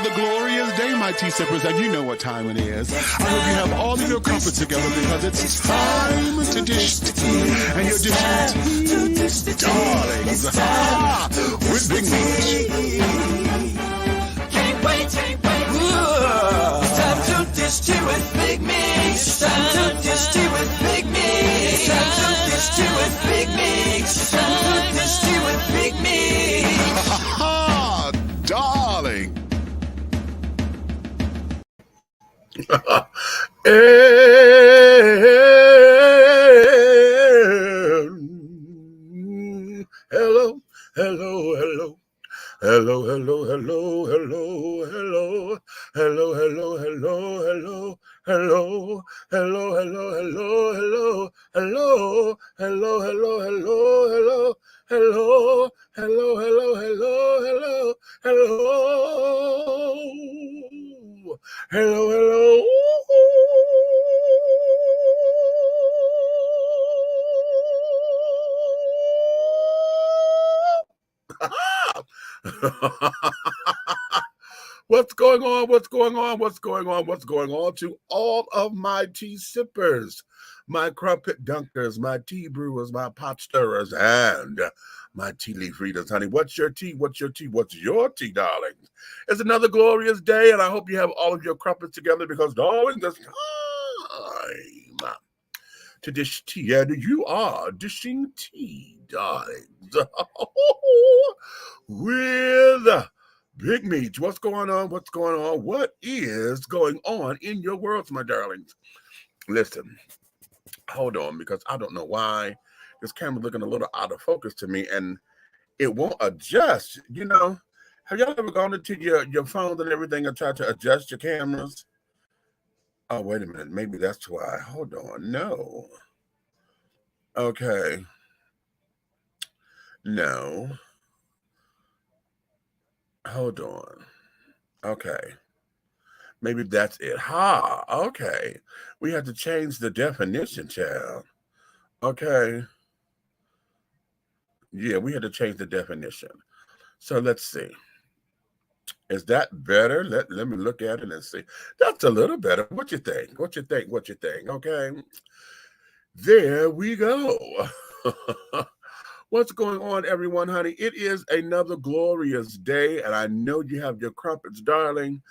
another glorious day, my tea sippers, and you know what time it is. I hope you have all of your crumpets together because it's time to dish tea. And you're dishing tea, darlings, with Big Meat. Can't wait. It's time to dish tea with Big Meat. It's time to dish tea with Big Meat. It's time to dish tea with Big Meat. It's time to dish tea with Big Meat. Darling. Hello. What's going on? What's going on to all of my tea sippers, my crumpet dunkers, my tea brewers, my pot stirrers, and my tea leaf readers, honey? What's your tea? What's your tea, darlings? It's another glorious day, and I hope you have all of your crumpets together because, darling, it's time to dish tea, and you are dishing tea, darlings, with Big Meat. What's going on? What is going on in your worlds, my darlings? Listen, hold on, because I don't know why this camera's looking a little out of focus to me, and it won't adjust. You know, have y'all ever gone into your phones and everything and tried to adjust your cameras? Oh, wait a minute. Maybe that's why. Hold on. No. Okay. No. Hold on. Okay. Maybe that's it. Okay. We have to change the definition, child. Okay. Yeah, we had to change the definition. So let's see. Is that better? Let me look at it and see. That's a little better. What you think? Okay. There we go. What's going on, everyone, honey? It is another glorious day, and I know you have your crumpets, darling,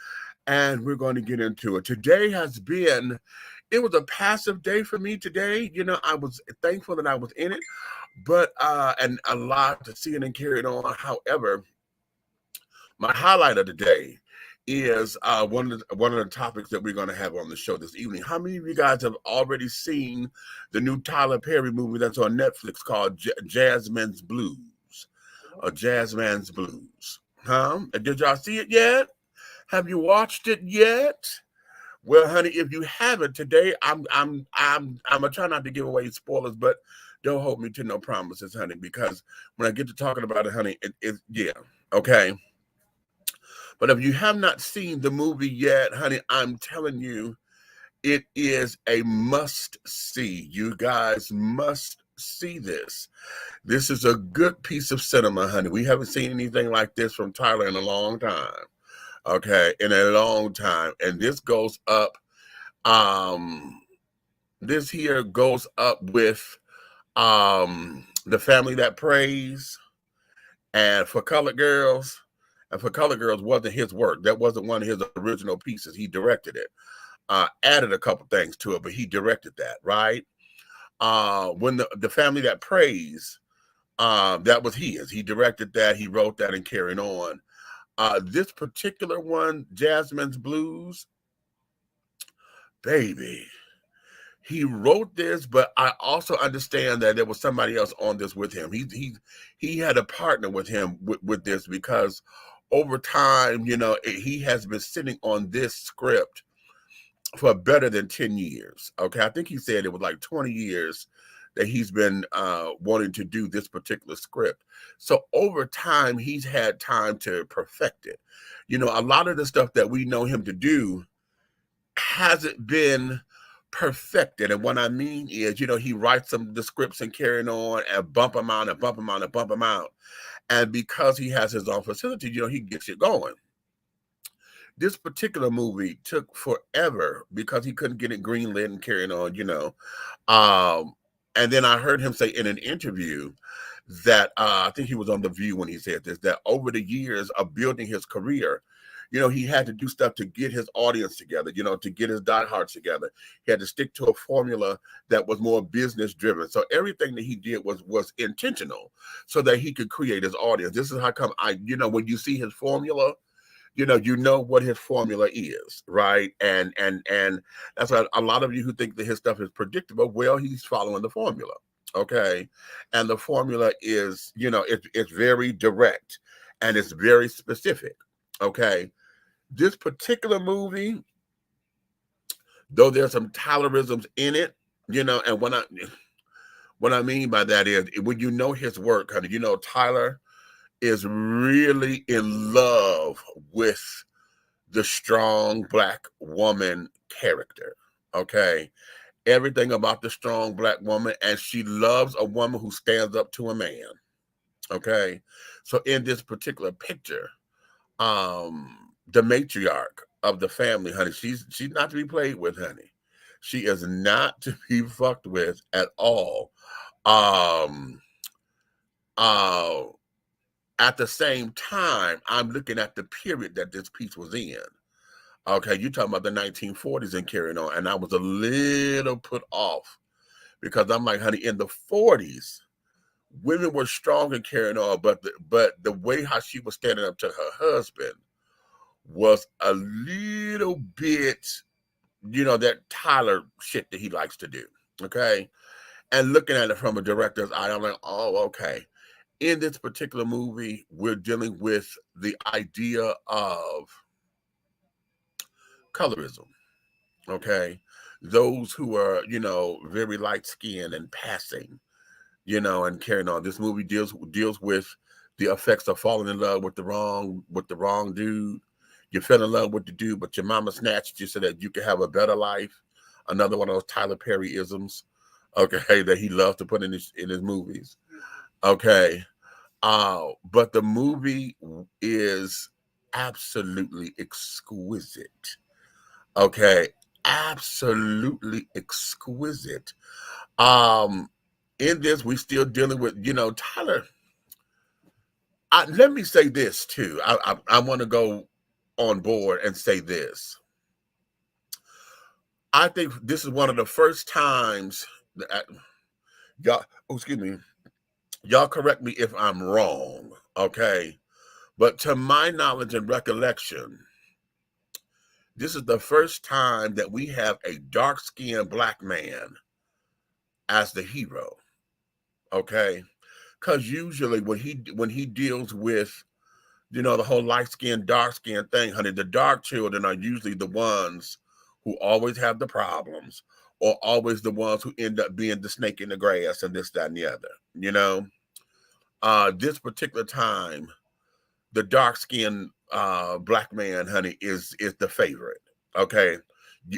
and we're going to get into it. Today it was a passive day for me today. You know, I was thankful that I was in it, but, and a lot to see it and carry it on. However, my highlight of the day is one of the topics that we're going to have on the show this evening. How many of you guys have already seen the new Tyler Perry movie that's on Netflix called JAZZMAN'S Blues, or JAZZMAN'S Blues? Huh? Did y'all see it yet? Have you watched it yet? Well, honey, if you haven't today, I'm gonna try not to give away spoilers, but don't hold me to no promises, honey, because when I get to talking about it, honey, yeah, okay. But if you have not seen the movie yet, honey, I'm telling you, it is a must-see. You guys must see this. This is a good piece of cinema, honey. We haven't seen anything like this from Tyler in a long time. Okay, in a long time. And this goes up, this here goes up with The Family That Prays, and For Colored Girls. And For Colored Girls wasn't his work. That wasn't one of his original pieces. He directed it. Added a couple things to it, but he directed that, right? When the Family That Prays, that was his. He directed that. He wrote that and carried on. This particular one, JAZZMAN'S Blues, baby, he wrote this, but I also understand that there was somebody else on this with him. He had a partner with him with this, because over time, you know, he has been sitting on this script for better than 10 years. Okay, I think he said it was like 20 years that he's been wanting to do this particular script. So over time, he's had time to perfect it. You know, a lot of the stuff that we know him to do hasn't been perfected. And what I mean is, you know, he writes some of the scripts and carrying on and bump them out and bump them out and bump them out. And because he has his own facility, you know, he gets it going. This particular movie took forever because he couldn't get it greenlit and carrying on, you know. And then I heard him say in an interview that I think he was on The View when he said this, that over the years of building his career, you know, he had to do stuff to get his audience together, you know, to get his diehards together. He had to stick to a formula that was more business driven. So everything that he did was intentional so that he could create his audience. This is how come you know, when you see his formula, you know what his formula is, right? And that's why a lot of you who think that his stuff is predictable, well, he's following the formula, okay? And the formula is, you know, it's very direct and it's very specific, okay? This particular movie, though there's some Tylerisms in it, you know, and what I mean by that is when you know his work, honey, you know, Tyler is really in love with the strong Black woman character, okay? Everything about the strong Black woman, and she loves a woman who stands up to a man, okay? So in this particular picture, the matriarch of the family, honey, she's not to be played with, honey. She is not to be fucked with at all. At the same time, I'm looking at the period that this piece was in. Okay, you're talking about the 1940s and carrying on, and I was a little put off because I'm like, honey, in the 40s, women were strong and carrying on, but the way how she was standing up to her husband was a little bit, you know, that Tyler shit that he likes to do, okay? And looking at it from a director's eye, I'm like, oh, okay. In this particular movie, we're dealing with the idea of colorism, okay? Those who are, you know, very light-skinned and passing, you know, and carrying on. This movie deals with the effects of falling in love with the wrong dude. You fell in love with the dude, but your mama snatched you so that you could have a better life. Another one of those Tyler Perry isms, okay, that he loves to put in his movies. Okay. But the movie is absolutely exquisite. Okay. Absolutely exquisite. In this, we're still dealing with, you know, Tyler. Let me say this too. I want to go on board and say this. I think this is one of the first times that y'all, excuse me, y'all correct me if I'm wrong, okay? But to my knowledge and recollection, this is the first time that we have a dark-skinned Black man as the hero, okay? Because usually when he deals with, you know, the whole light-skinned, dark-skinned thing, honey, the dark children are usually the ones who always have the problems, or always the ones who end up being the snake in the grass and this, that, and the other, you know? This particular time, the dark-skinned Black man, honey, is the favorite, okay?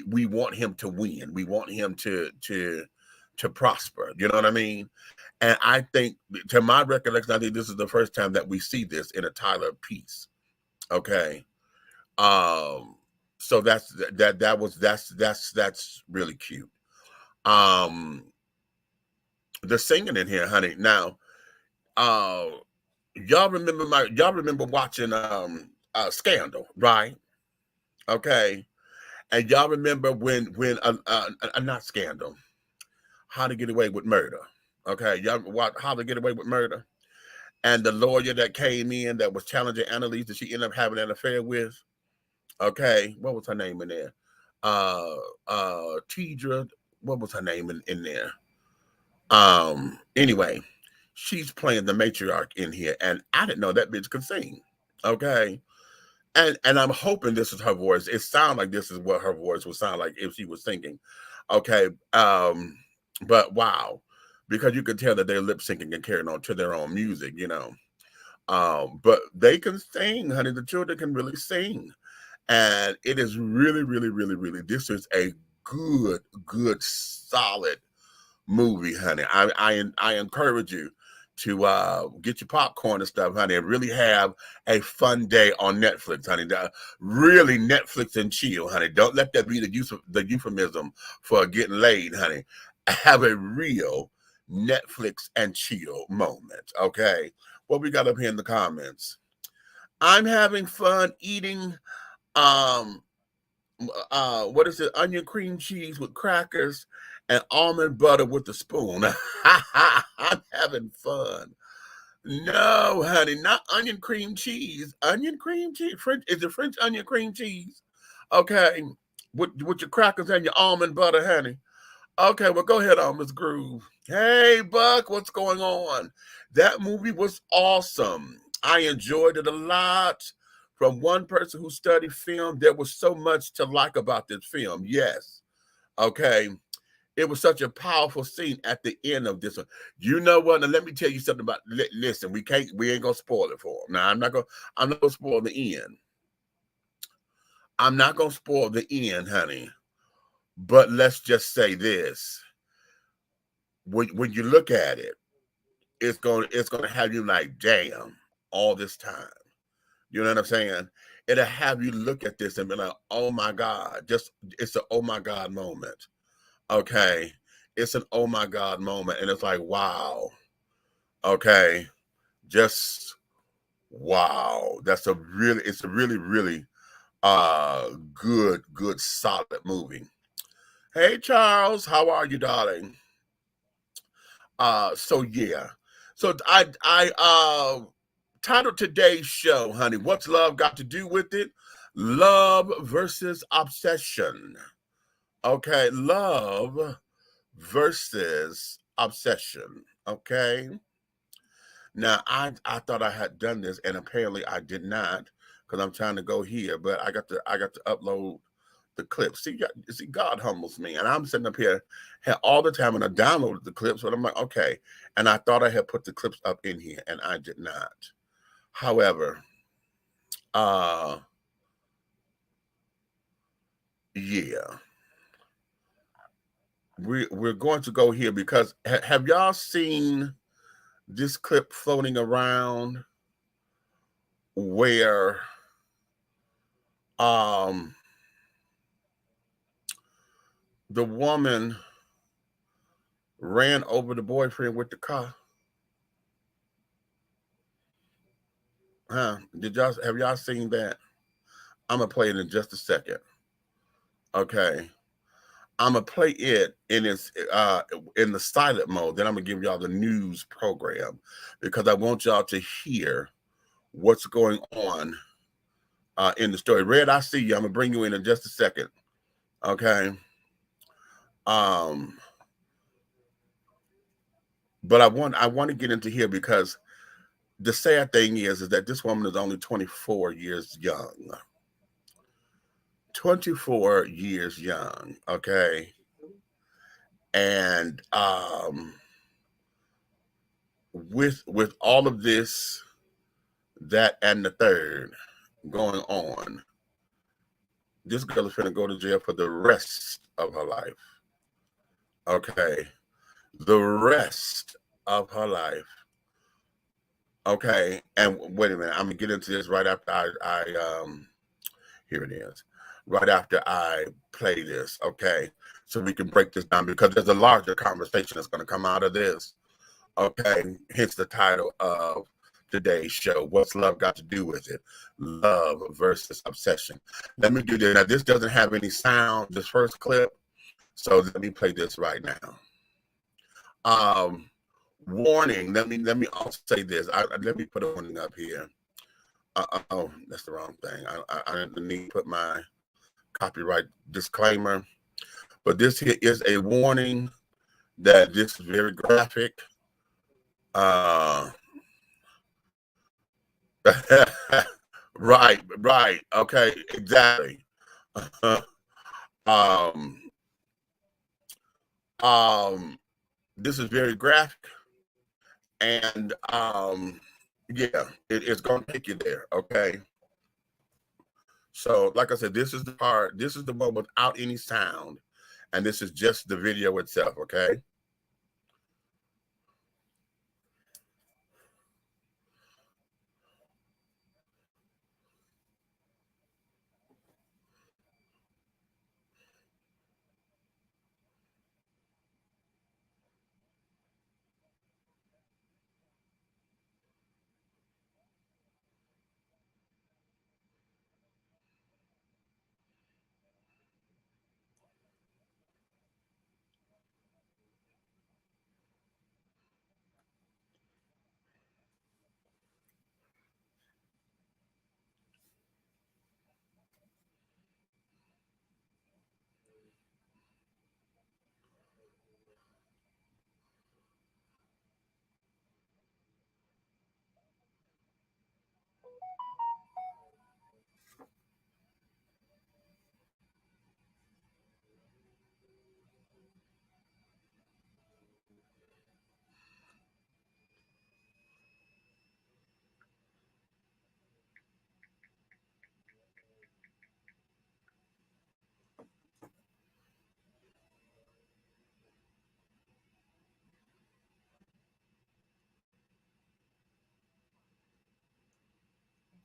We want him to win. We want him to prosper, you know what I mean? And I think, to my recollection, I think this is the first time that we see this in a Tyler piece. Okay. So that's really cute. The singing in here, honey. Now, y'all remember watching Scandal, right? Okay. And y'all remember when not Scandal, How to Get Away with Murder. Okay, y'all watch How to Get Away with Murder, and the lawyer that came in that was challenging Annalise that she ended up having an affair with. Okay, what was her name in there? Tidra. What was her name in there? Anyway, she's playing the matriarch in here, and I didn't know that bitch could sing. Okay, and I'm hoping this is her voice. It sounds like this is what her voice would sound like if she was singing. Okay, but wow. Because you could tell that they're lip syncing and carrying on to their own music, you know. But they can sing, honey. The children can really sing. And it is really, really, really, really, this is a good, solid movie, honey. I encourage you get your popcorn and stuff, honey, and really have a fun day on Netflix, honey. Really Netflix and chill, honey. Don't let that be the euphemism for getting laid, honey. Have a real Netflix and chill moment, okay? What we got up here in the comments? I'm having fun eating, what is it? Onion cream cheese with crackers and almond butter with a spoon. I'm having fun. No, honey, not onion cream cheese. Onion cream cheese. French, is it French onion cream cheese? Okay, with your crackers and your almond butter, honey. Okay, well, go ahead on, Miss Groove. Hey, Buck, what's going on? That movie was awesome. I enjoyed it a lot. From one person who studied film, there was so much to like about this film. Yes. Okay. It was such a powerful scene at the end of this one. You know what? Now let me tell you something about. Listen, we ain't gonna spoil it for them. Now I'm not gonna spoil the end. I'm not gonna spoil the end, honey. But let's just say this: when you look at it, it's gonna have you like, damn, all this time. You know what I'm saying? It'll have you look at this and be like, oh my God, it's an oh my God moment. Okay. It's an oh my God moment. And it's like, wow. Okay. Just wow. It's a really, really good, solid movie. Hey Charles, how are you, darling? So yeah. So I titled today's show, honey, what's love got to do with it? Love versus obsession. Okay, love versus obsession. Okay. Now I thought I had done this, and apparently I did not, because I'm trying to go here, but I got to upload the clips. See, God humbles me, and I'm sitting up here all the time, and I downloaded the clips, but I'm like, okay, and I thought I had put the clips up in here, and I did not. However, yeah. We're going to go here because have y'all seen this clip floating around where the woman ran over the boyfriend with the car? Huh? Have y'all seen that? I'm gonna play it in just a second. Okay. I'm gonna play it in the silent mode. Then I'm gonna give y'all the news program because I want y'all to hear what's going on in the story. Red, I see you. I'm gonna bring you in just a second. Okay. But I want to get into here because the sad thing is that this woman is only 24 years young. 24 years young, okay? And with all of this, that, and the third going on, this girl is gonna go to jail for the rest of her life. Okay. The rest of her life. Okay. And wait a minute, I'm gonna get into this right after I here it is. Right after I play this, okay? So we can break this down because there's a larger conversation that's going to come out of this, okay? Hence the title of today's show, What's Love Got to Do with It? Love versus Obsession. Let me do this. Now, this doesn't have any sound, this first clip, so let me play this right now. Warning, let me also say this. Let me put a warning up here. Oh, that's the wrong thing. I need to put my copyright disclaimer, but this here is a warning that this is very graphic. Right, okay, exactly. This is very graphic, and yeah, it's gonna take you there, okay? So, like I said, this is the part, this is the one without any sound, and this is just the video itself, okay?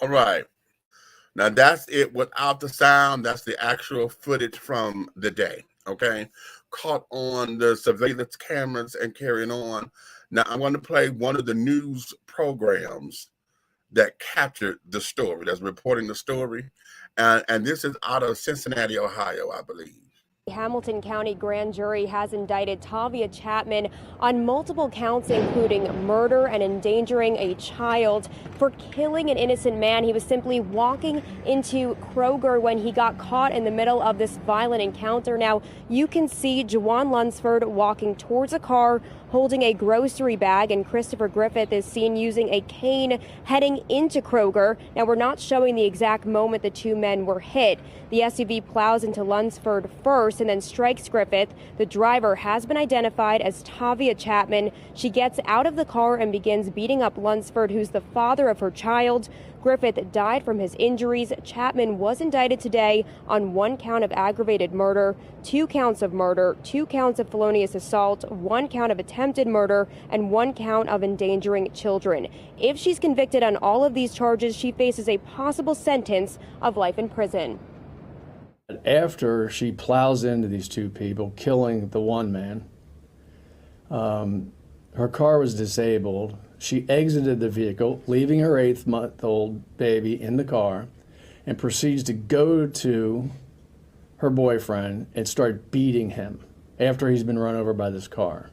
All right. Now that's it without the sound. That's the actual footage from the day. Okay. Caught on the surveillance cameras and carrying on. Now I'm going to play one of the news programs that captured the story, that's reporting the story. And this is out of Cincinnati, Ohio, I believe. Hamilton County grand jury has indicted TAAHVIYA CHAPMAN on multiple counts, including murder and endangering a child, for killing an innocent man. He was simply walking into Kroger when he got caught in the middle of this violent encounter. Now, you can see Juwan Lunsford walking towards a car holding a grocery bag, and Christopher Griffith is seen using a cane heading into Kroger. Now, we're not showing the exact moment the two men were hit. The SUV plows into Lunsford first and then strikes Griffith. The driver has been identified as TAAHVIYA CHAPMAN. She gets out of the car and begins beating up Lunsford, who's the father of her child. Griffith died from his injuries. CHAPMAN was indicted today on 1 count of aggravated murder, 2 counts of murder, 2 counts of felonious assault, 1 count of attempted murder, and 1 count of endangering children. If she's convicted on all of these charges, she faces a possible sentence of life in prison. After she plows into these two people, killing the one man, her car was disabled. She exited the vehicle, leaving her 8-month-old baby in the car, and proceeds to go to her boyfriend and start beating him after he's been run over by this car.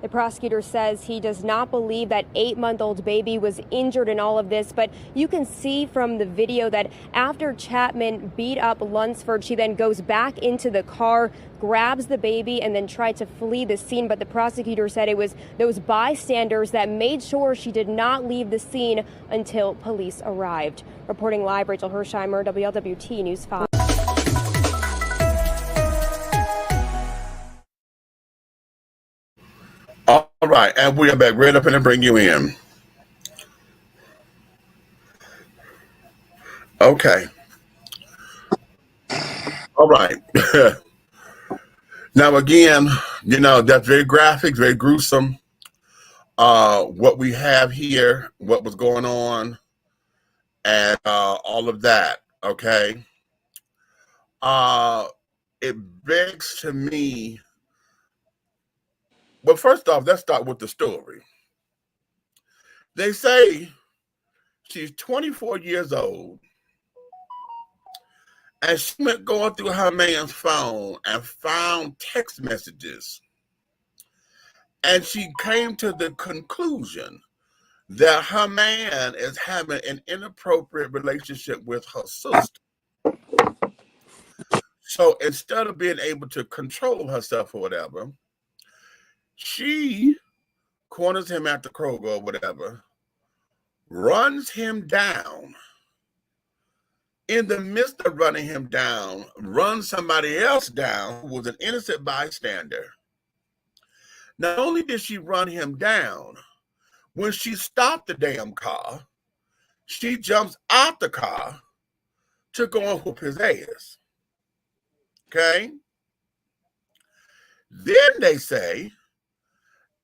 The prosecutor says he does not believe that 8-month-old baby was injured in all of this, but you can see from the video that after CHAPMAN beat up Lunsford, she then goes back into the car, grabs the baby, and then tried to flee the scene. But the prosecutor said it was those bystanders that made sure she did not leave the scene until police arrived. Reporting live, Rachel Hersheimer, WLWT News 5. All right, and we are back right up and bring you in. Okay. All right. Now, again, you know, that's very graphic, very gruesome. What we have here, what was going on, and all of that, okay? It begs to me, well, first off, let's start with the story. They say she's 24 years old, and she went going through her man's phone and found text messages. And she came to the conclusion that her man is having an inappropriate relationship with her sister. So instead of being able to control herself or whatever, she corners him at the Kroger or whatever, runs him down. In the midst of running him down, runs somebody else down who was an innocent bystander. Not only did she run him down, when she stopped the damn car, she jumps out the car to go and whoop his ass. Okay? Then they say,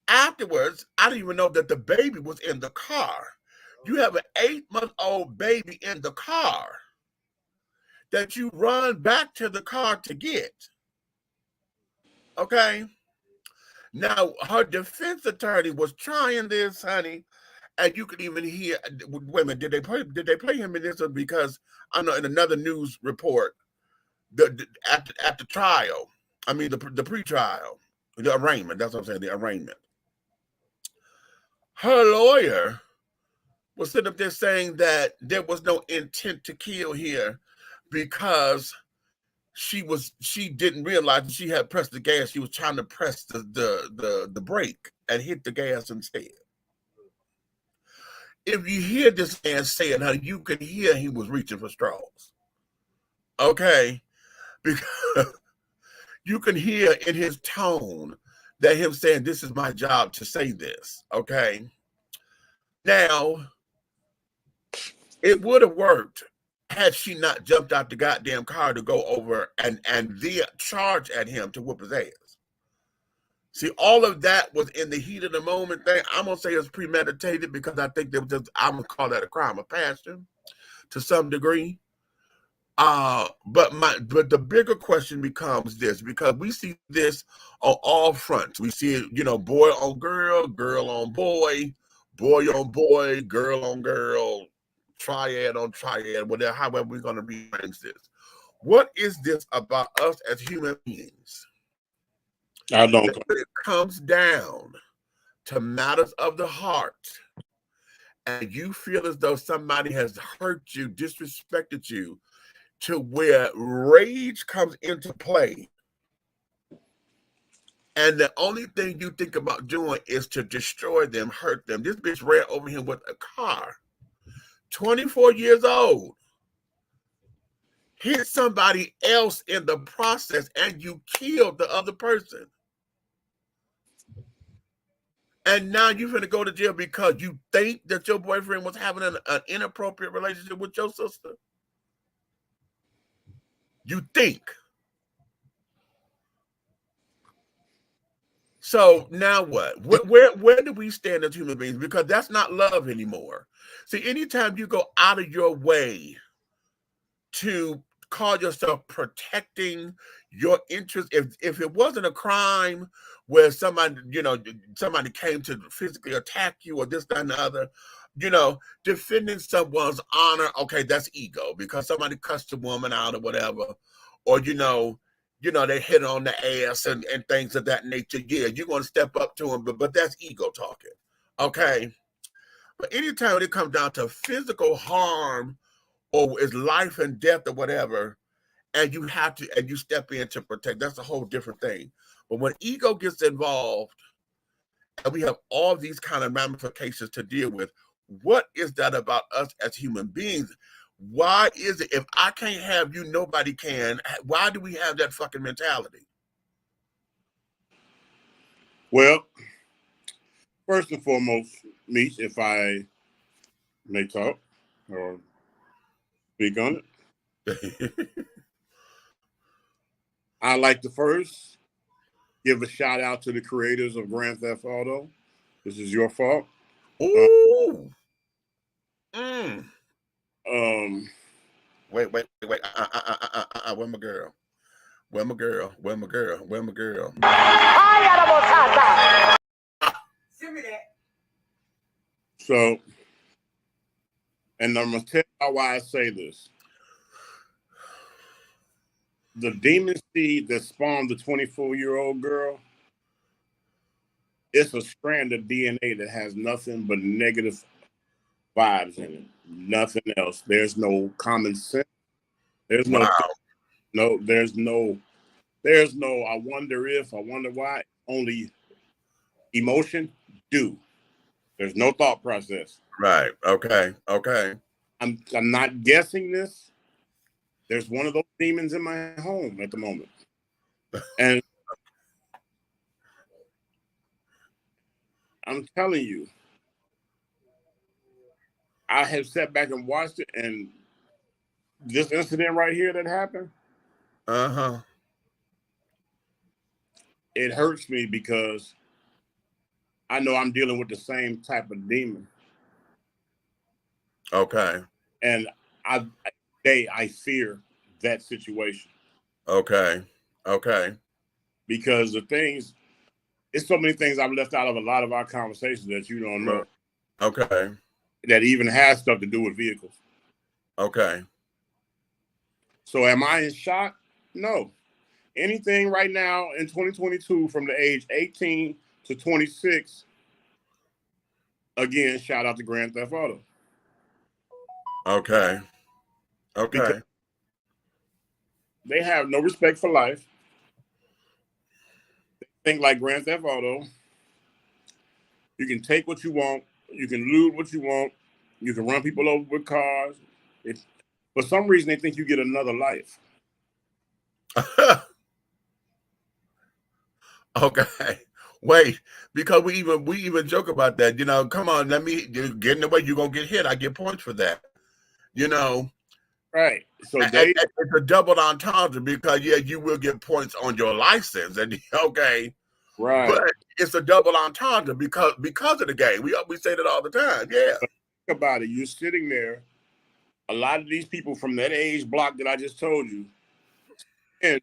afterwards, I didn't even know that the baby was in the car. You have an 8-month-old baby in the car that you run back to the car to get. Okay? Now, her defense attorney was trying this, honey, and you could even hear, wait a minute, did they play him in this one? Because I know in another news report, at the trial, I mean the pre-trial, the arraignment, that's what I'm saying, the arraignment. Her lawyer was sitting up there saying that there was no intent to kill here because she didn't realize that she had pressed the gas. She was trying to press the brake and hit the gas instead. If you hear this man say it, how you can hear he was reaching for straws. Okay? Because you can hear in his tone that him saying, this is my job to say this. Okay? Now, it would have worked had she not jumped out the goddamn car to go over and the charge at him to whoop his ass. See, all of that was in the heat of the moment thing. I'm gonna say it's premeditated because I think there was just, I'm gonna call that a crime of passion to some degree. But the bigger question becomes this, because we see this on all fronts. We see it, you know, boy on girl, girl on boy, boy on boy, girl on girl, triad on triad, whatever, however we're gonna rearrange this. What is this about us as human beings? I don't. That when it comes down to matters of the heart, and you feel as though somebody has hurt you, disrespected you, to where rage comes into play, and the only thing you think about doing is to destroy them, hurt them. This bitch ran over him with a car, 24 years old, hit somebody else in the process, and you killed the other person. And now you're going to go to jail because you think that your boyfriend was having an inappropriate relationship with your sister? You think. So now what? Where do we stand as human beings? Because that's not love anymore. See, anytime you go out of your way to call yourself protecting your interest, if it wasn't a crime where somebody, you know, somebody came to physically attack you or this, that, and the other, you know, defending someone's honor, okay, that's ego because somebody cussed a woman out or whatever, or you know, they hit on the ass and things of that nature. Yeah, you're going to step up to them, but that's ego talking, okay? But anytime it comes down to physical harm or it's life and death or whatever, and you have to, and you step in to protect, that's a whole different thing. But when ego gets involved, and we have all these kind of ramifications to deal with, what is that about us as human beings? Why is it if I can't have you, nobody can? Why do we have that fucking mentality? Well, first and foremost, Meech, if I may talk or speak on it, I'd like to first give a shout out to the creators of Grand Theft Auto. This is your fault. Ooh. Wait. Where my girl? Where my girl? Where my girl? Where my girl? Send me that. So, and I'm going to tell you why I say this. The demon seed that spawned the 24-year-old girl, it's a strand of DNA that has nothing but negative vibes in it. Nothing else. There's no common sense. There's no, there's no, I wonder if, I wonder why. Only emotion, do. There's no thought process. Right. Okay. I'm not guessing this. There's one of those demons in my home at the moment. And I'm telling you, I have sat back and watched it, and this incident right here that happened, it hurts me because I know I'm dealing with the same type of demon. Okay. And I fear that situation. Okay. Because the things, it's so many things I've left out of a lot of our conversations that you don't know. Okay. That even has stuff to do with vehicles. Okay. So am I in shock? No. Anything right now in 2022 from the age 18 to 26, again, shout out to Grand Theft Auto. Okay. Because they have no respect for life. They think like Grand Theft Auto. You can take what you want. You can loot what you want. You can run people over with cars. For some reason, they think you get another life. Okay. Wait, because we even joke about that. You know, come on, let me get in the way. You're gonna get hit. I get points for that. You know. Right. So it's a double entendre because you will get points on your license. And okay. Right. But it's a double entendre because of the game. We say that all the time. Yeah. Think about it. You're sitting there. A lot of these people from that age block that I just told you, and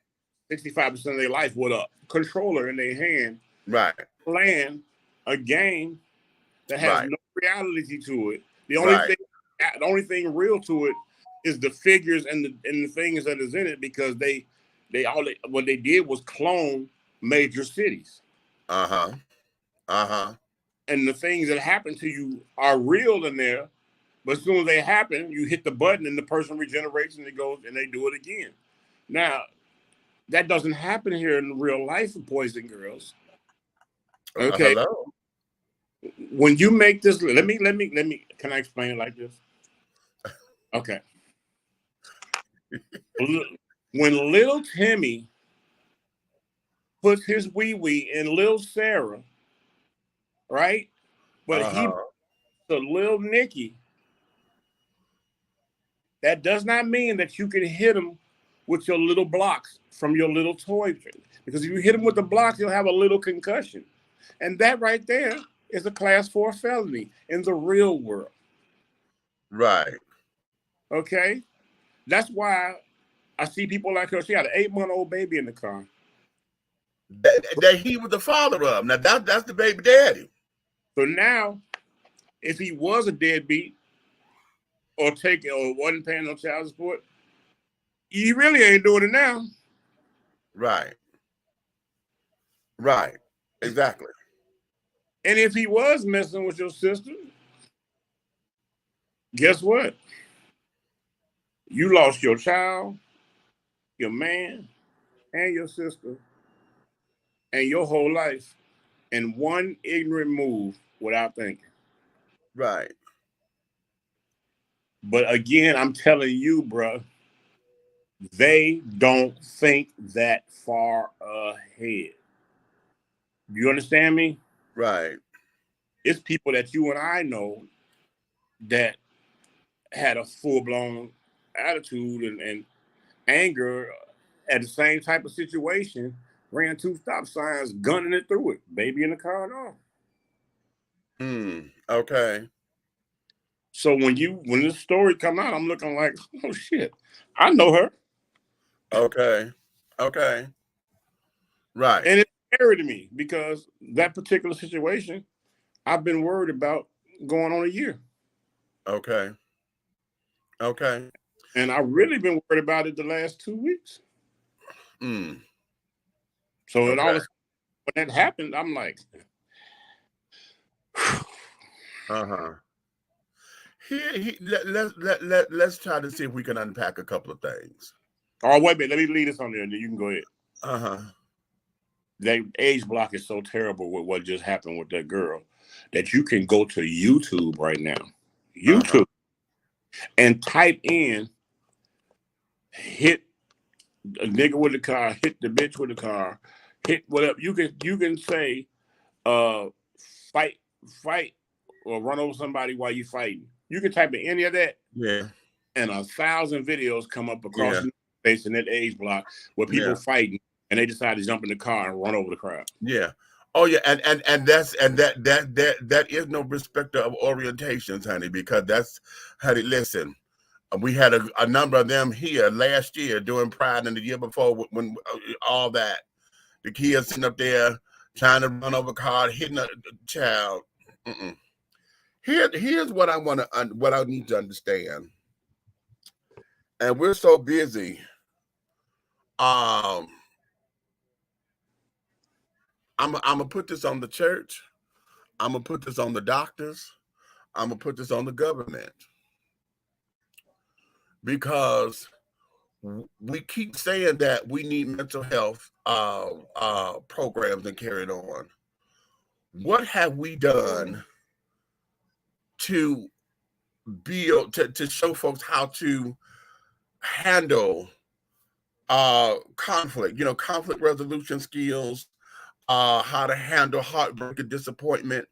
65% of their life with a controller in their hand, Right. playing a game that has Right. no reality to it. The Right. only thing real to it is the figures and the things that is in it, because what they did was clone major cities. Uh-huh. Uh-huh. And the things that happen to you are real in there, but as soon as they happen, you hit the button and the person regenerates and it goes and they do it again. Now, that doesn't happen here in real life, boys and girls. Okay. Hello. When you make this, let me, can I explain it like this? Okay. When little Timmy puts his wee-wee in little Sarah, right? But he to little Nikki, that does not mean that you can hit him with your little blocks from your little toy. Because if you hit him with the blocks, you'll have a little concussion. And that right there is a class 4 felony in the real world. Right. Okay? That's why I see people like her. She had an 8-month-old baby in the car. That he was the father of. Now that's the baby daddy. So now, if he was a deadbeat or wasn't paying no child support, he really ain't doing it now. Right. Right. Exactly. And if he was messing with your sister, guess what? You lost your child, your man, and your sister, and your whole life in one ignorant move without thinking. Right. But again, I'm telling you, bro, they don't think that far ahead. Do you understand me? Right. It's people that you and I know that had a full-blown attitude and anger at the same type of situation, ran 2 stop signs, gunning it through it. Baby in the car and all. Okay. So when this story come out, I'm looking like, oh shit, I know her. Okay. Okay. Right. And it's scary to me because that particular situation, I've been worried about going on a year. Okay. Okay. And I've really been worried about it the last 2 weeks. So Okay. it all when that happened, I'm like, Let's try to see if we can unpack a couple of things. Oh, wait a minute, let me leave this on there and then you can go ahead. That age block is so terrible with what just happened with that girl that you can go to YouTube right now. YouTube and type in hit a nigga with the car, hit the bitch with the car, hit whatever. You can say fight or run over somebody while you fighting. You can type in any of that. Yeah. And 1,000 videos come up across the face in that age block where people fighting and they decide to jump in the car and run over the crowd. Yeah. Oh yeah, and that is no respecter of orientations, honey, because that's, honey, listen, we had a number of them here last year during Pride and the year before when all that, the kids sitting up there trying to run over a car, hitting a child. Here's what I need to understand. And we're so busy. I'm gonna put this on the church. I'm gonna put this on the doctors. I'm gonna put this on the government. Because we keep saying that we need mental health programs and carried on. What have we done to build to show folks how to handle conflict? Conflict resolution skills, how to handle heartbreak and disappointment.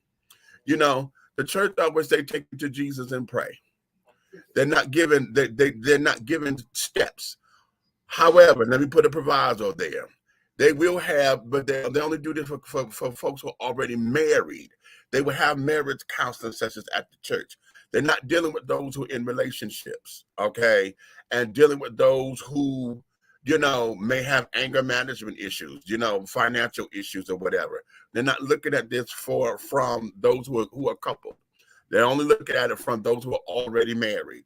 The church always say, take it to Jesus and pray. They're not given they're not given steps. However, let me put a proviso there. They will have, but they only do this for folks who are already married. They will have marriage counseling sessions at the church. They're not dealing with those who are in relationships, okay? And dealing with those who, may have anger management issues, financial issues or whatever. They're not looking at this from those who are coupled. They're only looking at it from those who are already married.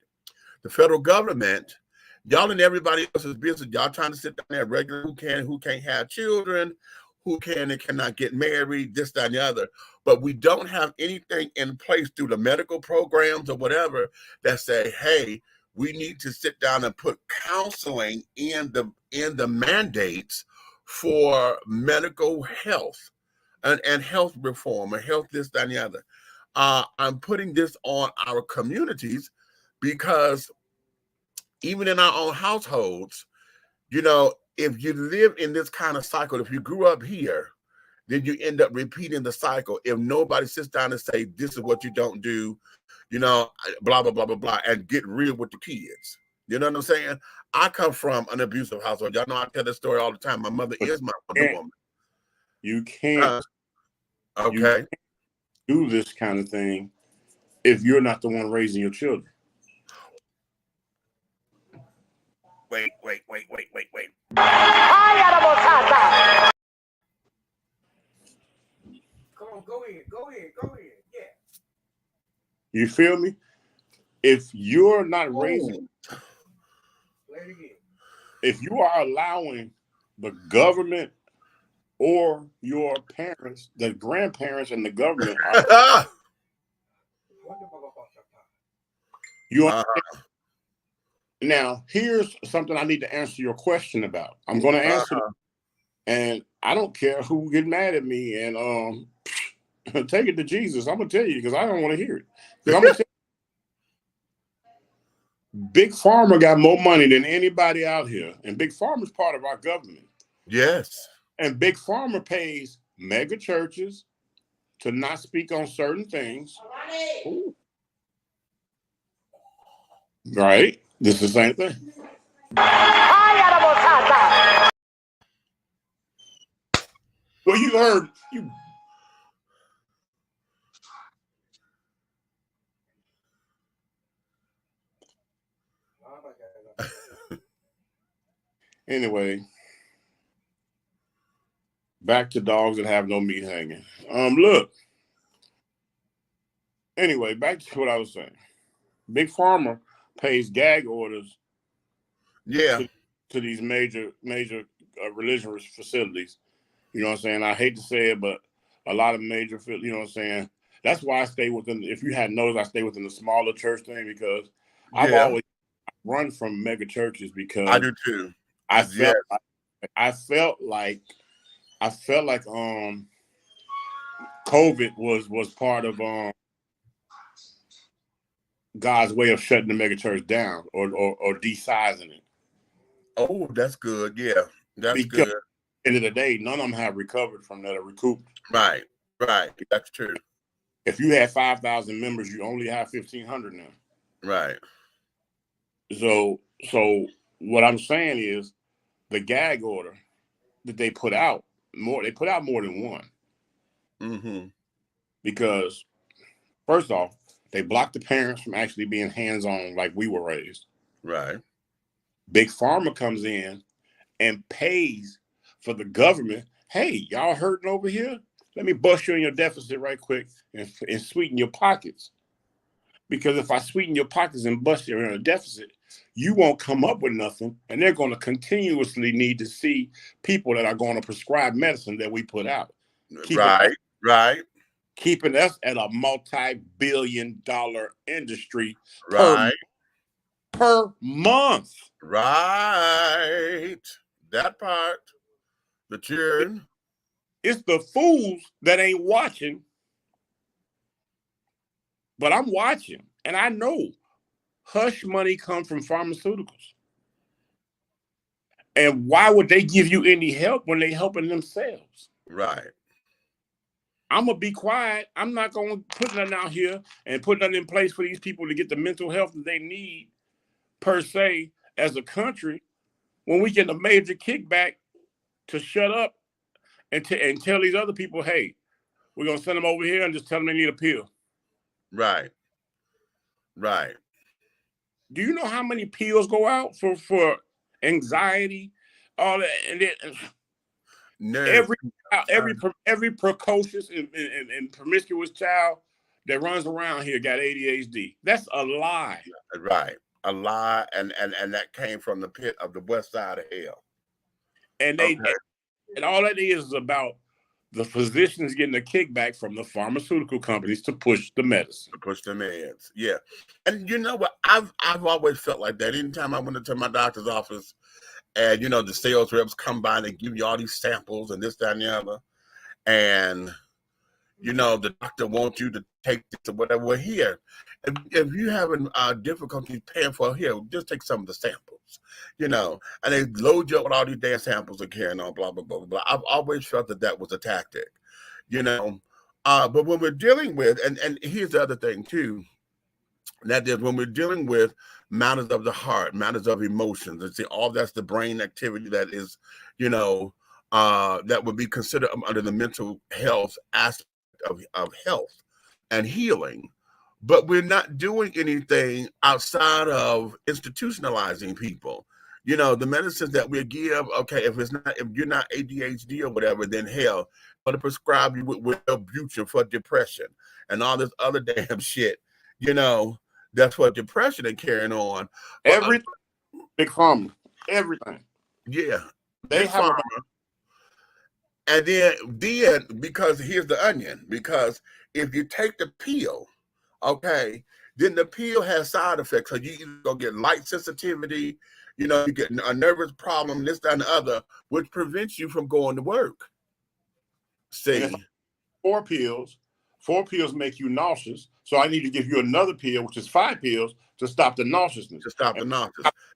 The federal government, y'all and everybody else's business. Y'all trying to sit down there regular who can't have children, who can and cannot get married, this, that, and the other. But we don't have anything in place through the medical programs or whatever that say, hey, we need to sit down and put counseling in the mandates for medical health and health reform or health this, that, and the other. I'm putting this on our communities because even in our own households, if you live in this kind of cycle, if you grew up here, then you end up repeating the cycle. If nobody sits down and say, this is what you don't do, blah, blah, blah, blah, blah, and get real with the kids. You know what I'm saying? I come from an abusive household. Y'all know I tell this story all the time. My mother is my Wonder Woman. You can't okay. do this kind of thing if you're not the one raising your children. Wait. Come on, go ahead. Yeah. You feel me? If you're not raising, if you are allowing the government or your parents, the grandparents and the government are, now here's something I need to answer your question about. I'm going to answer it, and I don't care who get mad at me and take it to Jesus. I'm gonna tell you because I don't want to hear it. Because I'm gonna tell you, Big Pharma got more money than anybody out here, and Big Pharma is part of our government. Yes. And Big Pharma pays mega churches to not speak on certain things. Ooh. Right? This is the same thing. Well, you heard you. Anyway, back to dogs that have no meat hanging. Look. Anyway, back to what I was saying. Big Pharma pays gag orders. Yeah. To these major religious facilities. You know what I'm saying? I hate to say it, but a lot of major, you know what I'm saying? That's why I stay within, if you hadn't noticed, I stay within the smaller church thing because I've always run from mega churches because I do too. I felt like COVID was part of God's way of shutting the mega church down or desizing it. Oh, that's good. Yeah, that's because good. At the end of the day, none of them have recovered from that or recouped. Right. That's true. If you had 5,000 members, you only have 1,500 now. Right. So what I'm saying is the gag order that they put out more than one. Mm-hmm. Because first off, they blocked the parents from actually being hands-on like we were raised. Right. Big Pharma comes in and pays for the government. Hey, y'all hurting over here? Let me bust you in your deficit right quick and sweeten your pockets. Because if I sweeten your pockets and bust you in a deficit, you won't come up with nothing. And they're going to continuously need to see people that are going to prescribe medicine that we put out. Right. Keeping us at a multi-billion-dollar industry per month. Right. That part. The churn. It's the fools that ain't watching. But I'm watching. And I know hush money comes from pharmaceuticals. And why would they give you any help when they're helping themselves? Right. I'm going to be quiet. I'm not going to put nothing out here and put nothing in place for these people to get the mental health that they need, per se, as a country, when we get a major kickback to shut up and tell these other people, hey, we're going to send them over here and just tell them they need a pill. Right. Right. Do you know how many pills go out for anxiety, all that, and then every precocious and promiscuous child that runs around here got ADHD? That's a lie. Right, a lie, and that came from the pit of the west side of hell. And and all that is about the physicians getting a kickback from the pharmaceutical companies to push the medicine. To push the meds, yeah. And you know what? I've always felt like that. Anytime I went into my doctor's office, and the sales reps come by and give you all these samples and this, that, and the other, and the doctor wants you to take this or whatever. Well, here, if you having difficulty paying for it, here, just take some of the samples, and they load you up with all these damn samples and carrying on, blah, blah, blah, blah. I've always felt that was a tactic, but when we're dealing with, and here's the other thing too, that is when we're dealing with matters of the heart, matters of emotions, and see, all that's the brain activity that is, that would be considered under the mental health aspect of health and healing, but we're not doing anything outside of institutionalizing people. The medicines that we give, okay, if you're not ADHD or whatever, then hell, I'm gonna prescribe you with Wellbutrin for depression and all this other damn shit. That's what depression is carrying on. Everything, big pharma, everything. Yeah, they have pharma. And then because here's the onion, because if you take the pill, okay, then the pill has side effects. So you either gonna get light sensitivity, you get a nervous problem, this, that, and the other, which prevents you from going to work. See, 4 pills make you nauseous. So I need to give you another pill, which is 5 pills, to stop the nauseousness.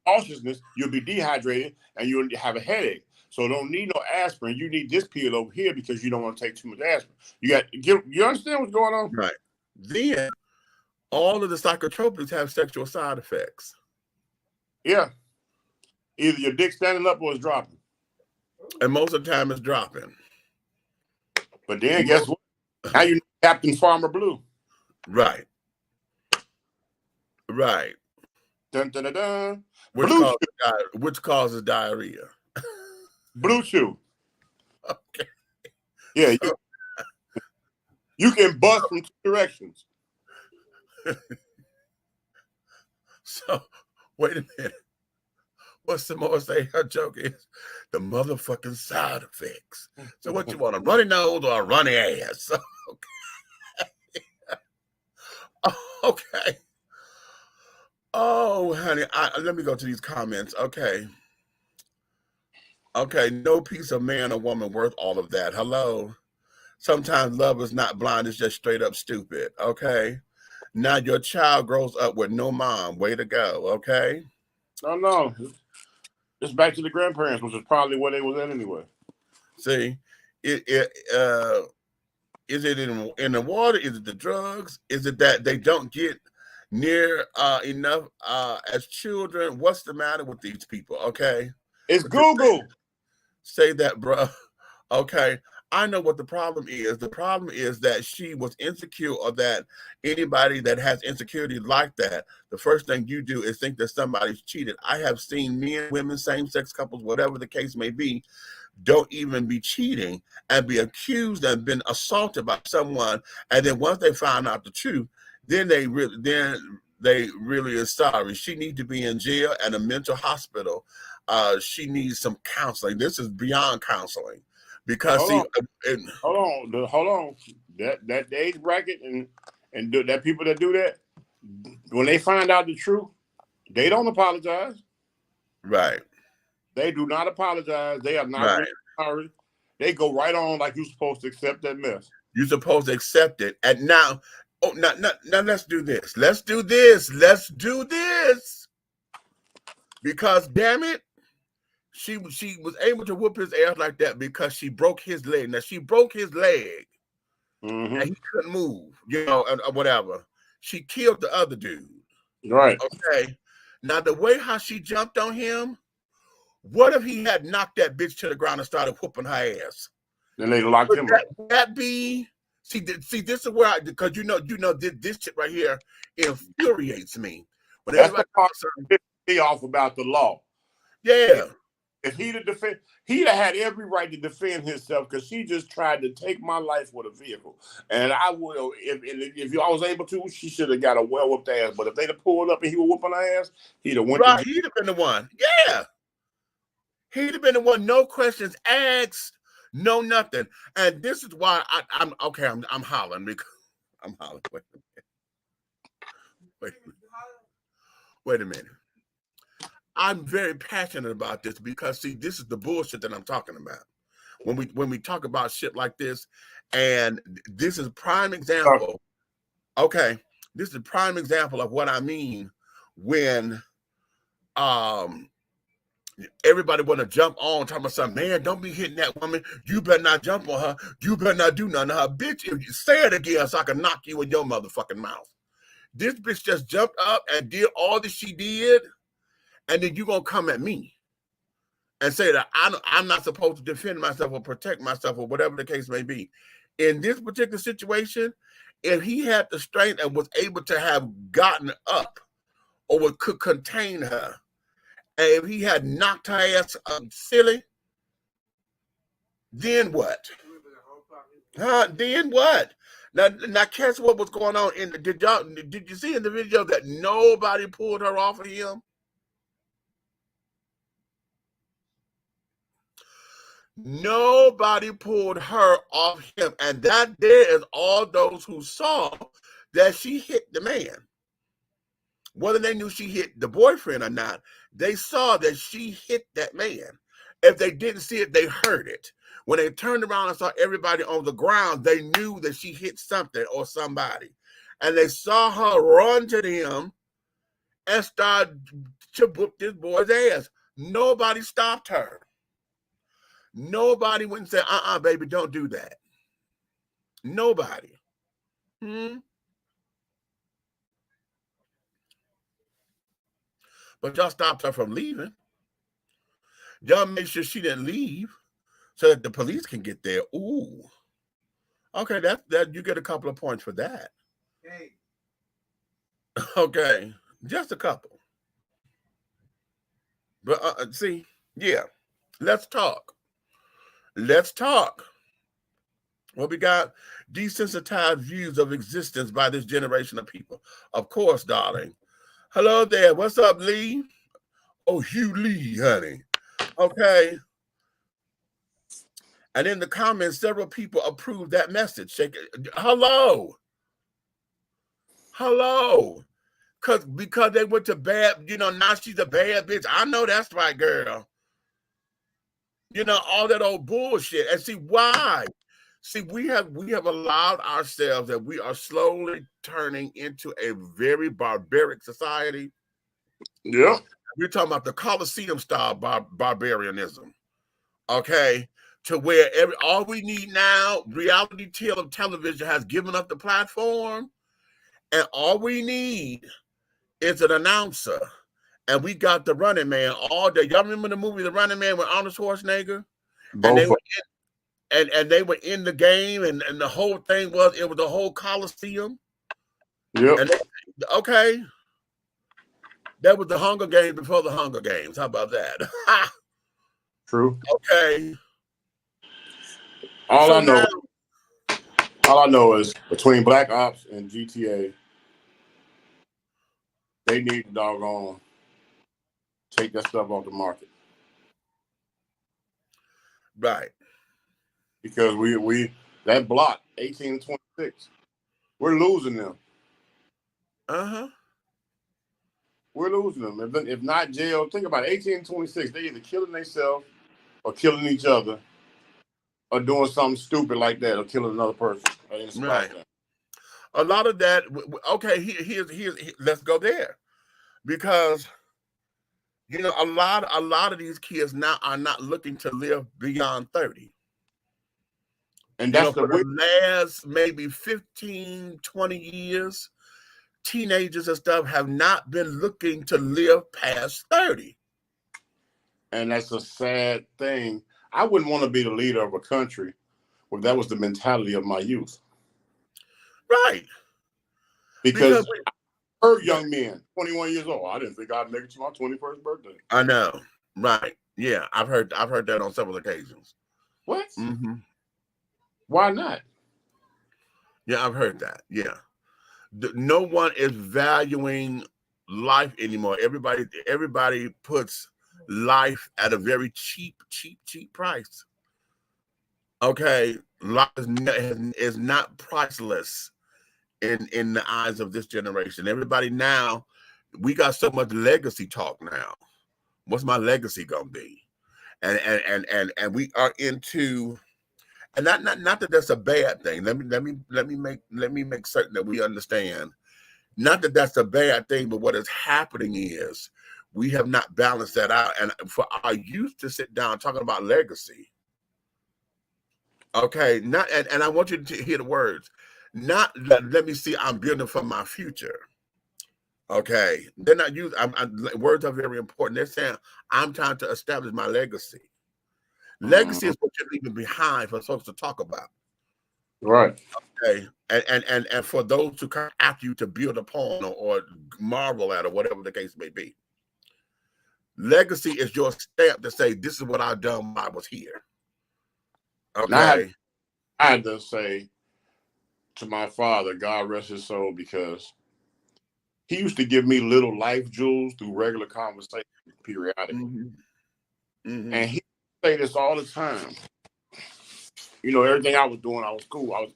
Nauseousness, you'll be dehydrated and you'll have a headache. So don't need no aspirin. You need this pill over here because you don't want to take too much aspirin. You understand what's going on? Right. Then all of the psychotropics have sexual side effects. Yeah. Either your dick standing up or it's dropping. And most of the time it's dropping. But then guess what? Now you know Captain Farmer Blue. Right. Right. Dun, dun, dun, dun. Which causes diarrhea. Blue Chew. Okay. Yeah, you can bust from 2 directions. So, wait a minute. What's the more say her joke is? The motherfucking side effects. So what you want, a runny nose or a runny ass? Okay. Okay. Oh, honey, let me go to these comments. Okay. Okay, no piece of man or woman worth all of that. Hello. Sometimes love is not blind, it's just straight up stupid. Okay. Now your child grows up with no mom. Way to go. Okay. No. It's back to the grandparents, which is probably where they was at anyway. See, is it in the water? Is it the drugs? Is it that they don't get near enough as children? What's the matter with these people? Okay. It's Google. Say that, bro. Okay. I know what the problem is. The problem is that she was insecure, or that anybody that has insecurity like that, the first thing you do is think that somebody's cheated. I have seen men, women, same-sex couples, whatever the case may be, don't even be cheating and be accused and been assaulted by someone. And then once they find out the truth, then they really are sorry. She needs to be in jail and a mental hospital. She needs some counseling. This is beyond counseling. Because hold on. That age bracket and that people that do that, when they find out the truth, they don't apologize. Right. They do not apologize. They are not really sorry. They go right on like you're supposed to accept that mess. You're supposed to accept it. And now let's do this. Let's do this. Because damn it, she was able to whoop his ass like that because she broke his leg. Now she broke his leg, and he couldn't move, or whatever. She killed the other dude. Right. Okay. Now the way how she jumped on him What if he had knocked that bitch to the ground and started whooping her ass? Then they locked him up. That be see, this is where because this shit right here infuriates me. When That's the part something, that pissed me off about the law. Yeah. If he'd have had every right to defend himself because she just tried to take my life with a vehicle. And I would, if I was able to, she should have got a well-whooped ass. But if they'd have pulled up and he was whooping her ass, he'd have went. Right, he'd have been the one. Yeah. He'd have been the one, no questions asked, no nothing. And this is why I'm hollering because I'm hollering. Wait a minute. I'm very passionate about this because see, this is the bullshit that I'm talking about. When we talk about shit like this, and this is a prime example. Okay, this is a prime example of what I mean when everybody want to jump on talking about something. Man, don't be hitting that woman. You better not jump on her. You better not do nothing to her. Bitch, if you say it again so I can knock you in your motherfucking mouth. This bitch just jumped up and did all that she did. And then you're going to come at me and say that I'm not supposed to defend myself or protect myself or whatever the case may be. In this particular situation, if he had the strength and was able to have gotten up or could contain her, and if he had knocked her ass silly, then what? Then what? Now catch what was going on in the did you see in the video that nobody pulled her off of him? Nobody pulled her off him, and that there is all those who saw that she hit the man. Whether they knew she hit the boyfriend or not, they saw that she hit that man. If they didn't see it, they heard it. When they turned around and saw everybody on the ground, they knew that she hit something or somebody. And they saw her run to them and start to whoop this boy's ass. Nobody stopped her. Nobody went and said, baby, don't do that. Nobody. But y'all stopped her from leaving. Y'all made sure she didn't leave so that the police can get there. Ooh. Okay, that you get a couple of points for that. Hey. Okay, just a couple. But see, yeah, let's talk. Let's talk. Well, we got desensitized views of existence by this generation of people. Of course, darling. Hello there. What's up, Lee? Oh, Hugh Lee, honey. Okay. And in the comments, several people approved that message. Hello. Hello. Because they went to bad, now she's a bad bitch. I know that's right, girl. All that old bullshit. And see why? See, we have allowed ourselves that we are slowly turning into a very barbaric society. Yeah. We're talking about the Colosseum style barbarianism. Okay. To where all we need now, reality television has given up the platform, and all we need is an announcer. And we got the Running Man all day. Y'all remember the movie The Running Man with Arnold Schwarzenegger? And they were in the game, and the whole thing was the whole Coliseum. Yeah. Okay. That was the Hunger Games before the Hunger Games. How about that? True. Okay. All I know is between Black Ops and GTA, they need to doggone take that stuff off the market. Right. Because we that block 1826, we're losing them. We're losing them. If not jail, think about it, 1826, they either killing themselves or killing each other or doing something stupid like that or killing another person. Right. A lot of that. Okay, here's let's go there, because a lot of these kids now are not looking to live beyond 30. And that's for the last maybe 15, 20 years, teenagers and stuff have not been looking to live past 30. And that's a sad thing. I wouldn't want to be the leader of a country if that was the mentality of my youth. Right. Because I heard young men, 21 years old, I didn't think I'd make it to my 21st birthday. I know. Right. Yeah. I've heard that on several occasions. What? Mm-hmm. Why not? Yeah, I've heard that. Yeah. No one is valuing life anymore. Everybody puts life at a very cheap price. Okay. Life is not priceless in the eyes of this generation. Everybody now, we got so much legacy talk now. What's my legacy gonna be? And we are into, and not that that's a bad thing. Let me make certain that we understand. Not that that's a bad thing, but what is happening is we have not balanced that out. And for our youth to sit down talking about legacy, okay, not and I want you to hear the words. Not let me see, I'm building for my future. Okay, they're not using. Words are very important. They're saying I'm trying to establish my legacy. Legacy is what you're leaving behind for folks to talk about. Right. Okay, and for those who come after you to build upon or marvel at or whatever the case may be. Legacy is your stamp to say this is what I've done while I was here. Okay, I had to say to my father, God rest his soul, because he used to give me little life jewels through regular conversation periodically. And he would say this all the time. You know, everything I was doing, I was cool. I was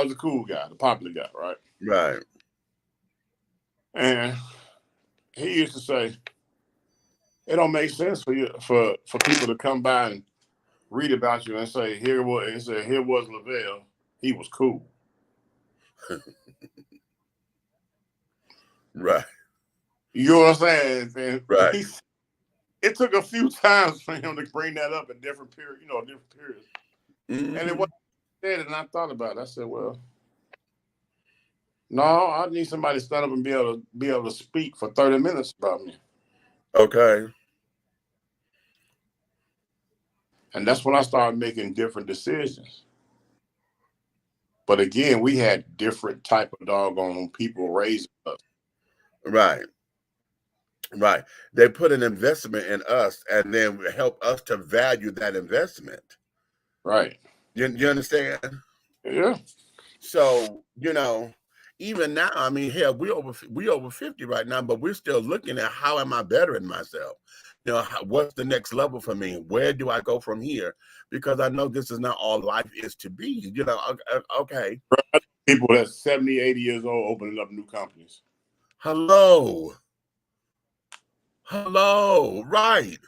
the cool guy, the popular guy, right? Right. And he used to say, it don't make sense for you for people to come by and read about you and say, here was Lavelle. He was cool. Right. You know what I'm saying? And right. It took a few times for him to bring that up in different periods, different periods. And it wasn't said, and I thought about it. I said, well, no, I need somebody to stand up and be able to speak for 30 minutes about me. Okay. And that's when I started making different decisions. But again, we had different type of doggone people raising us. Right. Right. They put an investment in us and then help us to value that investment. Right. You understand? Yeah. So, even now, I mean, hell, we over 50 right now, but we're still looking at how am I bettering myself? What's the next level for me? Where do I go from here? Because I know this is not all life is to be. Okay. People that's 70, 80 years old opening up new companies. Hello. Right.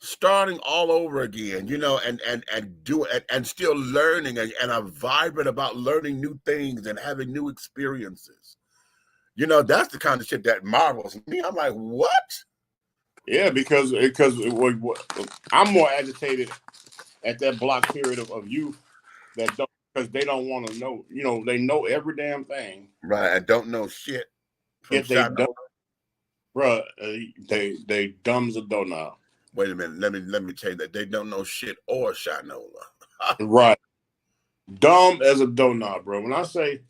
Starting all over again, and still learning and are vibrant about learning new things and having new experiences. That's the kind of shit that marvels me. I'm like, what? Yeah, because I'm more agitated at that block period of youth because they don't want to know. They know every damn thing. Right, I don't know shit. If they don't, bro, they dumb as a doorknob. Wait a minute, let me tell you that they don't know shit or shinola. Right, dumb as a doorknob, bro. When I say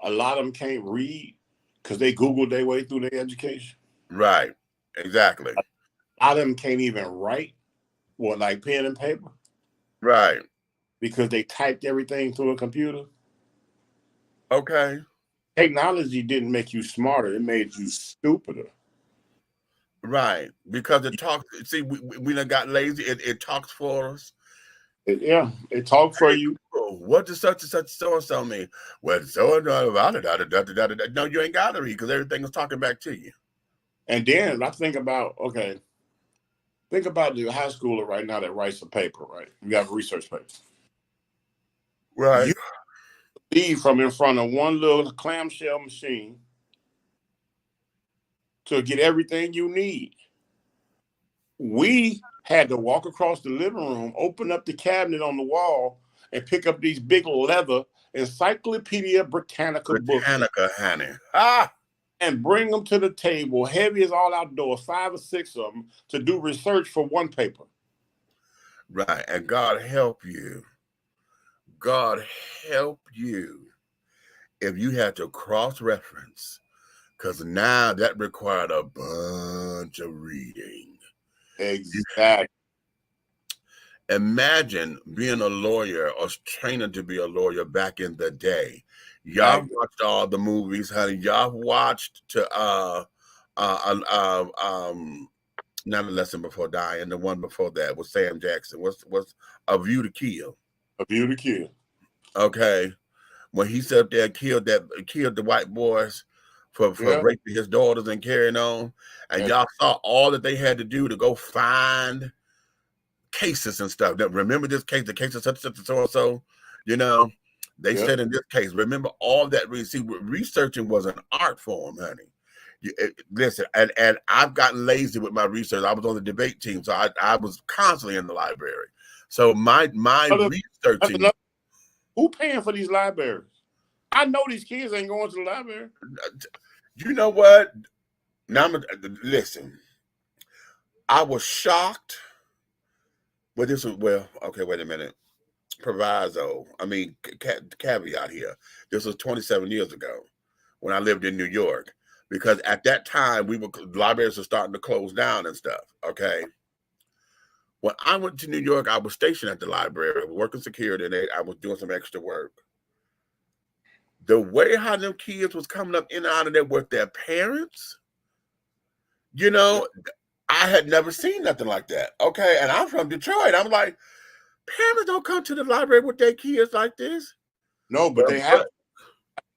a lot of them can't read because they Googled their way through their education. Right, exactly. A lot of them can't even write, like pen and paper. Right. Because they typed everything through a computer. Okay. Technology didn't make you smarter; it made you stupider. Right, because it talks. See, we done got lazy. It talks for us. It talks for you. What does such and such so and so mean? Well, so about it. No, you ain't got to read because everything is talking back to you. And then I think about the high schooler right now that writes a paper. Right, you got a research paper. Right. You leave from in front of one little clamshell machine to get everything you need. We had to walk across the living room, open up the cabinet on the wall, and pick up these big leather Encyclopedia Britannica books. Britannica, honey. Ah! and bring them to the table, heavy as all outdoors, 5 or 6 of them, to do research for one paper. Right. And God help you. God help you if you had to cross-reference, because now that required a bunch of reading. Exactly. Imagine being a lawyer or training to be a lawyer back in the day. Y'all watched all the movies, honey. Y'all watched to not A Lesson Before Dying. The one before that was Sam Jackson. What's A View to Kill? A View to Kill. Okay, when he sat up there and killed the white boys for raping his daughters and carrying on, and y'all saw all that they had to do to go find cases and stuff. That remember this case, the case of such and so and so, you know, they said in this case, remember all that. See, researching was an art form, honey. Listen, and I've gotten lazy with my research. I was on the debate team, so I was constantly in the library. So my researching. Who paying for these libraries? I know these kids ain't going to the library. You know what? Now, listen. I was shocked. But this was, okay, wait a minute. Proviso. I mean, caveat here. This was 27 years ago when I lived in New York. Because at that time, libraries were starting to close down and stuff, okay? When I went to New York, I was stationed at the library. I was working security, and I was doing some extra work. The way how them kids was coming up in and out of there with their parents, you know, I had never seen nothing like that, okay? And I'm from Detroit. I'm like, parents don't come to the library with their kids like this. No, but they have to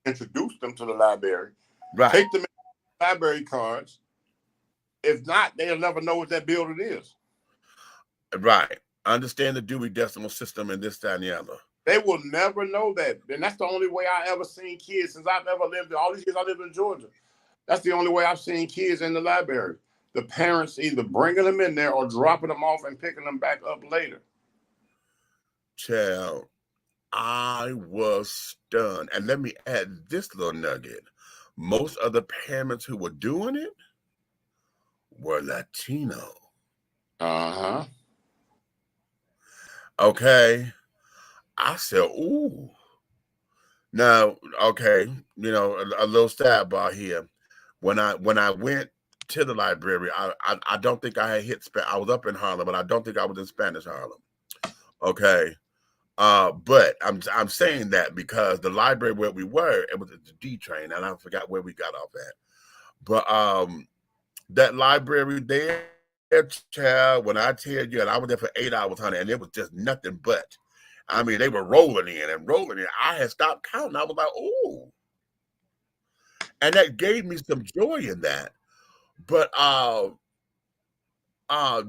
introduce them to the library. Right. Take them library cards. If not, they'll never know what that building is. Right. Understand the Dewey Decimal System and this, that, and the other. They will never know that. And that's the only way I ever seen kids since I've ever lived. All these years I lived in Georgia. That's the only way I've seen kids in the library. The parents either bringing them in there or dropping them off and picking them back up later. Child, I was stunned. And let me add this little nugget. Most of the parents who were doing it were Latino. Uh-huh. Okay. I said, ooh. Now, okay, you know, a little stab bar here. When I went to the library, I don't think I had hit I was up in Harlem, but I don't think I was in Spanish Harlem. Okay. But I'm saying that because the library where we were, it was at the D train, and I forgot where we got off at. But that library there, child, when I tell you, and I was there for 8 hours, honey, and it was just nothing but. I mean, they were rolling in and rolling in. I had stopped counting. I was like, ooh. And that gave me some joy in that. But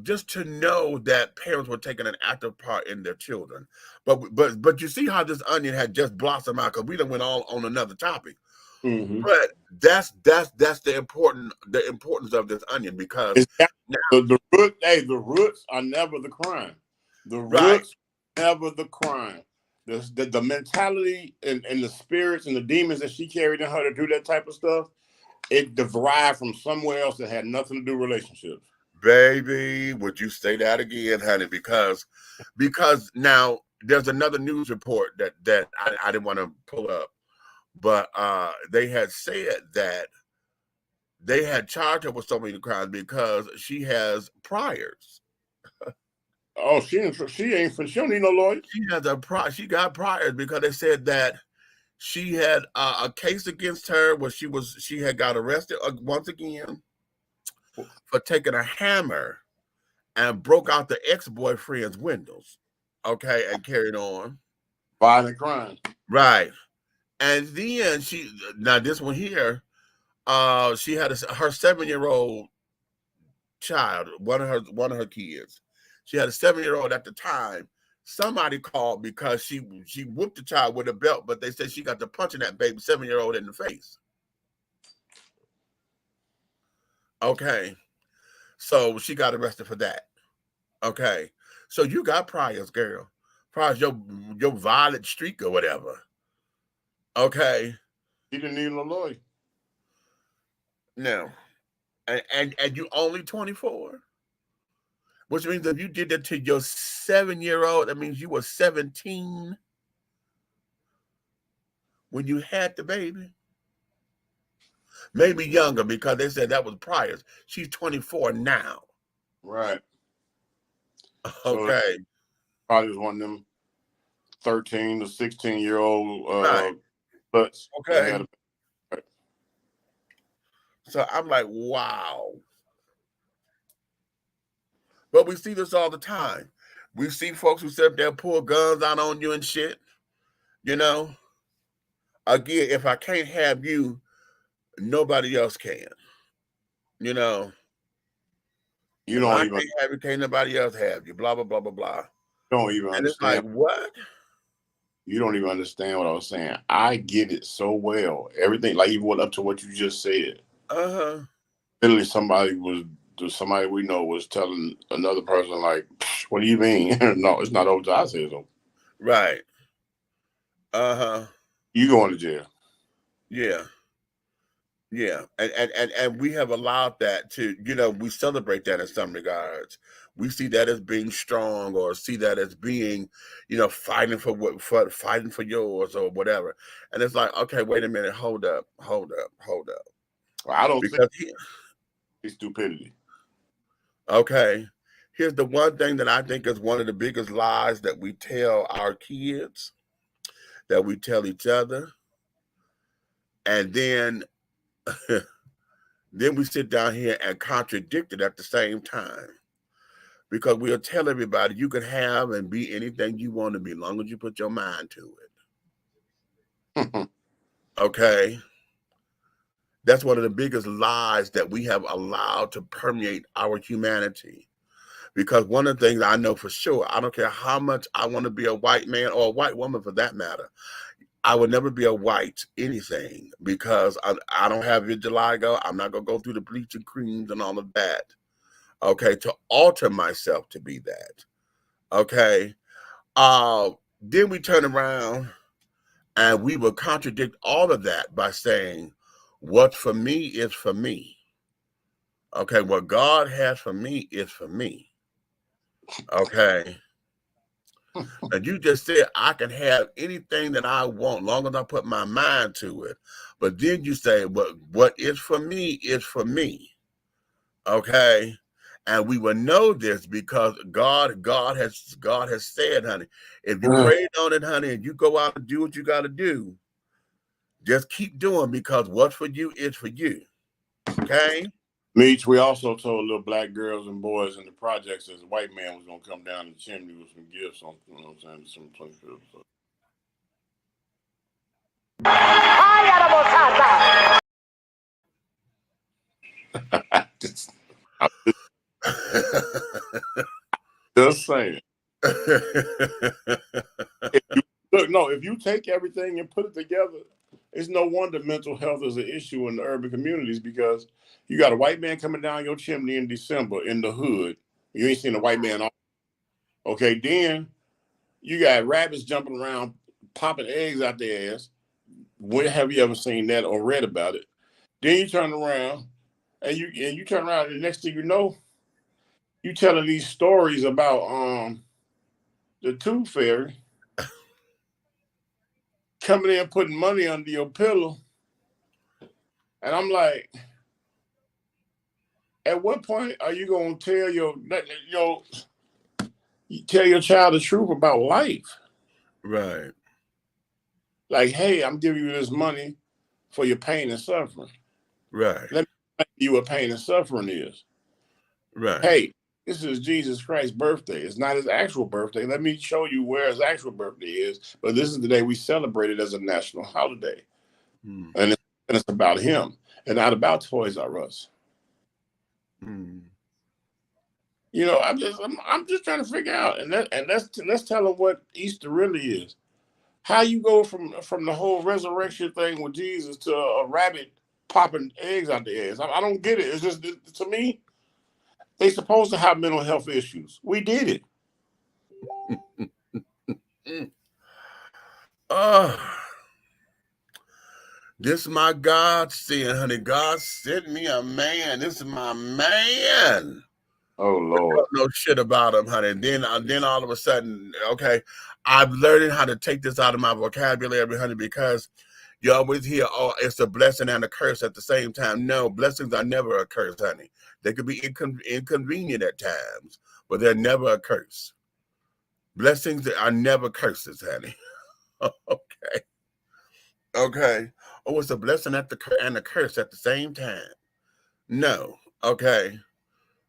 just to know that parents were taking an active part in their children. But you see how this onion had just blossomed out, because we done went all on another topic. Mm-hmm. But that's the importance of this onion, because the roots are never the crime. The roots never the crime. The mentality and the spirits and the demons that she carried in her to do that type of stuff, it derived from somewhere else that had nothing to do with relationships. Baby, would you say that again, honey? Because now there's another news report that I didn't want to pull up, but they had said that they had charged her with so many crimes because she has priors. Oh, she don't need no lawyer. She got priors because they said that she had a case against her where she had got arrested once again for taking a hammer and broke out the ex-boyfriend's windows, okay, and carried on. Violent crime. Right. And then this one here, she had her 7-year-old child, one of her kids. She had a 7-year-old at the time. Somebody called because she whooped the child with a belt, but they said she got to punching that baby 7-year-old in the face. Okay. So she got arrested for that. Okay. So you got priors, girl. Priors, your violent streak or whatever. Okay. She didn't need no lawyer. No. And you only 24? Which means if you did that to your 7-year-old, that means you were 17 when you had the baby. Maybe younger, because they said that was prior. She's 24 now. Right. Okay. So probably was one of them 13 to 16-year-old Right. butts that Okay. had a. So I'm like, wow. But we see this all the time. We see folks who sit up there pull guns out on you and shit. You know, again, if I can't have you, nobody else can. You know, You if don't I even can't have you, can't nobody else have you. Blah blah blah blah blah. don't even And it's like, understand. what? You don't even understand what I was saying. I get it so well. Everything, like even what up to what you just said. Uh-huh. Literally, somebody we know was telling another person like, "What do you mean? No, it's not over till I say it's over. Right. Uh-huh. You going to jail." Yeah. Yeah. And we have allowed that to, we celebrate that in some regards. We see that as being strong, or see that as being, fighting fighting for yours or whatever. And it's like, okay, wait a minute, hold up. Well, I don't think Because it's stupidity. okay, here's the one thing that I think is one of the biggest lies that we tell our kids, that we tell each other, and then then we sit down here and contradict it at the same time. Because we'll tell everybody you can have and be anything you want to be, as long as you put your mind to it. Okay? That's one of the biggest lies that we have allowed to permeate our humanity. Because one of the things I know for sure, I don't care how much I want to be a white man, or a white woman for that matter, I would never be a white anything, because I don't have vitiligo. I'm not going to go through the bleaching creams and all of that, okay, to alter myself to be that. Okay. Then we turn around and we will contradict all of that by saying, what's for me is for me. Okay. What God has for me is for me. Okay. And you just said I can have anything that I want, long as I put my mind to it. But then you say, what is for me is for me. Okay. And we will know this because God has said, honey, if you prayed on it, honey, and you go out and do what you got to do, just keep doing, because what's for you is for you. Okay. Meech, we also told little black girls and boys in the projects that the white man was gonna come down the chimney with some gifts on, you know what I'm saying, some food. So. Just saying. If you take everything and put it together, it's no wonder mental health is an issue in the urban communities, because you got a white man coming down your chimney in December in the hood. You ain't seen a white man. Okay, then you got rabbits jumping around, popping eggs out their ass. When have you ever seen that or read about it? Then you turn around and you turn around, and the next thing you know, you telling these stories about the tooth fairy coming in putting money under your pillow. And I'm like, at what point are you gonna tell your child the truth about life? Right. Like, hey, I'm giving you this money for your pain and suffering. Right. Let me tell you what pain and suffering is. Right. Hey, this is Jesus Christ's birthday. It's not his actual birthday. Let me show you where his actual birthday is. But this is the day we celebrate it as a national holiday. And it's about him and not about Toys R Us. You know, I'm just trying to figure out, and let's tell them what Easter really is. How you go from the whole resurrection thing with Jesus to a rabbit popping eggs out the ass. I don't get it. It's just, to me, they supposed to have mental health issues. We did it. This is my God sin, honey. God sent me a man. This is my man. Oh Lord. Don't know shit about him, honey. And then all of a sudden, okay, I'm learning how to take this out of my vocabulary, honey, because you always hear, oh, it's a blessing and a curse at the same time. No, blessings are never a curse, honey. They could be inconvenient at times, but they're never a curse. Blessings are never curses, honey. Okay. Okay. Oh, it's a blessing and a curse at the same time. No. Okay.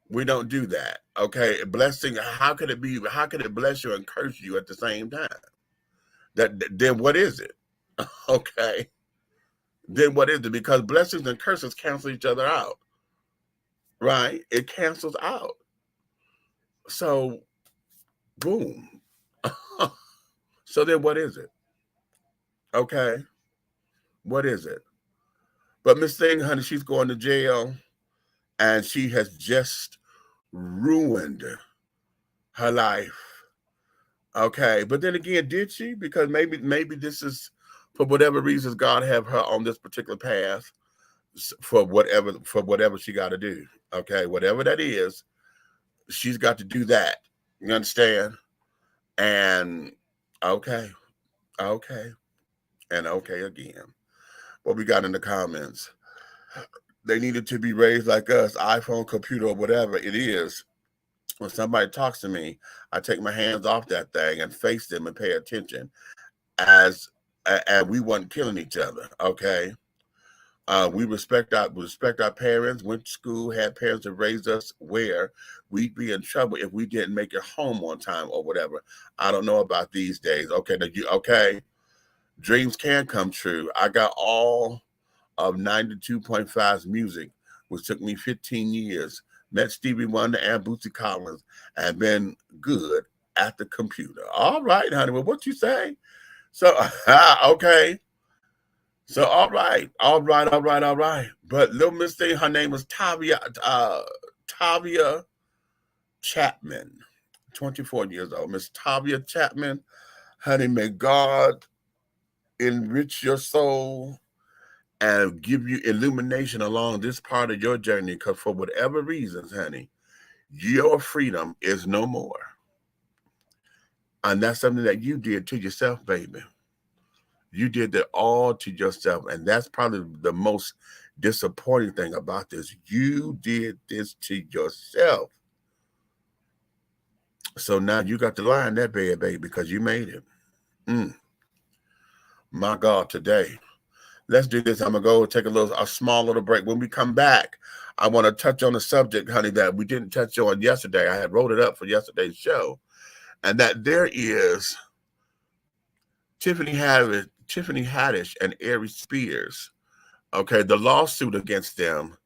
We don't do that. Okay. Blessing, how could it bless you and curse you at the same time? Then what is it? Okay. Then what is it? Because blessings and curses cancel each other out. Right? It cancels out. So, boom. So then what is it? Okay. What is it? But Miss Thing, honey, she's going to jail, and she has just ruined her life. Okay. But then again, did she? Because maybe this is, for whatever reasons, God have her on this particular path for whatever she got to do. Okay. Whatever that is, she's got to do that. You understand? And okay. And okay again. What we got in the comments? They needed to be raised like us, iPhone, computer, or whatever it is. When somebody talks to me, I take my hands off that thing and face them and pay attention, and we wasn't killing each other. Okay. We respect our parents, went to school, had parents that raised us where we'd be in trouble if we didn't make it home on time or whatever. I don't know about these days. Okay. Dreams can come true. I got all of 92.5's music, which took me 15 years. Met Stevie Wonder and Bootsy Collins, and been good at the computer. All right, honey. Well, what you say? So, okay. So, all right. But little Miss Thing, her name was TAAHVIYA CHAPMAN, 24 years old. Miss TAAHVIYA CHAPMAN, honey, may God enrich your soul and give you illumination along this part of your journey, because for whatever reasons, honey, your freedom is no more. And that's something that you did to yourself, baby. You did that all to yourself. And that's probably the most disappointing thing about this. You did this to yourself. So now you got to lie in that bed, baby, because you made it. My God, today. Let's do this. I'm going to go take a small little break. When we come back, I want to touch on a subject, honey, that we didn't touch on yesterday. I had wrote it up for yesterday's show. And that there is Tiffany Haddish and Aries Spears. Okay, the lawsuit against them,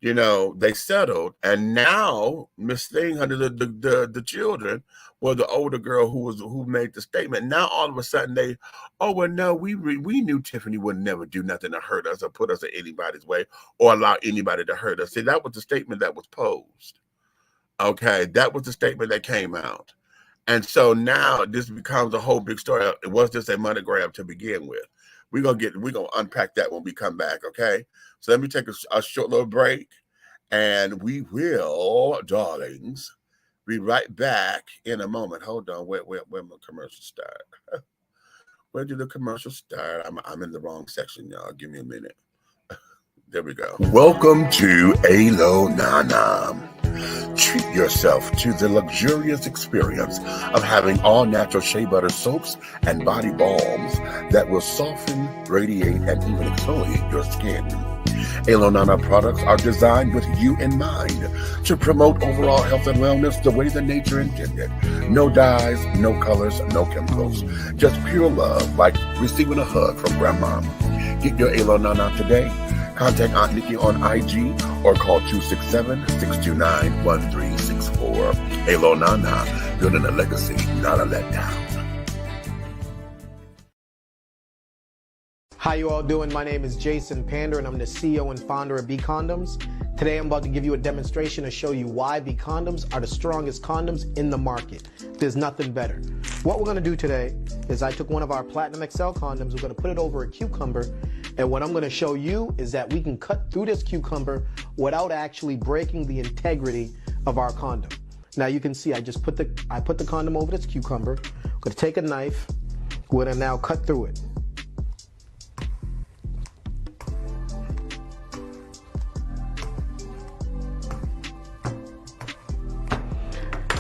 you know, they settled. And now Miss Thing, honey, the children, well, the older girl who made the statement. Now all of a sudden we knew Tiffany would never do nothing to hurt us or put us in anybody's way or allow anybody to hurt us. See, that was the statement that was posed. Okay, that was the statement that came out. And so now this becomes a whole big story. It was just a money grab to begin with. We're gonna unpack that when we come back. Okay, so let me take a short little break, and we will, darlings, be right back in a moment. Hold on, where my commercial start? Where did the commercial start? I'm in the wrong section, y'all. Give me a minute. There we go. Welcome to Alo Nana. Treat yourself to the luxurious experience of having all natural shea butter soaps and body balms that will soften, radiate, and even exfoliate your skin. Alo Nana products are designed with you in mind to promote overall health and wellness the way that nature intended. No dyes, no colors, no chemicals. Just pure love, like receiving a hug from grandma. Get your Alo Nana today. Contact Aunt Nikki on IG or call 267-629-1364. Alo Nana, building a legacy, not a letdown. How you all doing? My name is Jason Pander and I'm the CEO and founder of B Condoms. Today I'm about to give you a demonstration to show you why B Condoms are the strongest condoms in the market. There's nothing better. What we're going to do today is I took one of our Platinum XL condoms, we're going to put it over a cucumber, and what I'm going to show you is that we can cut through this cucumber without actually breaking the integrity of our condom. Now you can see I put the condom over this cucumber. I'm going to take a knife, we're going to now cut through it.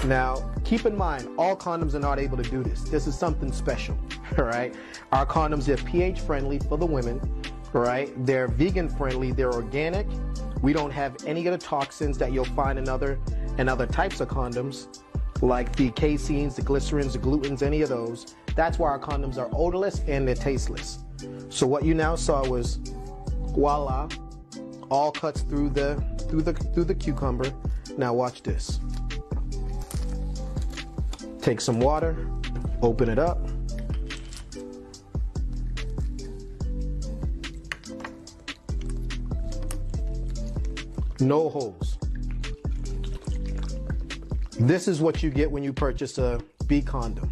Now, keep in mind, all condoms are not able to do this. This is something special, all right? Our condoms are pH friendly for the women, all right? They're vegan friendly, they're organic. We don't have any of the toxins that you'll find in other types of condoms, like the caseins, the glycerins, the glutens, any of those. That's why our condoms are odorless and they're tasteless. So what you now saw was, voila, all cuts through the cucumber. Now watch this. Take some water, open it up. No holes. This is what you get when you purchase a B condom.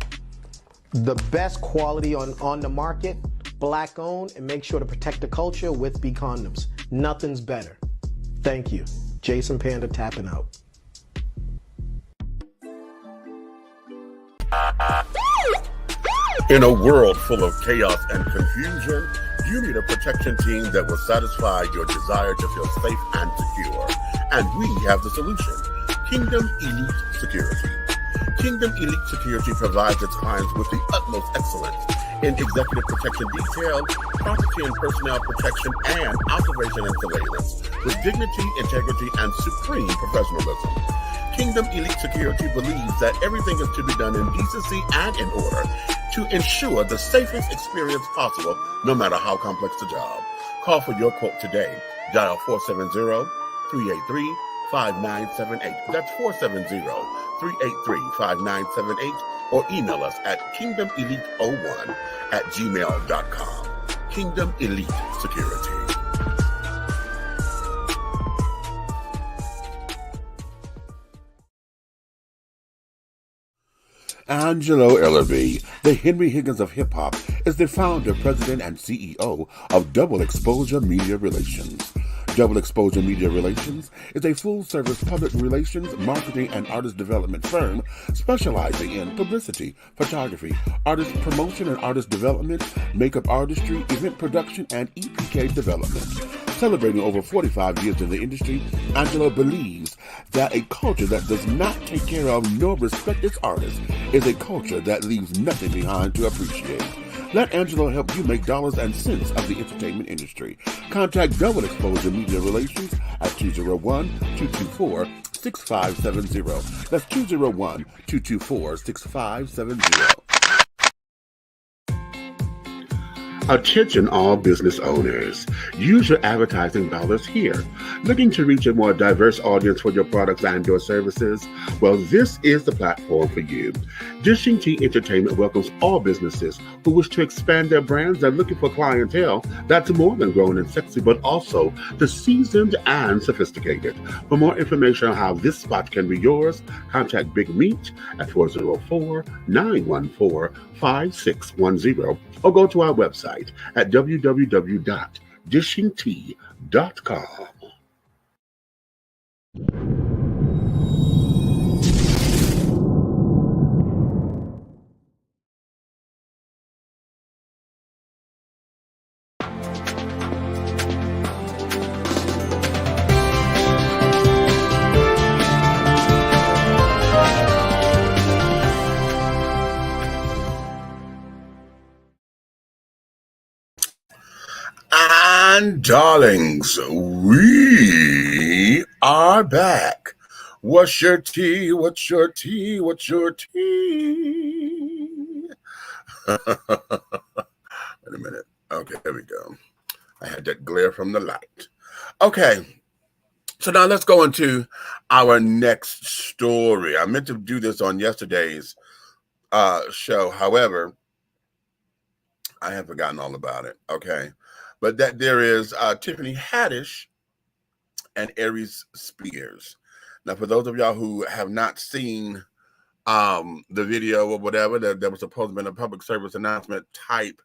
The best quality on the market, black owned, and make sure to protect the culture with B condoms. Nothing's better. Thank you. Jason Panda tapping out. In a world full of chaos and confusion, you need a protection team that will satisfy your desire to feel safe and secure. And we have the solution. Kingdom Elite Security. Kingdom Elite Security provides its clients with the utmost excellence in executive protection detail, property and personnel protection, and observation and surveillance with dignity, integrity, and supreme professionalism. Kingdom Elite Security believes that everything is to be done in decency and in order to ensure the safest experience possible, no matter how complex the job. Call for your quote today. Dial 470-383-5978. That's 470-383-5978. Or email us at kingdomelite01@gmail.com. Kingdom Elite Security. Angelo Ellerby, the Henry Higgins of hip-hop, is the founder, president, and CEO of Double Exposure Media Relations. Double Exposure Media Relations is a full-service public relations, marketing, and artist development firm specializing in publicity, photography, artist promotion and artist development, makeup artistry, event production, and EPK development. Celebrating over 45 years in the industry, Angelo believes that a culture that does not take care of nor respect its artists is a culture that leaves nothing behind to appreciate. Let Angelo help you make dollars and cents of the entertainment industry. Contact Double Exposure Media Relations at 201-224-6570. That's 201-224-6570. Attention all business owners. Use your advertising dollars here. Looking to reach a more diverse audience for your products and your services? Well, this is the platform for you. Dishing Tea Entertainment welcomes all businesses who wish to expand their brands and looking for clientele that's more than grown and sexy, but also the seasoned and sophisticated. For more information on how this spot can be yours, contact Big Meat at 404-914-5610 or go to our website at www.dishingtea.com. And darlings, we are back. What's your tea? What's your tea? What's your tea? Wait a minute. Okay, there we go. I had that glare from the light. Okay, so now let's go into our next story. I meant to do this on yesterday's show. However, I have forgotten all about it. Okay. But that there is Tiffany Haddish and Aries Spears. Now, for those of y'all who have not seen the video or whatever, that was supposed to be a public service announcement type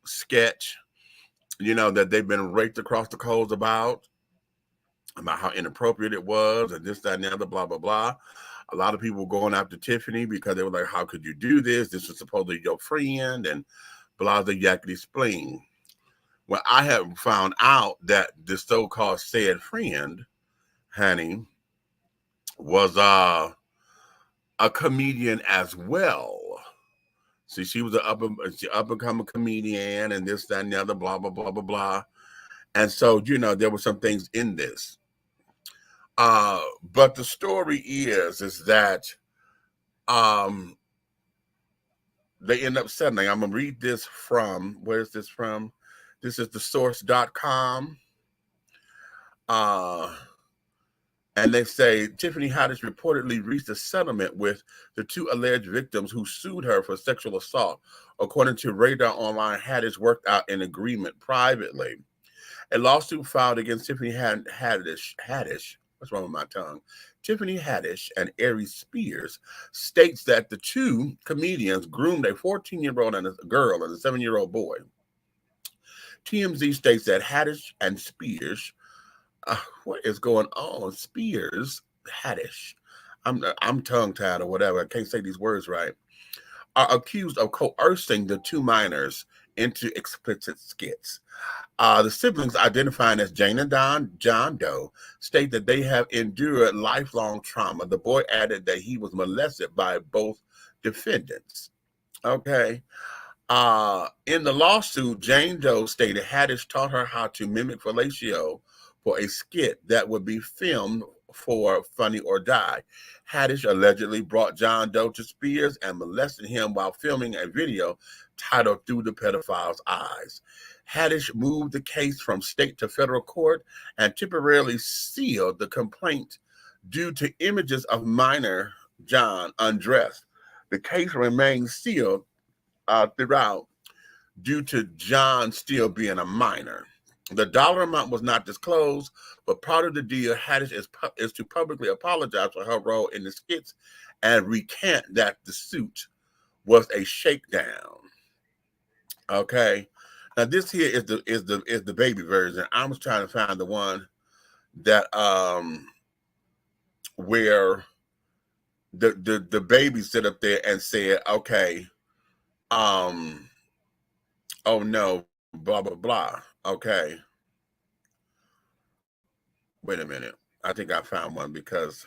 sketch, you know, that they've been raked across the coals about how inappropriate it was and this, that, and the other, blah, blah, blah. A lot of people were going after Tiffany because they were like, how could you do this? This is supposedly your friend and blah, blah, yakety spleen. Well, I have found out that the so-called said friend, honey, was a comedian as well. See, she was an up and coming comedian and this, that, and the other, blah, blah, blah, blah, blah. And so, you know, there were some things in this. But the story is that they end up settling. I'm gonna read this from, where's this from? This is thesource.com. And they say Tiffany Haddish reportedly reached a settlement with the two alleged victims who sued her for sexual assault. According to Radar Online, Haddish worked out an agreement privately. A lawsuit filed against Tiffany Haddish, what's wrong with my tongue? Tiffany Haddish and Aries Spears states that the two comedians groomed a 14-year-old and a girl and a 7-year-old boy. TMZ states that Haddish and Spears, what is going on? Spears, Haddish, I'm tongue-tied or whatever, I can't say these words right, are accused of coercing the two minors into explicit skits. The siblings, identifying as Jane and John Doe, state that they have endured lifelong trauma. The boy added that he was molested by both defendants. Okay. In the lawsuit, Jane Doe stated Haddish taught her how to mimic fellatio for a skit that would be filmed for Funny or Die. Haddish allegedly brought John Doe to Spears and molested him while filming a video titled Through the Pedophile's Eyes. Haddish moved the case from state to federal court and temporarily sealed the complaint due to images of minor John undressed. The case remains sealed throughout due to John still being a minor. The dollar amount was not disclosed, but part of the deal, Haddish is to publicly apologize for her role in the skits and recant that the suit was a shakedown. Okay. Now this here is the baby version. I was trying to find the one that where the baby sit up there and said, okay, oh no, blah blah blah. Okay. Wait a minute. I think I found one because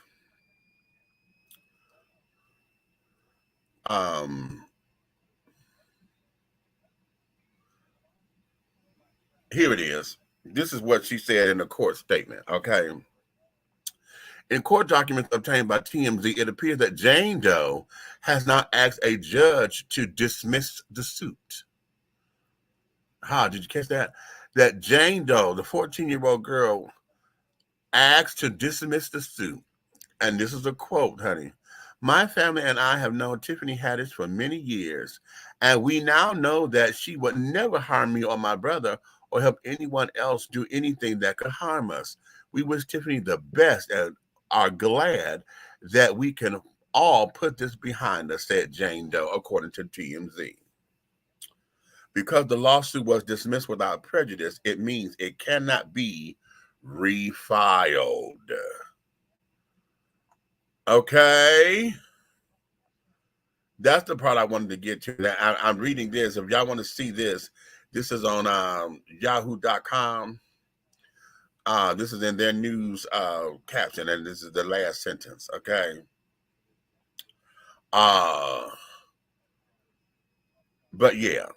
here it is. This is what she said in the court statement. Okay. In court documents obtained by TMZ, it appears that Jane Doe has not asked a judge to dismiss the suit. How did you catch that? That Jane Doe, the 14-year-old girl, asked to dismiss the suit. And this is a quote, honey. My family and I have known Tiffany Haddish for many years, and we now know that she would never harm me or my brother or help anyone else do anything that could harm us. We wish Tiffany the best and are glad that we can all put this behind us, said Jane Doe, according to TMZ. Because the lawsuit was dismissed without prejudice, it means it cannot be refiled. Okay. That's the part I wanted to get to. I'm reading this. If y'all want to see this, this is on yahoo.com. This is in their news caption, and this is the last sentence. Okay. But yeah,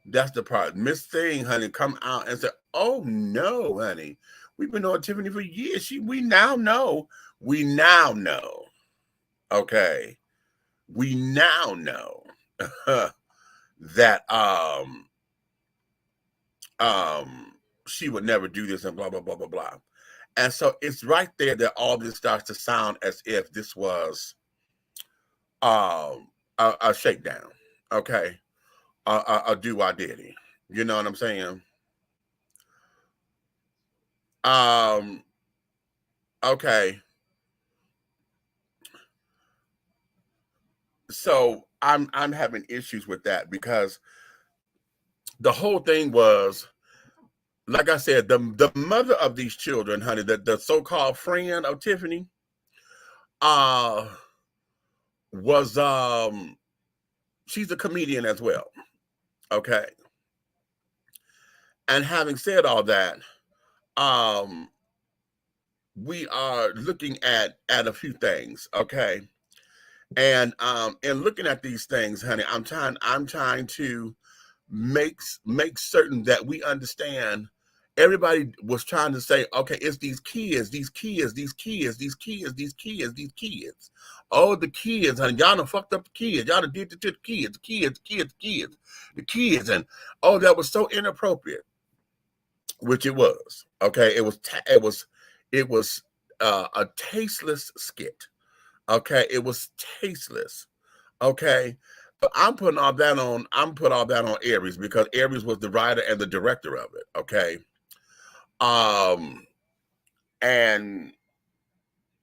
that's the part. Miss Thing, honey, come out and say, "Oh no, honey, we've been on Tiffany for years. We now know. Okay, we now know that she would never do this and blah blah blah blah blah." And so it's right there that all this starts to sound as if this was a shakedown. Okay. do I diddy. You know what I'm saying? Okay. So I'm having issues with that because the whole thing was, like I said, the mother of these children, honey, the so-called friend of Tiffany, was she's a comedian as well. Okay. And having said all that, we are looking at a few things, okay? And in looking at these things, honey, I'm trying to make certain that we understand. Everybody was trying to say, okay, it's these kids. Oh, the kids, honey, y'all done fucked up the kids. Y'all done did it to the kids, the kids. And oh, that was so inappropriate, which it was. Okay, it was a tasteless skit. Okay, it was tasteless. Okay, but I'm putting all that on Aries because Aries was the writer and the director of it. Okay, and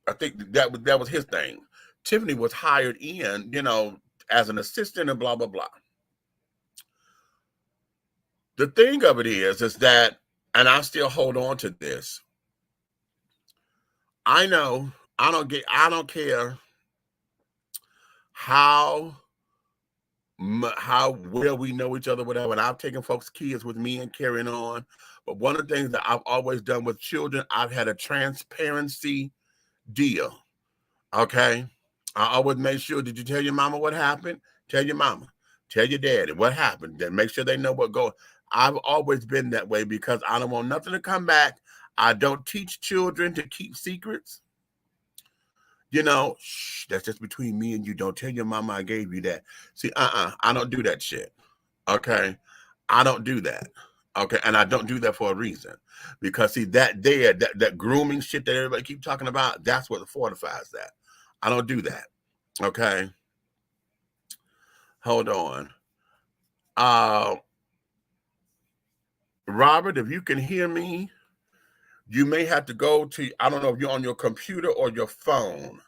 I think that was his thing. Tiffany was hired in, as an assistant and blah blah blah. The thing of it is that, and I still hold on to this. I know I don't care how well we know each other, whatever. And I've taken folks' kids with me and carrying on. But one of the things that I've always done with children, I've had a transparency deal. Okay. I always made sure, did you tell your mama what happened? Tell your mama. Tell your daddy what happened. Then make sure they know what goes. I've always been that way because I don't want nothing to come back. I don't teach children to keep secrets. Shh, that's just between me and you. Don't tell your mama I gave you that. See, I don't do that shit. Okay. I don't do that. Okay. And I don't do that for a reason. Because see, that grooming shit that everybody keep talking about, that's what fortifies that. I don't do that. Okay. Hold on. Robert, if you can hear me, you may have to go to, I don't know if you're on your computer or your phone,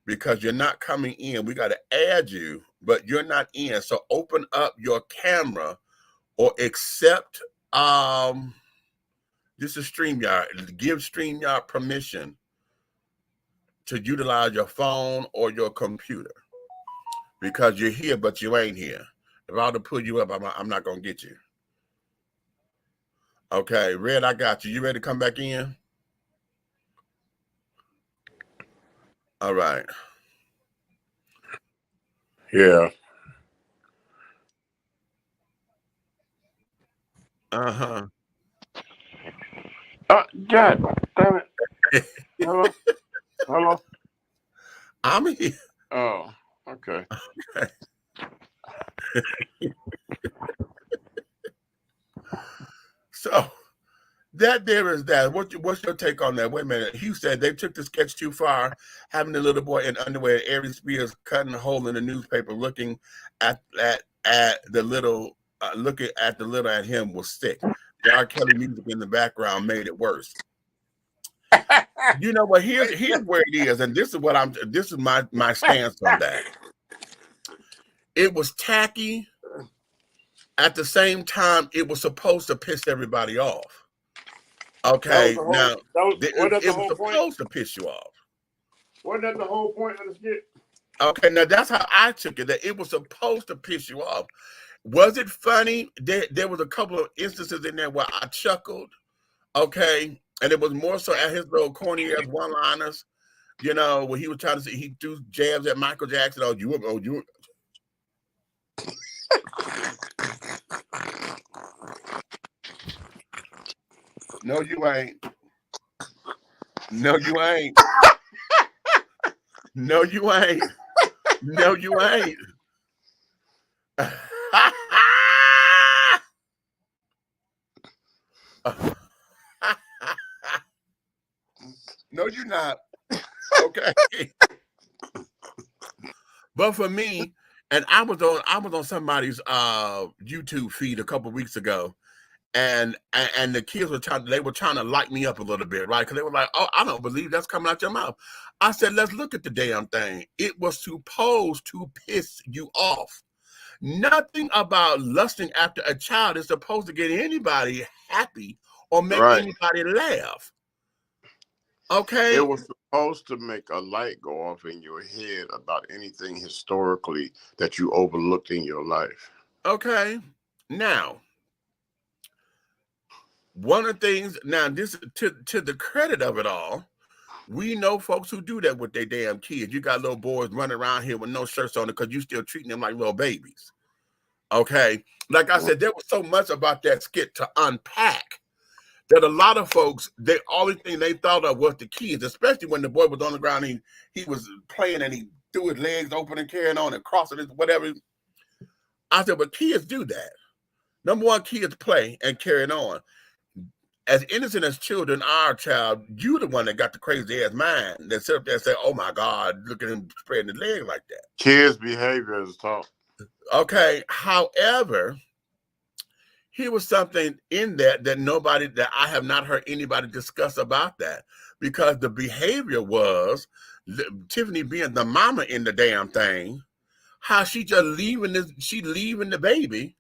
because you're not coming in. We got to add you, but you're not in. So open up your camera or accept this is StreamYard. Give StreamYard permission to utilize your phone or your computer, because you're here, but you ain't here. If I were to pull you up, I'm not going to get you. Okay, Red, I got you. You ready to come back in? All right. Yeah. Uh-huh. God damn it. Hello? I'm here. Oh, okay. So that there is that. What's your take on that? Wait a minute. Hugh said they took the sketch too far, having the little boy in underwear, Aries Spears cutting a hole in the newspaper, looking at the little at him was sick. The R. Kelly music in the background made it worse. You know what? Here's where it is, and this is my stance on that. It was tacky. At the same time, it was supposed to piss everybody off. Okay, it was supposed to piss you off. Wasn't that the whole point of the skit? Okay, now that's how I took it, that it was supposed to piss you off. Was it funny? There was a couple of instances in there where I chuckled, okay, and it was more so at his little corny ass one-liners, where he was trying to say, he threw jabs at Michael Jackson. You. No, you ain't. No, you ain't. No, you ain't. No, you ain't. No, you're not. Okay. But for me, And I was on somebody's YouTube feed a couple weeks ago, and the kids were trying to light me up a little bit, right? Because they were like, "Oh, I don't believe that's coming out your mouth." I said, "Let's look at the damn thing. It was supposed to piss you off. Nothing about lusting after a child is supposed to get anybody happy or make Right. anybody laugh. Okay, It was supposed to make a light go off in your head about anything historically that you overlooked in your life. okay. Now, one of the things, now this to the credit of it all, we know folks who do that with their damn kids. You got little boys running around here with no shirts on it because you still treating them like little babies. Okay, like I said, there was so much about that skit to unpack that a lot of folks, the only thing they thought of was the kids, especially when the boy was on the ground. He was playing and he threw his legs open and carrying on and crossing his whatever. I said, but kids do that. Number one, kids play and carry on. As innocent as children are, child, you the one that got the crazy ass mind that sit up there and say, "Oh my God, look at him spreading his legs like that." Kids' behavior is taught. Okay. However, here was something in that I have not heard anybody discuss about that, because the behavior was Tiffany being the mama in the damn thing, how she just leaving the baby,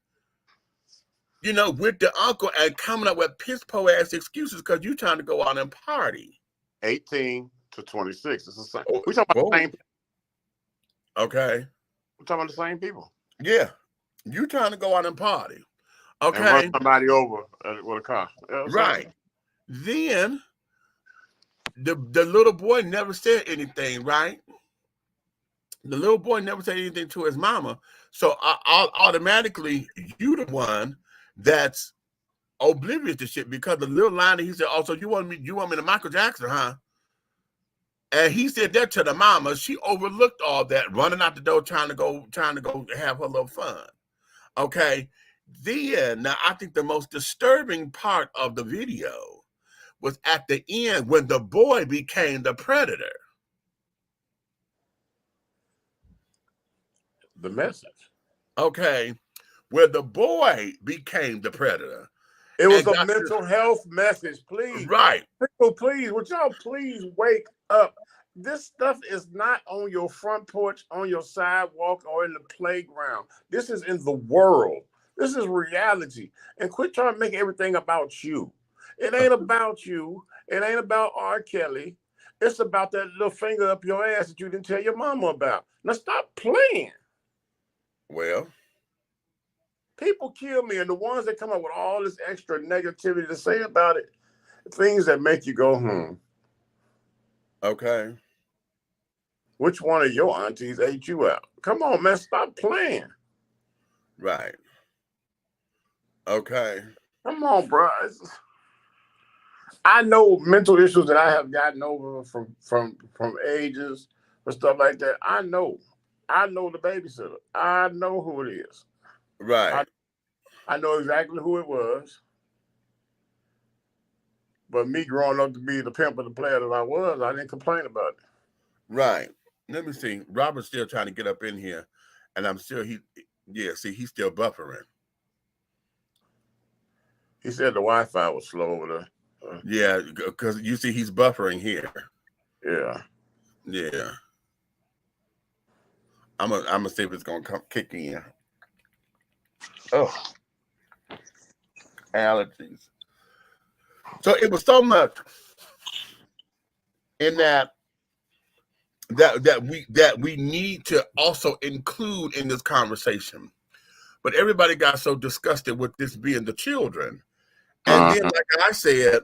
with the uncle and coming up with piss poor ass excuses because you trying to go out and party. 18 to 26. It's the same. We talking about the same. Okay. We're talking about the same people. Yeah. You trying to go out and party. Okay. And run somebody over with a car. Right. Then the little boy never said anything, right? The little boy never said anything to his mama. So automatically, you the one that's oblivious to shit, because the little line that he said, "Oh, so you want me to Michael Jackson, huh?" And he said that to the mama. She overlooked all that, running out the door, trying to go have her little fun. Okay. Then, now I think the most disturbing part of the video was at the end when the boy became the predator. The message. Okay. Where the boy became the predator. It was a mental health message. Please. Right. People, please, would y'all please wake up? This stuff is not on your front porch, on your sidewalk, or in the playground. This is in the world. This is reality. And quit trying to make everything about you. It ain't about you. It ain't about R. Kelly. It's about that little finger up your ass that you didn't tell your mama about. Now stop playing. Well, people kill me, and the ones that come up with all this extra negativity to say about it, things that make you go, Okay. Which one of your aunties ate you out? Come on, man, stop playing. Right. Okay. Come on, bro. I know mental issues that I have gotten over from ages and stuff like that. I know the babysitter. I know who it is. Right. I know exactly who it was. But me growing up to be the pimp and the player that I was, I didn't complain about it. Right. Let me see. Robert's still trying to get up in here, and he's still buffering. He said the Wi-Fi was slow over there. Yeah, because you see he's buffering here. Yeah. Yeah. I'm gonna see if it's gonna kick in. Oh, allergies. So it was so much in that we need to also include in this conversation. But everybody got so disgusted with this being the children. And then, like I said,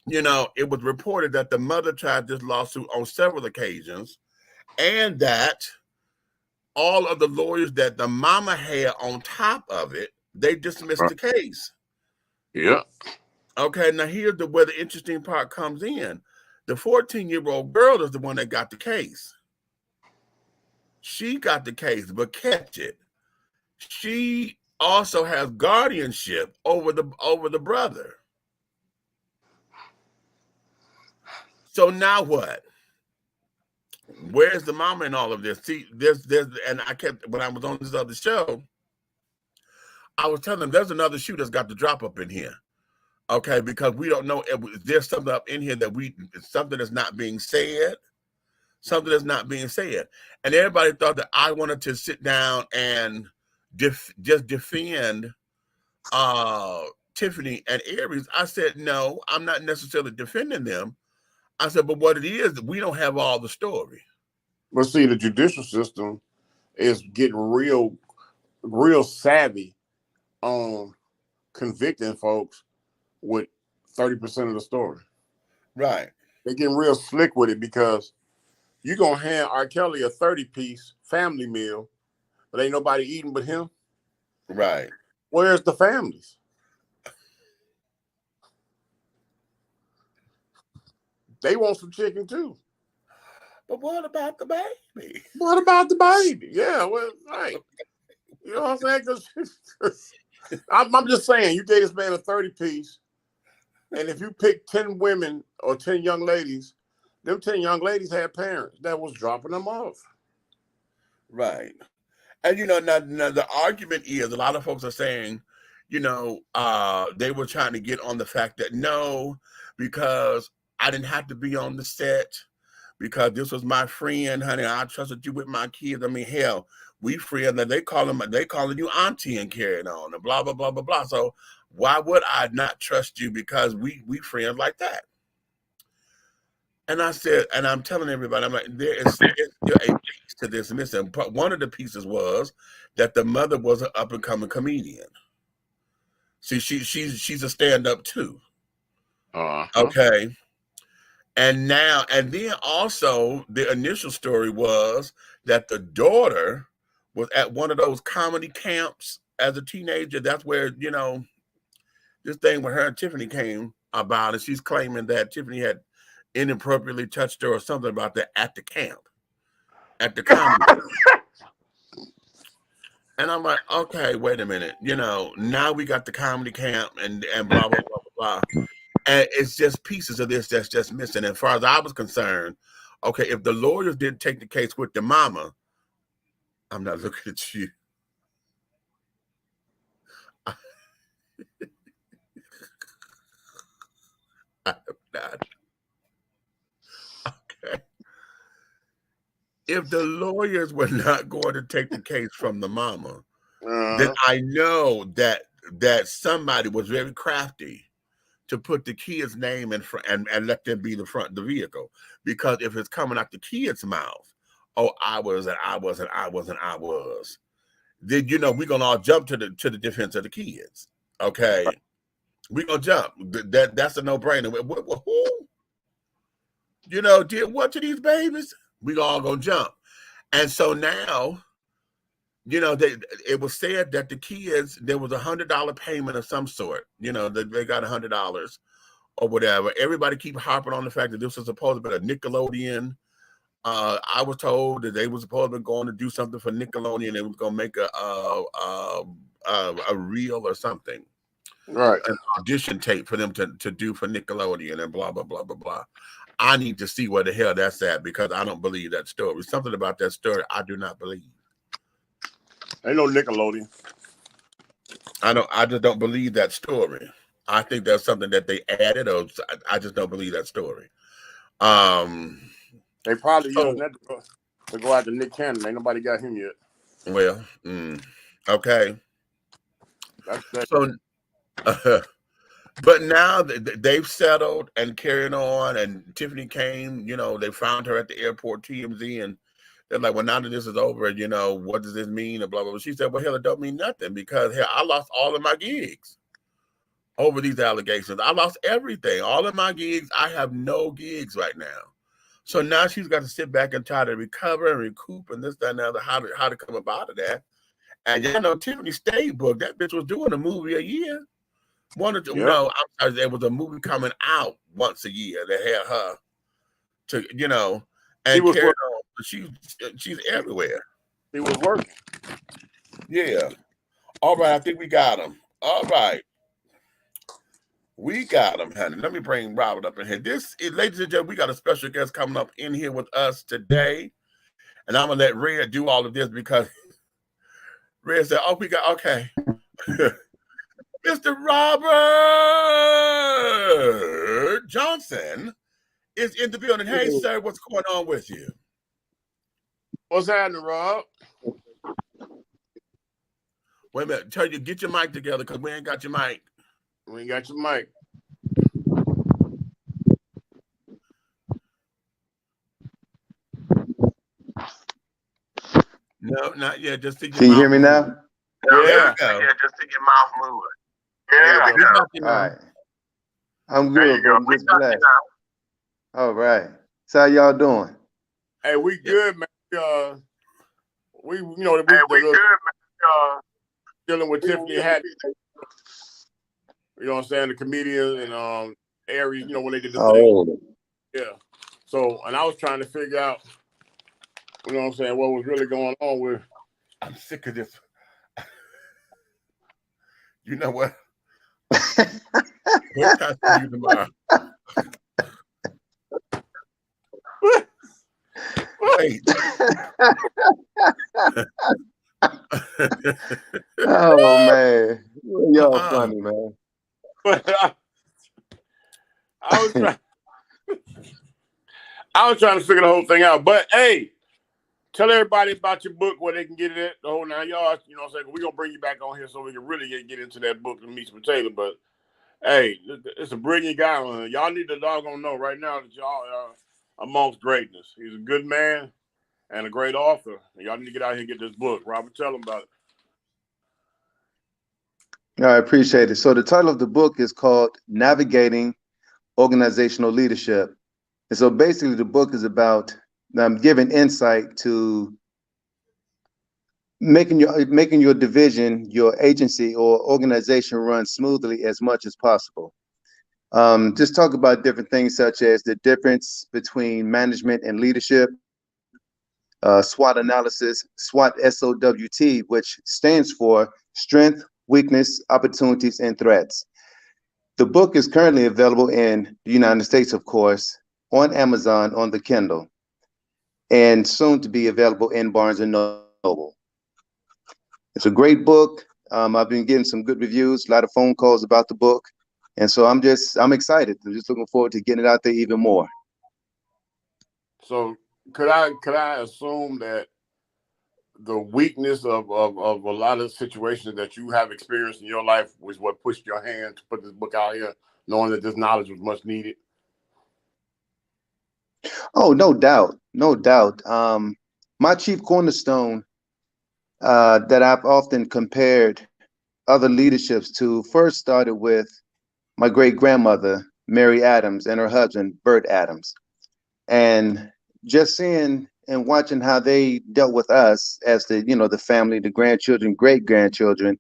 it was reported that the mother tried this lawsuit on several occasions, and that all of the lawyers that the mama had on top of it, they dismissed the case. Yeah. Okay, now here's where the interesting part comes in. The 14-year-old girl is the one that got the case. She got the case, but catch it. She also has guardianship over the brother. So now what? where's the mama in all of this? See, there's, and I kept, when I was on this other show, I was telling them there's another shoe that's got to drop up in here. Okay, because we don't know if there's something up in here that something that's not being said, something that's not being said. And everybody thought that I wanted to sit down and just defend Tiffany and Aries. I said, no, I'm not necessarily defending them. I said, but what it is, we don't have all the story. But see, the judicial system is getting real savvy on convicting folks with 30% of the story. Right. They're getting real slick with it because you're going to hand R. Kelly a 30-piece family meal, but ain't nobody eating but him. Right. Where's the families? They want some chicken too. But what about the baby? What about the baby? Yeah, well, right. You know what I'm saying? Because I'm just saying, you gave this man a 30-piece, and if you pick 10 women or 10 young ladies, them 10 young ladies had parents that was dropping them off. Right. And, now the argument is, a lot of folks are saying, they were trying to get on the fact that, no, because I didn't have to be on the set, because this was my friend, honey. I trusted you with my kids. I mean, hell, we friends, that they calling you auntie and carrying on and blah, blah, blah, blah, blah. So why would I not trust you, because we friends like that? And I said, and I'm telling everybody, I'm like, there's still a piece to this missing. But one of the pieces was that the mother was an up and coming comedian. See, she's a stand-up too. Okay. And then also the initial story was that the daughter was at one of those comedy camps as a teenager. That's where, this thing with her and Tiffany came about, and she's claiming that Tiffany had inappropriately touched her or something about that at the camp, at the comedy camp. And I'm like, okay, wait a minute. Now we got the comedy camp and blah, blah, blah, blah, blah. And it's just pieces of this that's just missing. And as far as I was concerned, okay, if the lawyers didn't take the case with the mama, I'm not looking at you. I am not. Okay. If the lawyers were not going to take the case from the mama, then I know that somebody was very crafty to put the kid's name in front and let them be the vehicle. Because if it's coming out the kid's mouth, oh, I was, and I was, and I was, and I was, then we're gonna all jump to the defense of the kids. Okay. We're gonna jump. That's a no-brainer. Who? Did what to these babies? We all gonna jump. And so now, it was said that the kids, there was $100 payment of some sort. They got $100 or whatever. Everybody keep harping on the fact that this was supposed to be a Nickelodeon. I was told that they were supposed to be going to do something for Nickelodeon. They was gonna make a reel or something, right? An audition tape for them to do for Nickelodeon and blah blah blah blah blah. I need to see where the hell that's at, because I don't believe that story. Something about that story I do not believe. Ain't no Nickelodeon. I just don't believe that story. I think that's something that they added, or I just don't believe that story. They probably using that to go after Nick Cannon. Ain't nobody got him yet. Well, okay. That's so, but now they've settled and carrying on, and Tiffany came, they found her at the airport, TMZ, and they're like, well, now that this is over, what does this mean? And blah, blah, blah. She said, well, hell, it don't mean nothing, because hell, I lost all of my gigs over these allegations. I lost everything, all of my gigs. I have no gigs right now. So now she's got to sit back and try to recover and recoup and this, that, and the other, how to come about of that. And Tiffany stayed booked. That bitch was doing a movie a year. There was a movie coming out once a year that had her to, and carry on. She's everywhere. He was working. Yeah. All right, I think we got him. All right. We got him, honey. Let me bring Robert up in here. Ladies and gentlemen, we got a special guest coming up in here with us today. And I'm going to let Red do all of this because Red said, oh, we got, okay. Mr. Robert Johnson is in the building. Hey, sir, what's going on with you? What's happening, Rob? Wait a minute. Tell you, get your mic together because we ain't got your mic. We ain't got your mic. No, not yet. Just to Can you hear me now? Yeah. There we go. Just to your mouth moving. Yeah, we got you All now. right. I'm good, bro. I'm just blessed. All right. So how y'all doing? Hey, we good, man. We good, man. Dealing with Tiffany Haddish. You know what I'm saying? The comedian and Aries, when they did the thing. Yeah. So, and I was trying to figure out, you know what I'm saying, what was really going on with. I'm sick of this. You know what? What time to you tomorrow? Wait. Oh man, y'all funny, man. But I was trying to figure the whole thing out. But hey, tell everybody about your book, where they can get it at, the whole 9 yards. You know what I'm saying? We're gonna bring you back on here so we can really get into that book and meat and potato. But hey, it's a brilliant guy. Y'all need to doggone know right now that y'all are amongst greatness. He's a good man and a great author. Y'all need to get out here and get this book. Robert, tell them about it. I appreciate it. So the title of the book is called Navigating Organizational Leadership. And so basically the book is about giving insight to making your division, your agency or organization run smoothly as much as possible. Just talk about different things such as the difference between management and leadership, SWOT analysis, SWOT, SOWT, which stands for Strength, Weakness, Opportunities, and Threats. The book is currently available in the United States, of course, on Amazon, on the Kindle, and soon to be available in Barnes & Noble. It's a great book. I've been getting some good reviews, a lot of phone calls about the book. And so I'm excited. I'm just looking forward to getting it out there even more. So could I assume that the weakness of a lot of situations that you have experienced in your life was what pushed your hand to put this book out here, knowing that this knowledge was much needed? Oh, no doubt. No doubt. My chief cornerstone that I've often compared other leaderships to first started with my great-grandmother, Mary Adams, and her husband, Bert Adams. And just seeing and watching how they dealt with us as the family, the grandchildren, great-grandchildren,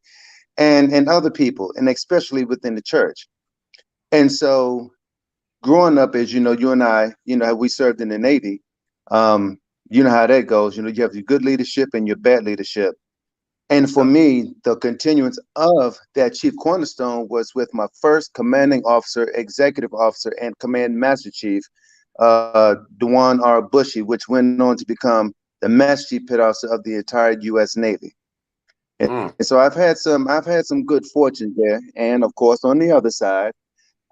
and other people, and especially within the church. And so growing up, as you know, you and I, we served in the Navy. You know how that goes. You have your good leadership and your bad leadership. And for me, the continuance of that chief cornerstone was with my first commanding officer, executive officer, and command master chief, Dewan R. Bushy, which went on to become the Master Chief Petty Officer of the entire U.S. Navy. And so I've had some good fortune there, and of course, on the other side,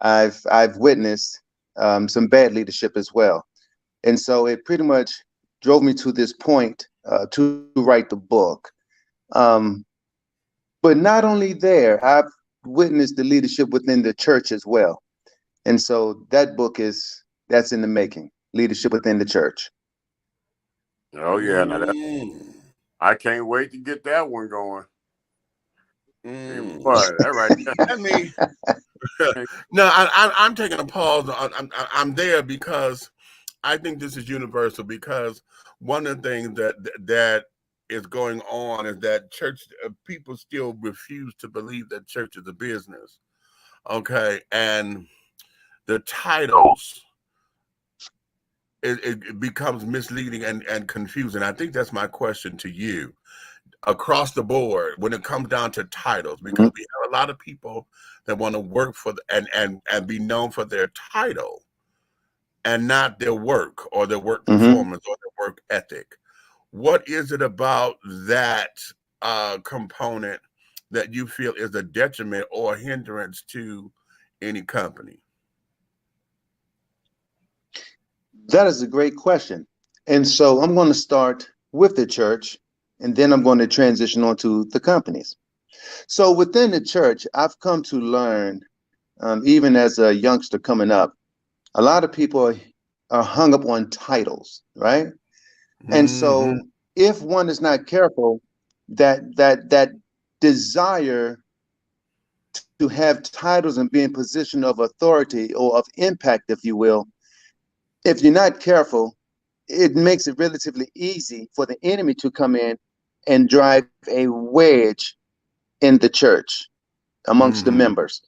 I've witnessed some bad leadership as well. And so it pretty much drove me to this point to write the book. But not only there, I've witnessed the leadership within the church as well. And so that book that's in the making, Leadership Within the Church. Oh yeah, I can't wait to get that one going. But all right. Let me. No, I'm taking a pause. I'm there because I think this is universal. Because one of the things that is going on is that church people still refuse to believe that church is a business. Okay, and the titles it becomes misleading and confusing. I think that's my question to you. across the board when it comes down to titles, because Mhm. we have a lot of people that want to work for and be known for their title and not their work or their work Mhm. performance or their work ethic. What is it about that component that you feel is a detriment or hindrance to any company? That is a great question. And so I'm going to start with the church, and then I'm going to transition on to the companies. So within the church, I've come to learn, even as a youngster coming up, a lot of people are hung up on titles, right? And Mm-hmm. so if one is not careful, that desire to have titles and be in position of authority or of impact, if you will, if you're not careful, it makes it relatively easy for the enemy to come in and drive a wedge in the church amongst the Mm-hmm. members.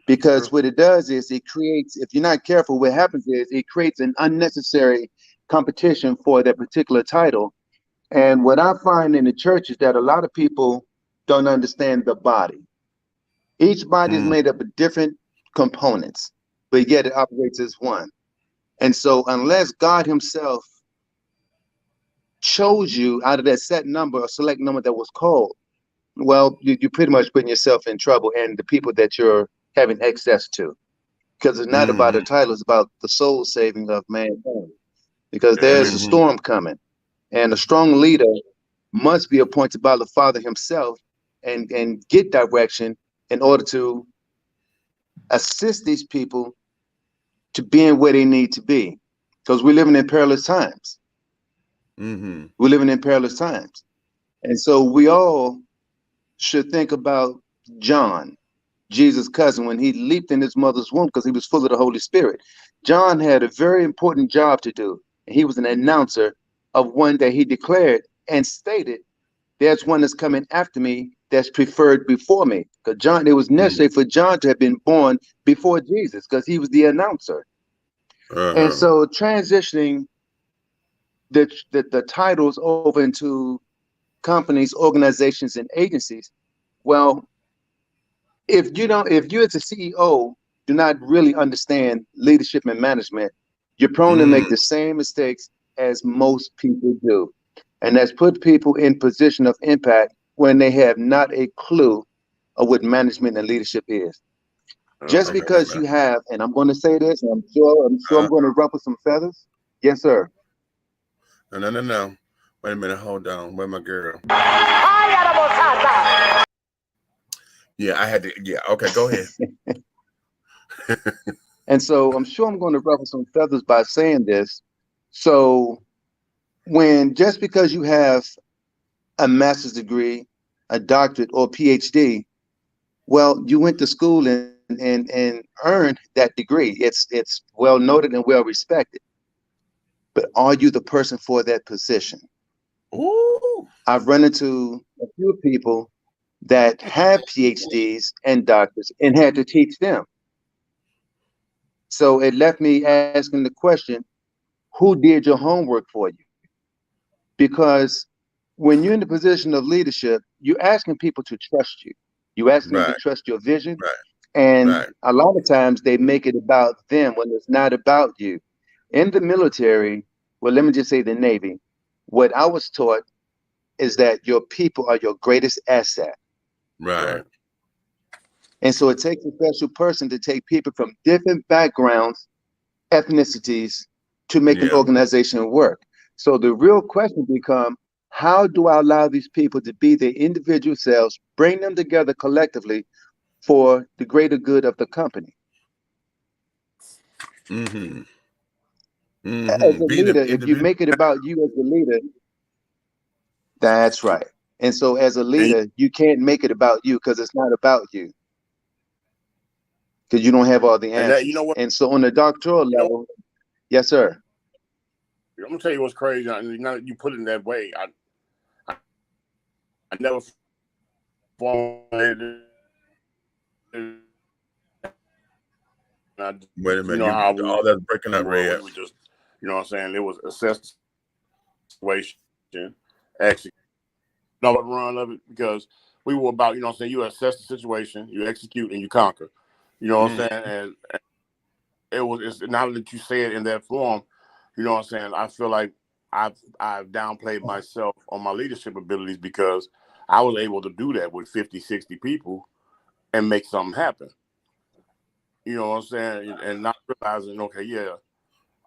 Because what it does is it creates, if you're not careful, what happens is it creates an unnecessary competition for that particular title. And what I find in the church is that a lot of people don't understand the body. Each body is Mm-hmm. made up of different components, but yet it operates as one. And so unless God himself chose you out of that set number or select number that was called, well, you pretty much putting yourself in trouble and the people that you're having access to. Because it's not about Mm-hmm. a title, it's about the soul saving of mankind. Because there's a Mm-hmm. storm coming, and a strong leader must be appointed by the Father himself and get direction in order to assist these people to being where they need to be. Because we're living in perilous times. Mm-hmm. We're living in perilous times. And so we all should think about John, Jesus' cousin, when he leaped in his mother's womb because he was full of the Holy Spirit. John had a very important job to do. And he was an announcer of one that he declared and stated, there's one that's coming after me that's preferred before me. Because John, it was necessary for John to have been born before Jesus because he was the announcer. And Uh-huh. so transitioning the titles over into companies, organizations, and agencies, well, if you as a CEO do not really understand leadership and management, you're prone to make the same mistakes as most people do. And that's put people in position of impact when they have not a clue of what management and leadership is. Just Okay. because you have, and I'm going to say this, and I'm sure I'm going to ruffle some feathers. Yes, sir. No. Wait a minute. Hold on. Where my girl? Yeah, I had to. Yeah. Okay. Go ahead. And so I'm sure I'm going to ruffle some feathers by saying this. So when just because you have a master's degree, a doctorate, or PhD, well, you went to school and earned that degree. It's well noted and well respected. But are you the person for that position? Ooh. I've run into a few people that have PhDs and doctors and had to teach them. So it left me asking the question, who did your homework for you? Because when you're in the position of leadership, you're asking people to trust you. You ask them to Right. trust your vision. Right. And Right. a lot of times they make it about them when it's not about you. In the military, well, let me just say the Navy, what I was taught is that your people are your greatest asset. Right. And so it takes a special person to take people from different backgrounds, ethnicities, to make an Yeah. organization work. So the real question becomes, how do I allow these people to be their individual selves, bring them together collectively for the greater good of the company? Mm-hmm. As Mm-hmm. a Being an leader, if you individual. make it about you as a leader, that's right. And so as a And, leader, you can't make it about you because it's not about you, because you don't have all the and that, you answers. know what, And so on the doctoral you know, level, yes, sir. I'm gonna tell you what's crazy. Now that you put it in that way, I never formulated. Wait a You minute. know how All that's breaking up, Red. we were just, you know what I'm saying? It was assess the situation, execute. no run of it, because we were about, you know what I'm saying, you assess the situation, you execute, and you conquer. You know what I'm saying? And it's now that you say it in that form, you know what I'm saying, I feel like I've downplayed myself on my leadership abilities, because I was able to do that with 50, 60 people and make something happen. You know what I'm saying? And not realizing, okay, yeah,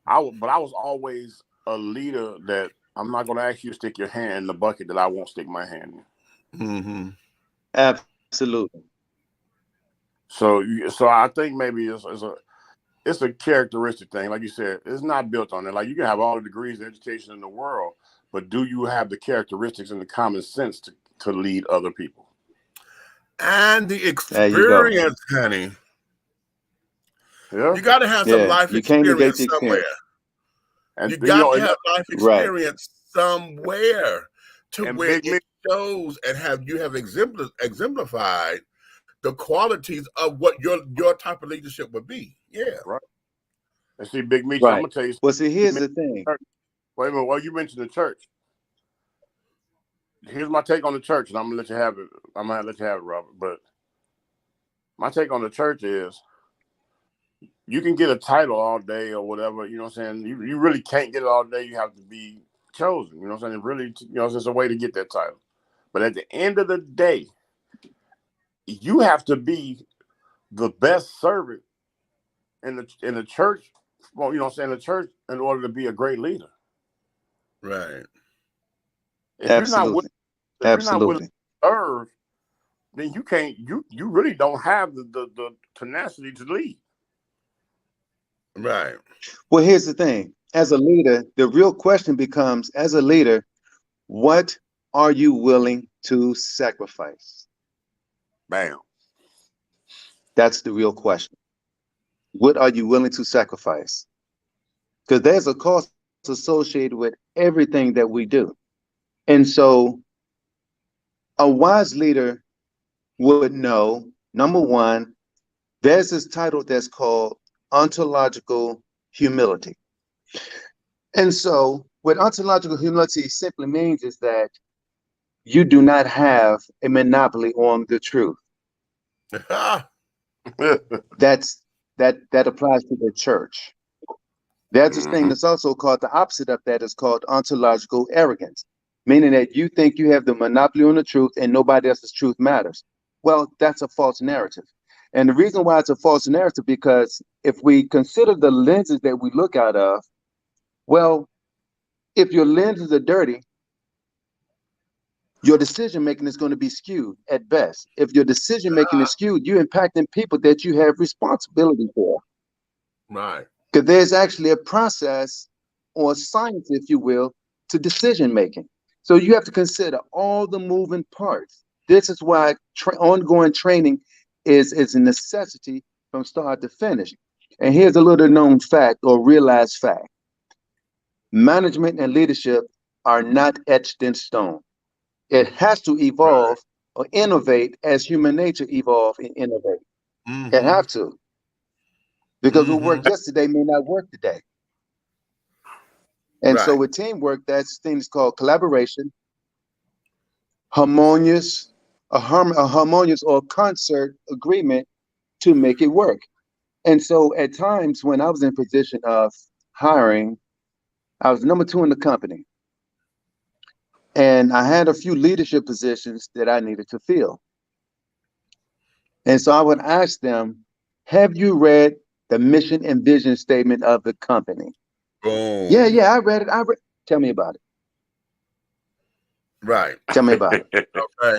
but I was always a leader that I'm not going to ask you to stick your hand in the bucket that I won't stick my hand in. Absolutely. So I think maybe it's a characteristic thing. Like you said, it's not built on it. Like, you can have all the degrees of education in the world, but do you have the characteristics and the common sense to lead other people? And the experience, honey. Yeah. You got to have some life you can't negate experience the somewhere. experience. And you got to have life experience somewhere to where it shows and you have exemplified the qualities of what your type of leadership would be. Yeah. Right. And see, Big Meech, Right. I'm going to tell you something. Well, see, here's the thing. Wait a minute. Well, you mentioned the church. Here's my take on the church, and I'm going to let you have it. I'm going to let you have it, Robert. But my take on the church is, you can get a title all day or whatever, you know what I'm saying? You really can't get it all day. You have to be chosen, you know what I'm saying? Really, you know, there's a way to get that title. But at the end of the day, you have to be the best servant in the church, well, you know what I'm saying, the church, in order to be a great leader. Right. If you're not willing to serve, then you really don't have the tenacity to lead. Right. Well, here's the thing. As a leader, the real question becomes, as a leader, what are you willing to sacrifice? Bam. That's the real question. What are you willing to sacrifice? Because there's a cost associated with everything that we do. And so a wise leader would know, number one, there's this title that's called Ontological Humility. And so what ontological humility simply means is that you do not have a monopoly on the truth. That applies to the church. There's this thing that's also called, the opposite of that is called ontological arrogance, meaning that you think you have the monopoly on the truth and nobody else's truth matters. Well, that's a false narrative. And the reason why it's a false narrative, because if we consider the lenses that we look out of, well, if your lenses are dirty, your decision making is going to be skewed at best. If your decision making is skewed, you're impacting people that you have responsibility for. Right. Because there's actually a process or science, if you will, to decision making. So you have to consider all the moving parts. This is why ongoing training is a necessity from start to finish. And here's a little known fact or realized fact. Management and leadership are not etched in stone. It has to evolve or innovate as human nature evolve and innovate. It have to. Because what worked yesterday may not work today. And so with teamwork, that's things called collaboration, harmonious or concert agreement to make it work. And so at times when I was in position of hiring, I was number 2 in the company. And I had a few leadership positions that I needed to fill. And so I would ask them, have you read the mission and vision statement of the company? Boom. Yeah, I read it. Tell me about it. Right. Tell me about it. Okay.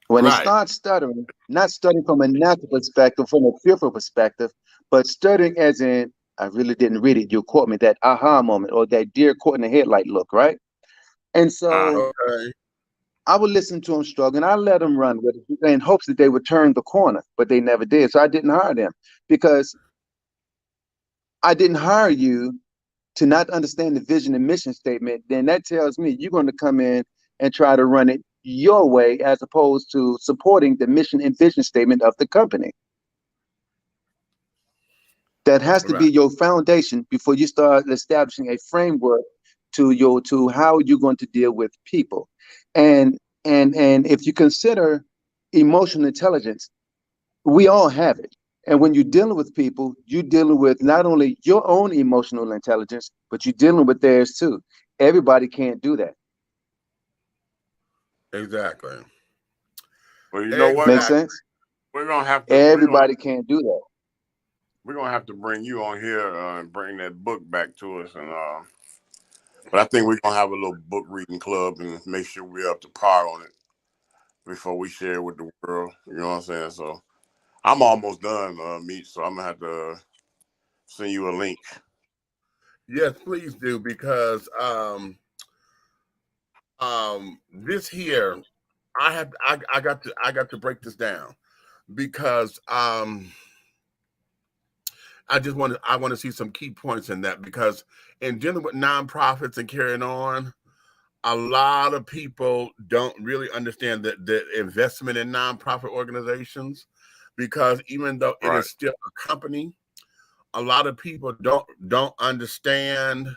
When it starts stuttering, not stuttering from a natural perspective, from a fearful perspective, but stuttering as in, I really didn't read it. You caught me, that aha moment or that deer caught in the headlight look, right? And so I would listen to them struggle and I let them run with it in hopes that they would turn the corner, but they never did. So I didn't hire them because I didn't hire you to not understand the vision and mission statement. Then that tells me you're going to come in and try to run it your way as opposed to supporting the mission and vision statement of the company. That has to be your foundation before you start establishing a framework to how you're going to deal with people. And And if you consider emotional intelligence, we all have it. And when you're dealing with people, you're dealing with not only your own emotional intelligence, but you're dealing with theirs too. Everybody can't do that. Exactly. Well, you know what? Make sense? We're gonna have to. Everybody can't do that. We're gonna have to bring you on here and bring that book back to us. And but I think we're gonna have a little book reading club and make sure we're up to par on it before we share it with the world. You know what I'm saying? So I'm almost done, Meech. So I'm gonna have to send you a link. Yes, please do, because this here, I got to break this down, because I want to see some key points in that, because in dealing with nonprofits and carrying on, a lot of people don't really understand the investment in nonprofit organizations, because even though it is still a company, a lot of people don't understand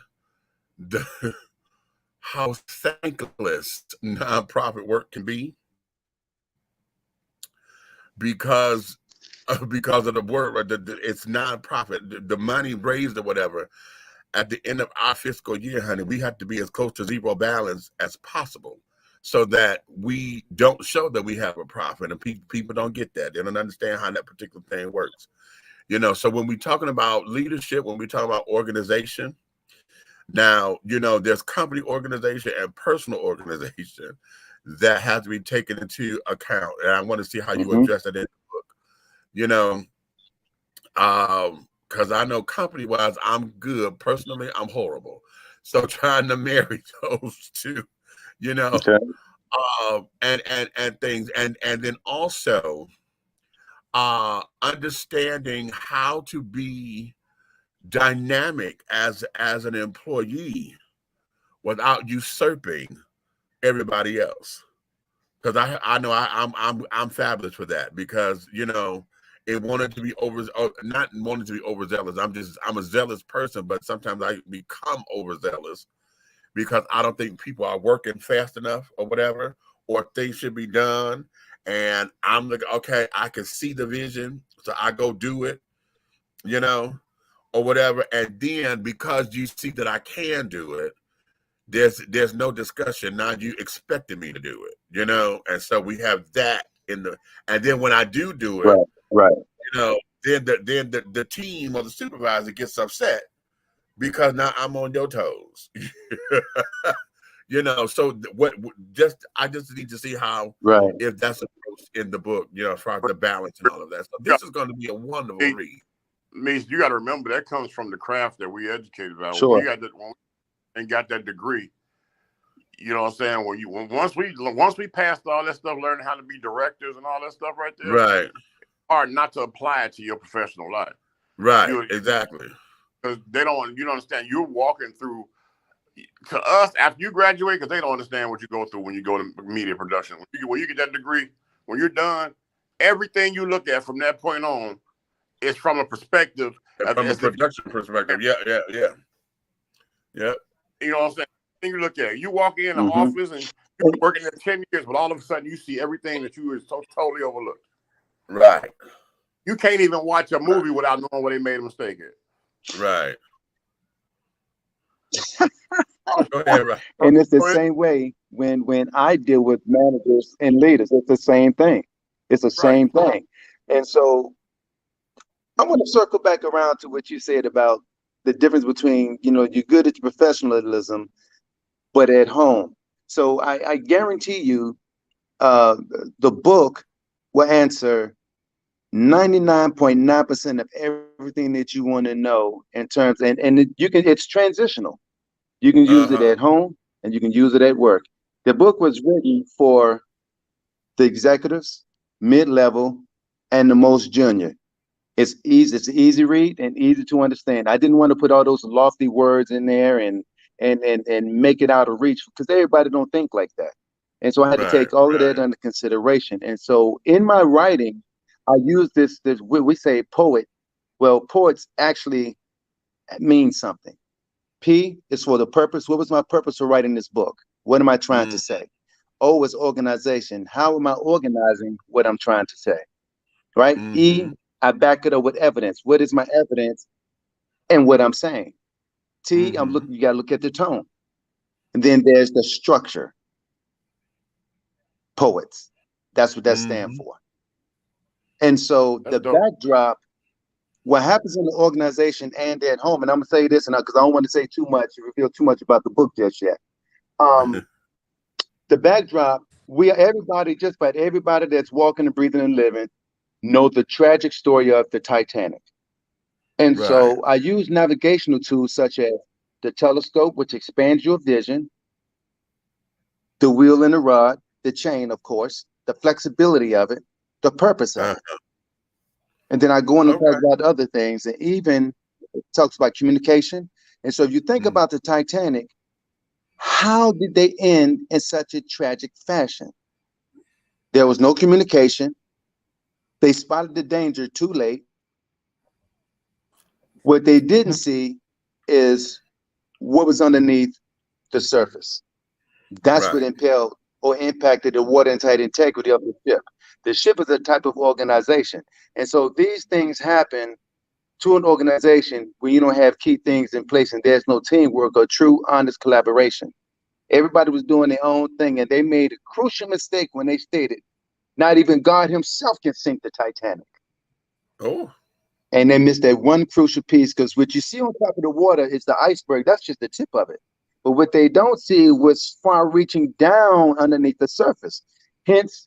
how thankless nonprofit work can be, because of the work. It's nonprofit. The money raised or whatever, at the end of our fiscal year, honey, we have to be as close to zero balance as possible, so that we don't show that we have a profit. And people don't get that. They don't understand how that particular thing works. So when we're talking about leadership, when we're talking about organization, now, there's company organization and personal organization that has to be taken into account. And I want to see how you address that in the book. Because I know company-wise, I'm good. Personally, I'm horrible. So trying to marry those two, Okay. and things, and then also understanding how to be dynamic as an employee without usurping everybody else. Because I know I'm fabulous for that, because it wanted to be not wanting to be overzealous. I'm a zealous person, but sometimes I become overzealous because I don't think people are working fast enough or whatever, or things should be done. And I'm like, okay, I can see the vision, so I go do it, or whatever. And then because you see that I can do it, there's no discussion. Now you expected me to do it, and so we have that and then when I do it, right. Then the team or the supervisor gets upset because now I'm on your toes. So I just need to see how, Right. if that's approached in the book, as far as the balance and all of that. So this is going to be a wonderful read. Meech, you got to remember that comes from the craft that we educated about. Sure. We got that degree. You know what I'm saying? Once we passed all that stuff, learning how to be directors and all that stuff right there, right? It's hard not to apply it to your professional life. Right. Exactly. Because you don't understand. You're walking through. To us, after you graduate, because they don't understand what you go through when you go to media production. When you get that degree, when you're done, everything you look at from that point on is from a perspective. From a production perspective. Yeah. Yep. You know what I'm saying? Then you look at it. You walk in the office and you're working there 10 years, but all of a sudden you see everything that you were totally overlooked. Right. You can't even watch a movie without knowing where they made a mistake at. Right. Go ahead, right. And it's the same way when I deal with managers and leaders. It's the same thing. It's the same thing. And so I want to circle back around to what you said about the difference between, you're good at your professionalism, but at home. So I guarantee you the book will answer 99.9% of everything that you want to know in terms, and it's transitional. You can use it at home and you can use it at work. The book was written for the executives, mid-level, and the most junior. It's easy. It's an easy read and easy to understand. I didn't want to put all those lofty words in there and make it out of reach, because everybody don't think like that. And so I had to take all of that under consideration. And so in my writing, I use this we say poet. Well, poets actually mean something. P is for the purpose. What was my purpose for writing this book? What am I trying to say? O is organization. How am I organizing what I'm trying to say? Right? E, I back it up with evidence. What is my evidence and what I'm saying? T, I'm looking, you got to look at the tone. And then there's the structure. Poets. That's what that stands for. And so the backdrop, what happens in the organization and at home, and I'm gonna say this, and because I don't want to say too much, reveal too much about the book just yet. The backdrop, we are everybody, just about everybody that's walking and breathing and living, know the tragic story of the Titanic. And so I use navigational tools such as the telescope, which expands your vision, the wheel and the rod, the chain, of course, the flexibility of it, the purpose of it. And then I go on and talk about other things, and even it talks about communication. And so if you think about the Titanic, how did they end in such a tragic fashion? There was no communication. They spotted the danger too late. What they didn't see is what was underneath the surface. That's what impelled or impacted the watertight integrity of the ship. The ship is a type of organization. And so these things happen to an organization when you don't have key things in place and there's no teamwork or true, honest collaboration. Everybody was doing their own thing, and they made a crucial mistake when they stated, not even God himself can sink the Titanic. Oh. And they missed that one crucial piece, because what you see on top of the water is the iceberg. That's just the tip of it. But what they don't see was far reaching down underneath the surface. Hence,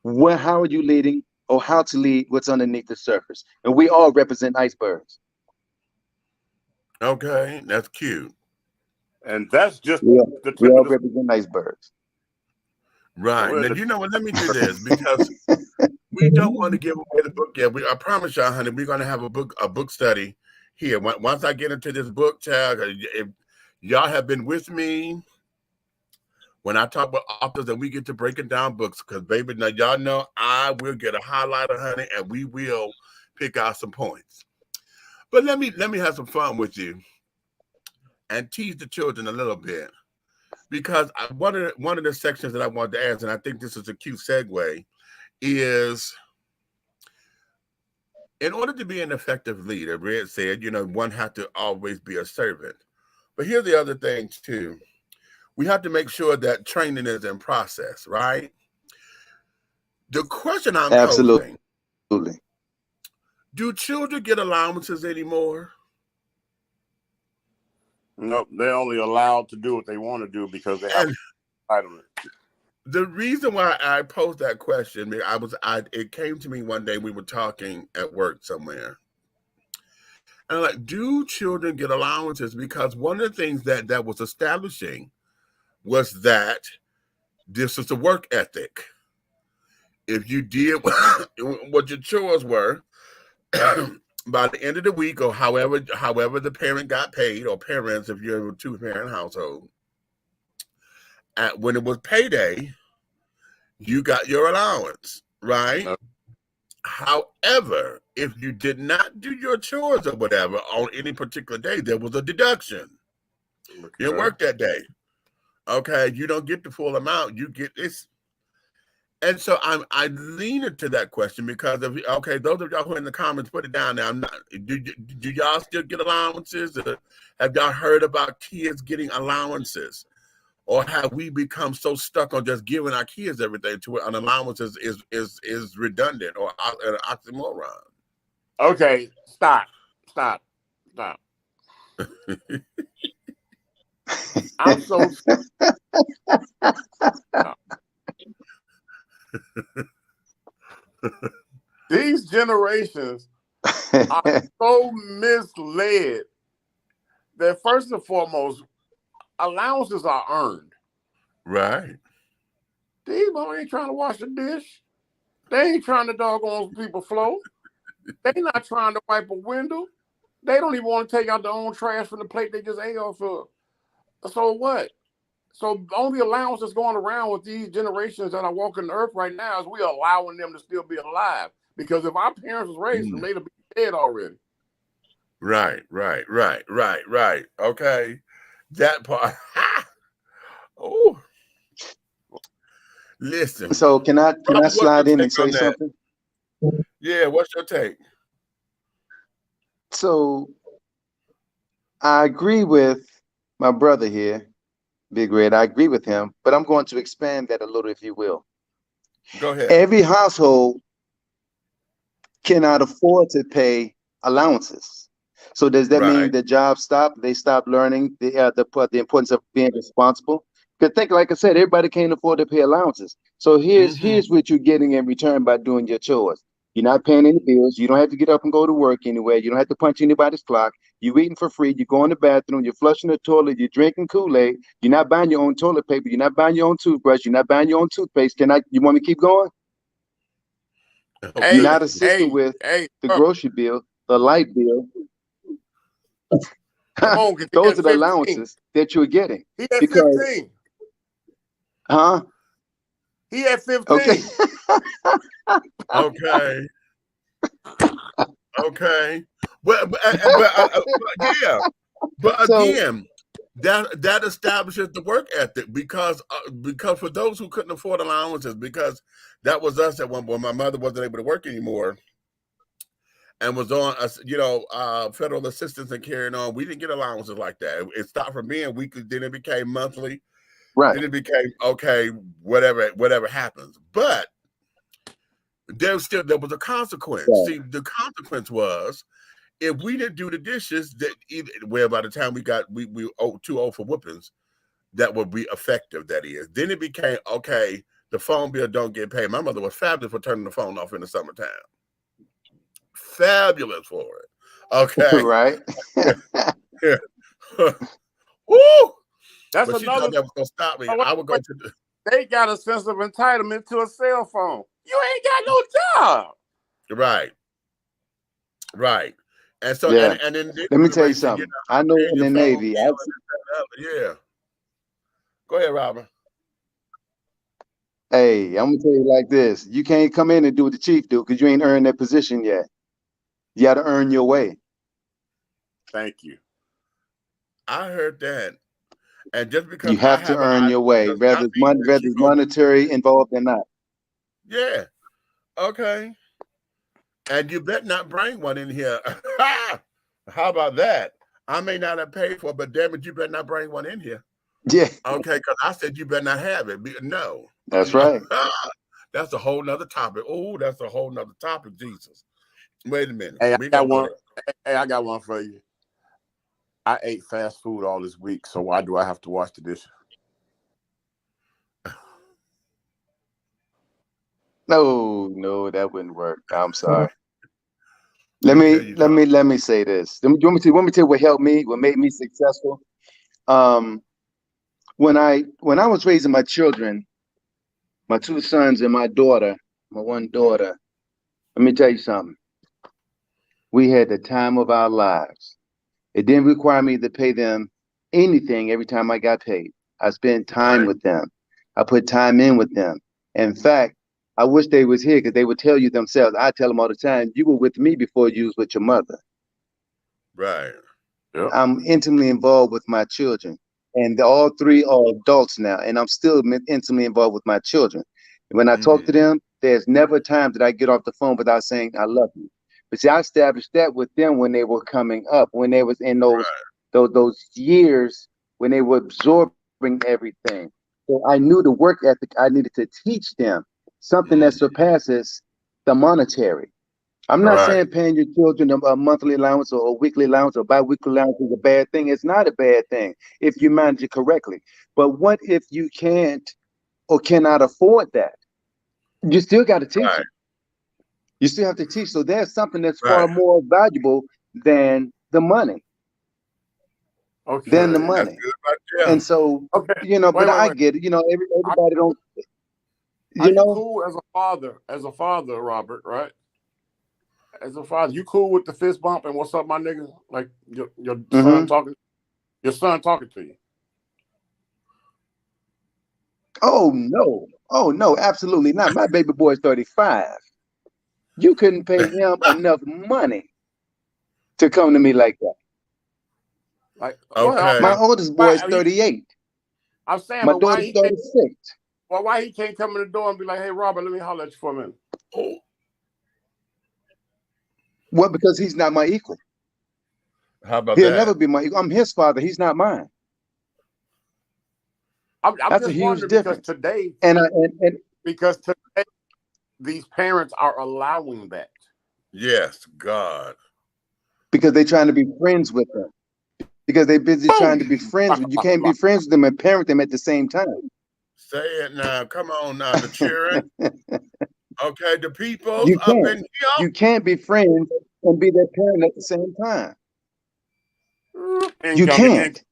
how are you leading, or how to lead what's underneath the surface? And we all represent icebergs. Okay, that's cute. And that's just we all the represent icebergs. Right. Now, you know what? Let me do this, because we don't want to give away the book yet. I promise y'all, honey, we're going to have a book study here. Once I get into this book, child, if y'all have been with me when I talk about authors and we get to breaking down books, because, baby, now y'all know I will get a highlighter, honey, and we will pick out some points. But let me have some fun with you and tease the children a little bit, because one of the sections that I wanted to ask, and I think this is a cute segue, is in order to be an effective leader, Red said, one has to always be a servant. But here's the other thing too. We have to make sure that training is in process, right? The question I'm posing, do children get allowances anymore? No, they're only allowed to do what they want to do because they have entitlement. The reason why I posed that question, it came to me one day, we were talking at work somewhere. And I'm like, do children get allowances? Because one of the things that was establishing was that this is a work ethic. If you did what your chores were, by the end of the week, or however the parent got paid, or parents, if you're in a two-parent household, when it was payday, you got your allowance, right? However, if you did not do your chores or whatever on any particular day, there was a deduction. You didn't work that day. Okay, you don't get the full amount. You get this. And so I lean into that question because those of y'all who are in the comments, put it down now. Do y'all still get allowances? Or have y'all heard about kids getting allowances? Or have we become so stuck on just giving our kids everything to where an allowance is redundant or an oxymoron? Okay, stop. I'm so these generations are so misled that first and foremost, allowances are earned. Right. These boys ain't trying to wash the dish. They ain't trying to doggone people flow. They not trying to wipe a window. They don't even want to take out their own trash from the plate they just ate off of. So what? So the only allowance that's going around with these generations that are walking the earth right now is we are allowing them to still be alive. Because if our parents was raised them, they'd be dead already. Right. Okay. That part. Oh. Listen, So can I Robert, what's slide your in and take on say that? something? Yeah, what's your take? So I agree with my brother here, Big Red. I agree with him, but I'm going to expand that a little, if you will. Go ahead. Every household cannot afford to pay allowances. So does that mean Right. the jobs stop? They stop learning the importance of being responsible? Because think, like I said, everybody can't afford to pay allowances. So here's what you're getting in return by doing your chores. You're not paying any bills. You don't have to get up and go to work anywhere. You don't have to punch anybody's clock. You're eating for free. You go in the bathroom. You're flushing the toilet. You're drinking Kool-Aid. You're not buying your own toilet paper. You're not buying your own toothbrush. You're not buying your own toothpaste. You want me to keep going? Hey, You're not assisting with hey, the grocery bill, the light bill. come on, because he Those at are the 15. allowances that you're getting. He at Because, 15. huh? He at 15. Okay. Okay. Okay. But yeah. But So again, that establishes the work ethic because for those who couldn't afford allowances, because that was us at one point. My mother wasn't able to work anymore and was on federal assistance and carrying on. We didn't get allowances like that. It stopped from being weekly, then it became monthly, right. then it became okay, whatever happens. But there was a consequence. Right. See, the consequence was if we didn't do the dishes, where by the time we too old for whoopings, that would be effective. That is, then it became okay. The phone bill don't get paid. My mother was fabulous for turning the phone off in the summertime. Fabulous for it. Okay, Right. Woo! That's But she another. thought that was gonna stop me. Oh, I would go to the. They got a sense of entitlement to a cell phone. You ain't got no job. Right. And so, Yeah. and then Let me tell you something. I know in the Navy. Yeah. Go ahead, Robert. Hey, I'm gonna tell you like this. You can't come in and do what the chief do because you ain't earned that position yet. You got to earn your way. Thank you. I heard that. And just because You have to earn your way, whether it's monetary involved or not. Yeah. Okay. And you better not bring one in here. How about that? I may not have paid for it, but damn it, you better not bring one in here. Yeah. Okay, because I said you better not have it. No. That's right. That's a whole nother topic. Oh, that's a whole nother topic, Jesus. Wait a minute. Hey, I got one. Hey, I got one for you. I ate fast food all this week, so why do I have to wash the dishes? No, that wouldn't work. I'm sorry. Let me say this. Let me tell you what helped me, what made me successful. When I was raising my children, my two sons and my one daughter, let me tell you something. We had the time of our lives. It didn't require me to pay them anything every time I got paid. I spent time with them. I put time in with them. In fact, I wish they was here because they would tell you themselves. I tell them all the time, you were with me before you was with your mother. Right. Yep. I'm intimately involved with my children. And all three are adults now. And I'm still intimately involved with my children. When I talk to them, there's never a time that I get off the phone without saying, I love you. But see, I established that with them when they were coming up, when they was in those years when they were absorbing everything. So I knew the work ethic I needed to teach them, something that surpasses the monetary. I'm not saying paying your children a monthly allowance or a weekly allowance or bi-weekly allowance is a bad thing. It's not a bad thing if you manage it correctly. But what if you can't or cannot afford that? You still got to teach them. You still have to teach. So there's something that's far more valuable than the money. Okay. Than the money. And so, but I get it. Everybody don't. Are you cool as a father, Robert? Right? As a father, you cool with the fist bump and what's up, my nigga? Like your son talking to you. Oh no, absolutely not. My baby boy is 35. You couldn't pay him enough money to come to me like that. Like, my oldest boy is 38. I'm saying, my but daughter's 36. Well, why he can't come in the door and be like, "Hey, Robert, let me holler at you for a minute." Oh, Well, because he's not my equal. how about He'll that? never be my equal. I'm his father. He's not mine. I'm That's a just huge wondering because difference. today, And these parents are allowing that. Yes, God. because they're trying to be friends with them. Because they're busy trying to be friends with you. Can't be friends with them and parent them at the same time. Say it now. Come on now, the children. Okay, the people's You up can't. in here. You can't be friends and be their parent at the same time. You can't.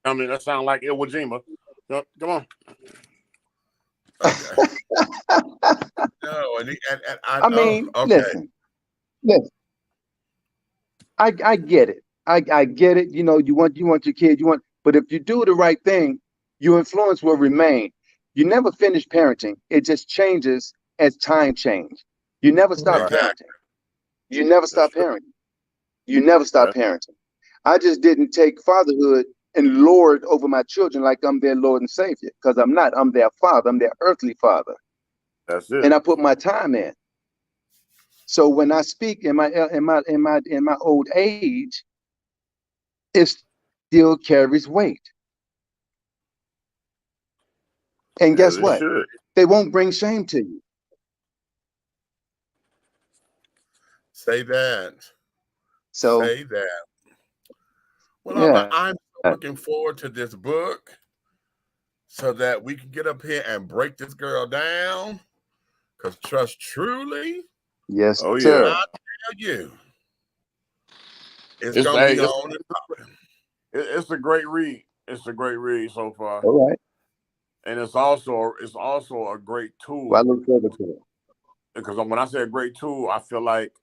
I mean, that sounds like Iwo Jima. Come on. Okay. No, and I mean, okay. listen. I get it. I get it. You know, you want your kid, but if you do the right thing, your influence will remain. You never finish parenting. It just changes as time change. You never stop Exactly. parenting. You never stop parenting. You never stop parenting. I just didn't take fatherhood and lord over my children like I'm their Lord and Savior, because I'm not. I'm their father. I'm their earthly father. That's it. And I put my time in. So when I speak in my old age, it still carries weight. And guess what? They won't bring shame to you. Say that. So say that. Well, yeah. I'm looking forward to this book so that we can get up here and break this girl down. Because trust truly, Yes, oh, sir. yeah. I tell you, it's gonna be on and popping. It's a great read. It's a great read so far. All right. And it's also a great tool. Well, I look forward to it. Because when I say a great tool, I feel like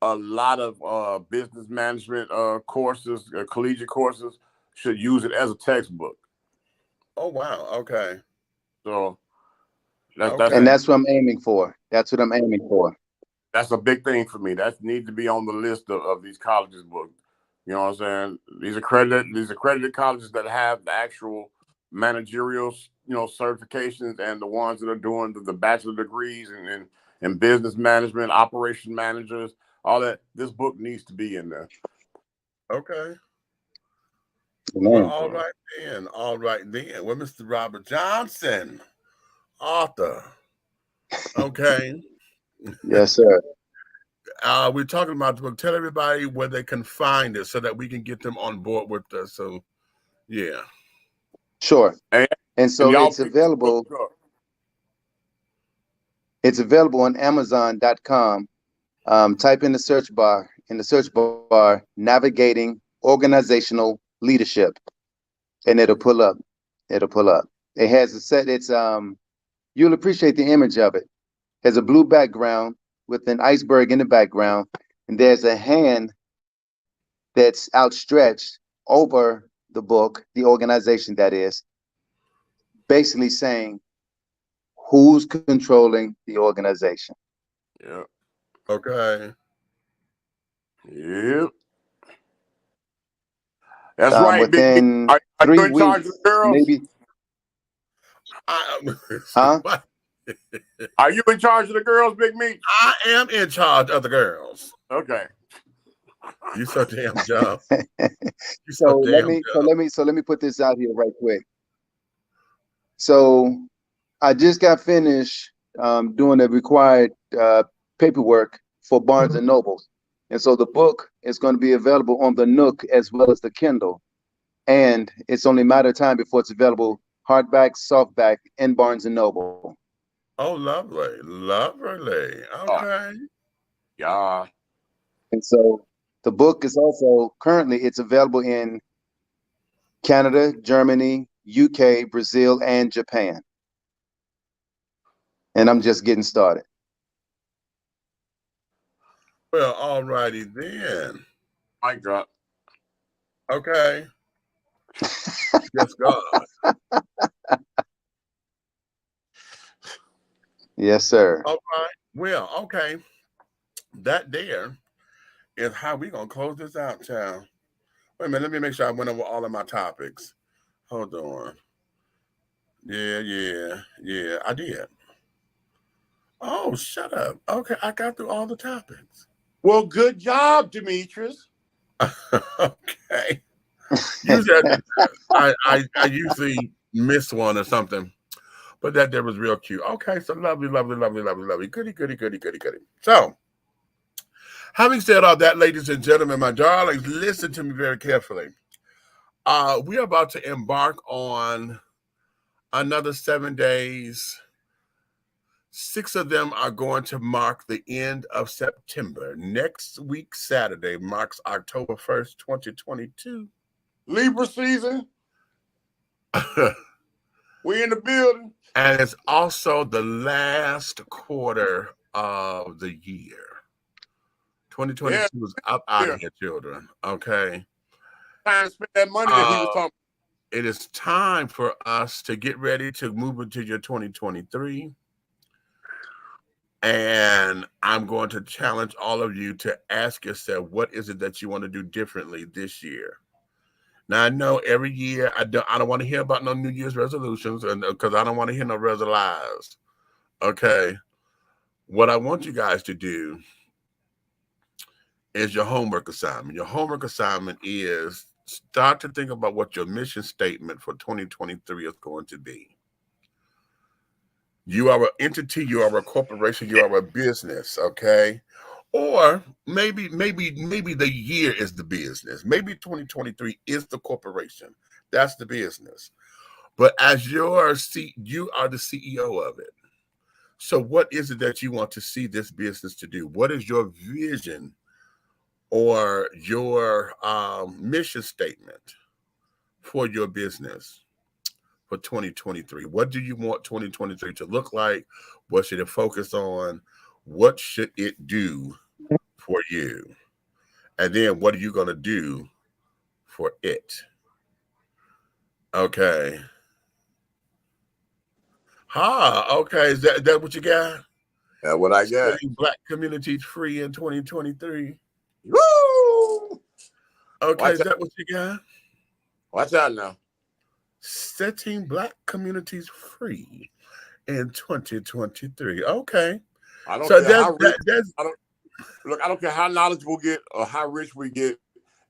a lot of business management courses, collegiate courses, should use it as a textbook. Oh wow! Okay. So and that's what I'm aiming for. That's what I'm aiming for. That's a big thing for me. That needs to be on the list of these colleges books. You know what I'm saying? These accredited colleges that have the actual managerial, certifications, and the ones that are doing the bachelor degrees and business management, operation managers, all that. This book needs to be in there. Okay. Amen. Well, all right then. All right then. Well, Mr. Robert Johnson, author. Okay. Yes, sir. We're talking about the book. Tell everybody where they can find it so that we can get them on board with us. So, yeah. Sure. And so it's available. It's available on Amazon.com. Type in the search bar, navigating organizational leadership, and it'll pull up. It has a set. It's you'll appreciate the image of it. It has a blue background with an iceberg in the background, and there's a hand that's outstretched over the book, the organization that is, basically saying who's controlling the organization. Yeah. Okay. Yep. That's right. Within Are 3 you in charge weeks, of the girls? maybe. Huh? Are you in charge of the girls, Big Meat? I am in charge of the girls. Okay. You so damn dumb. So let me put this out here right quick. So I just got finished doing the required paperwork for Barnes and Noble, and so the book is going to be available on the Nook as well as the Kindle, and it's only a matter of time before it's available hardback, softback, and Barnes and Noble. Oh, lovely. Okay. Yeah. And so the book is also currently it's available in Canada, Germany, UK, Brazil, and Japan. And I'm just getting started. Well, all righty then. Mic drop. Okay. Yes, God. Yes, sir. All right. Well, okay. That there is how we gonna close this out, child. Wait a minute, let me make sure I went over all of my topics. Hold on. Yeah, I did. Oh, shut up. Okay, I got through all the topics. Well, good job, Demetrius. Okay. Usually I usually miss one or something, but that there was real cute. Okay, so lovely. Goody. So, having said all that, ladies and gentlemen, my darlings, listen to me very carefully. We are about to embark on another 7 days. 6 of them are going to mark the end of September. Next week, Saturday, marks October 1st, 2022. Libra season. We in the building. And it's also the last quarter of the year. 2022 is up out of here, children. Okay. Time to spend that money that he was talking. It is time for us to get ready to move into your 2023. And I'm going to challenge all of you to ask yourself, what is it that you want to do differently this year? Now, I know every year I don't want to hear about no New Year's resolutions, and because I don't want to hear no resolutions. Okay. What I want you guys to do is your homework assignment. Your homework assignment is start to think about what your mission statement for 2023 is going to be. You are an entity, you are a corporation, you are a business, okay? Or maybe the year is the business. Maybe 2023 is the corporation. That's the business. But as you are the CEO of it. So what is it that you want to see this business to do? What is your vision or your mission statement for your business for 2023? What do you want 2023 to look like? What should it focus on? What should it do for you? And then what are you going to do for it? Okay. Okay. Is that what you got? That's what I got. Setting Black communities free in 2023. Woo! Okay, Watch is that what you got? Watch out now. Setting Black communities free in 2023. Okay. I don't So care how rich, that's I don't care how knowledgeable we get or how rich we get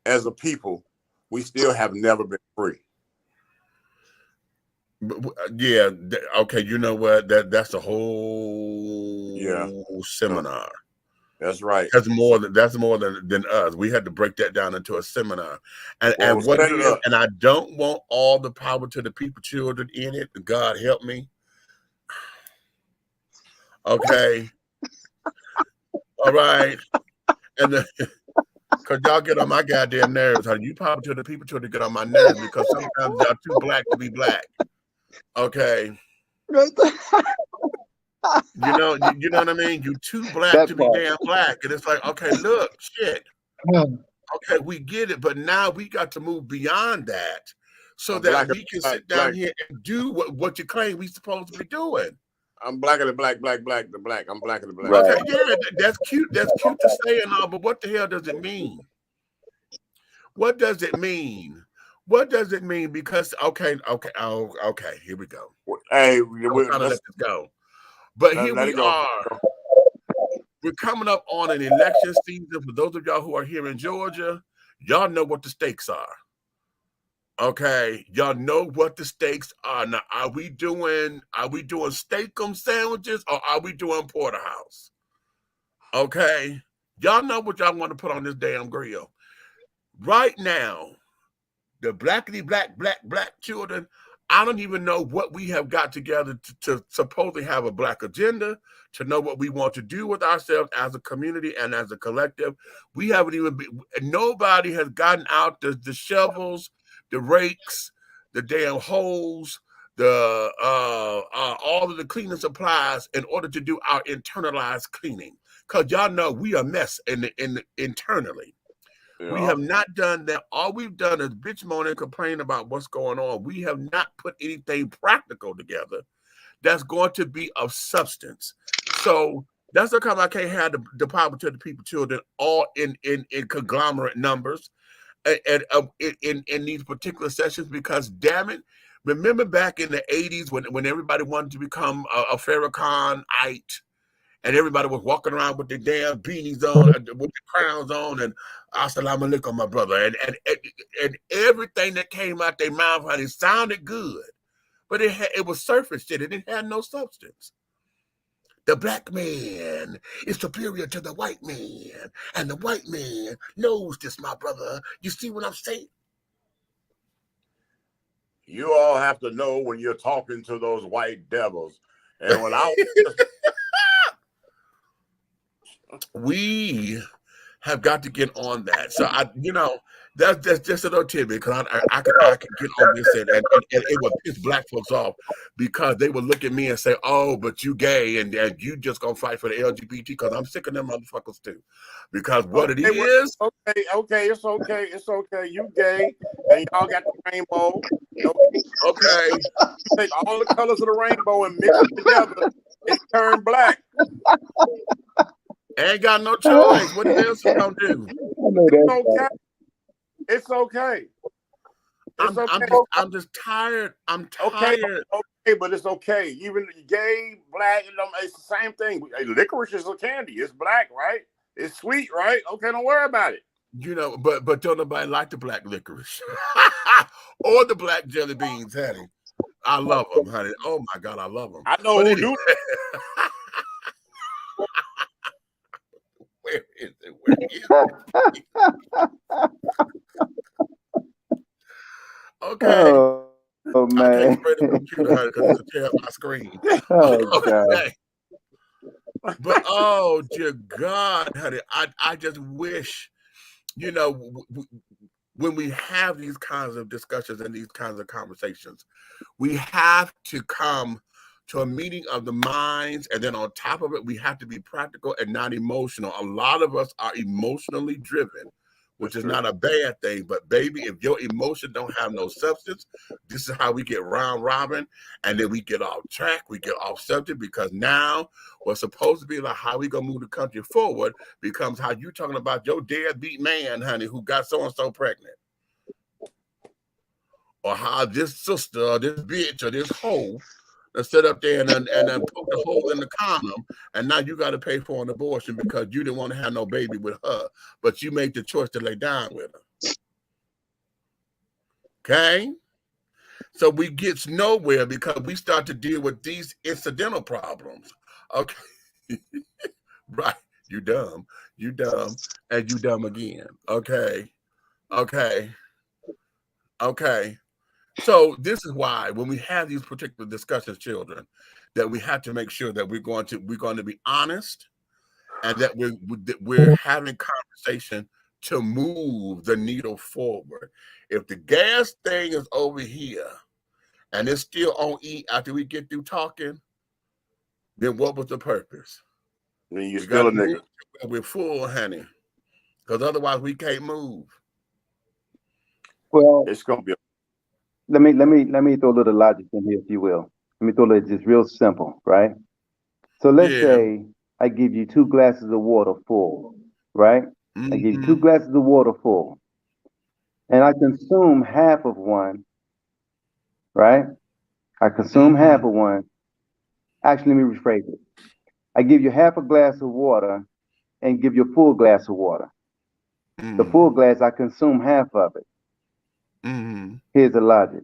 as a people, we still have never been free. Yeah. Okay. You know what? That's a whole seminar. That's right. That's more than us. We had to break that down into a seminar. And what it is, and I don't want all the power to the people, children in it. God help me. Okay. All right. And because y'all get on my goddamn nerves. You power to the people, children get on my nerves because sometimes y'all too black to be black. Okay. You know what I mean? You too black to be damn black. And it's like, okay, look, shit. Okay, we get it, but now we got to move beyond that so that we can sit down here and do what you claim we supposed to be doing. I'm blacker than black. I'm blacker than black. Okay, yeah, that's cute. That's cute to say and all, but what the hell does it mean? What does it mean? What does it mean? Because okay, here we go. Hey, we're gonna let this go. But here we are. We're coming up on an election season. For those of y'all who are here in Georgia, y'all know what the stakes are. Okay, y'all know what the stakes are. Now, are we doing steak-um sandwiches or are we doing porterhouse? Okay, y'all know what y'all want to put on this damn grill. Right now, the black children, I don't even know what we have got together to supposedly have a black agenda, to know what we want to do with ourselves as a community and as a collective. We haven't even nobody has gotten out the shovels, the rakes, the damn hoes, the all of the cleaning supplies in order to do our internalized cleaning. Because y'all know we are a mess internally. Yeah. We have not done that. All we've done is bitch moan and complain about what's going on. We have not put anything practical together that's going to be of substance. So that's the kind I can't have the power to the people, children, all in conglomerate numbers and in these particular sessions, because damn it, Remember back in the 80s when everybody wanted to become a Farrakhanite, and everybody was walking around with their damn beanies on, with their crowns on, and assalamu alaikum, my brother, and everything that came out their mouth, honey, sounded good, but it was surface shit. It didn't have no substance. The black man is superior to the white man, and the white man knows this, my brother. You see what I'm saying? You all have to know when you're talking to those white devils. And when I we have got to get on that. So that's just a little tidbit, because I could get on this and it would piss black folks off, because they would look at me and say, "Oh, but you gay and you just gonna fight for the LGBT," because I'm sick of them motherfuckers too. Because what it is, okay, it's okay. You gay and y'all got the rainbow. Okay. You take all the colors of the rainbow and mix it together and turn black. Ain't got no choice. What else you gonna do? It's okay. I'm just tired. I'm tired. Okay, but it's okay. Even gay, black, it's the same thing. Licorice is a candy. It's black, right? It's sweet, right? Okay, don't worry about it. But don't nobody like the black licorice or the black jelly beans, honey. I love them, honey. Oh my God, I love them. I know who do. Where is it? Where is it? Okay. Oh man. I can't spray the computer, honey, because it's tear up my screen. Oh God. But oh dear God, honey, I just wish, when we have these kinds of discussions and these kinds of conversations, we have to come to a meeting of the minds, and then on top of it, we have to be practical and not emotional. A lot of us are emotionally driven, which is not a bad thing, but baby, if your emotion don't have no substance, this is how we get round robin, and then we get off track, we get off subject, because now what's supposed to be like how we gonna move the country forward becomes how you talking about your deadbeat man, honey, who got so-and-so pregnant. Or how this sister or this bitch or this hoe sit up there and poke the hole in the condom, and now you got to pay for an abortion because you didn't want to have no baby with her, but you made the choice to lay down with her. Okay? So we get nowhere because we start to deal with these incidental problems. Okay? Right. You dumb, and you dumb again. Okay? Okay. So this is why when we have these particular discussions, children, that we have to make sure that we're going to be honest, and that we're having conversation to move the needle forward. If the gas thing is over here and it's still on E after we get through talking, then what was the purpose? I mean, you're still a nigga. We're full, honey, because otherwise we can't move. Well, it's gonna be. Let me throw a little logic in here, if you will. Let me throw it just real simple, right? So let's say I give you 2 glasses of water full, right? I give you 2 glasses of water full, and I consume half of one, right? I consume half of one. Actually, let me rephrase it. I give you half a glass of water and give you a full glass of water. The full glass, I consume half of it. Here's the logic.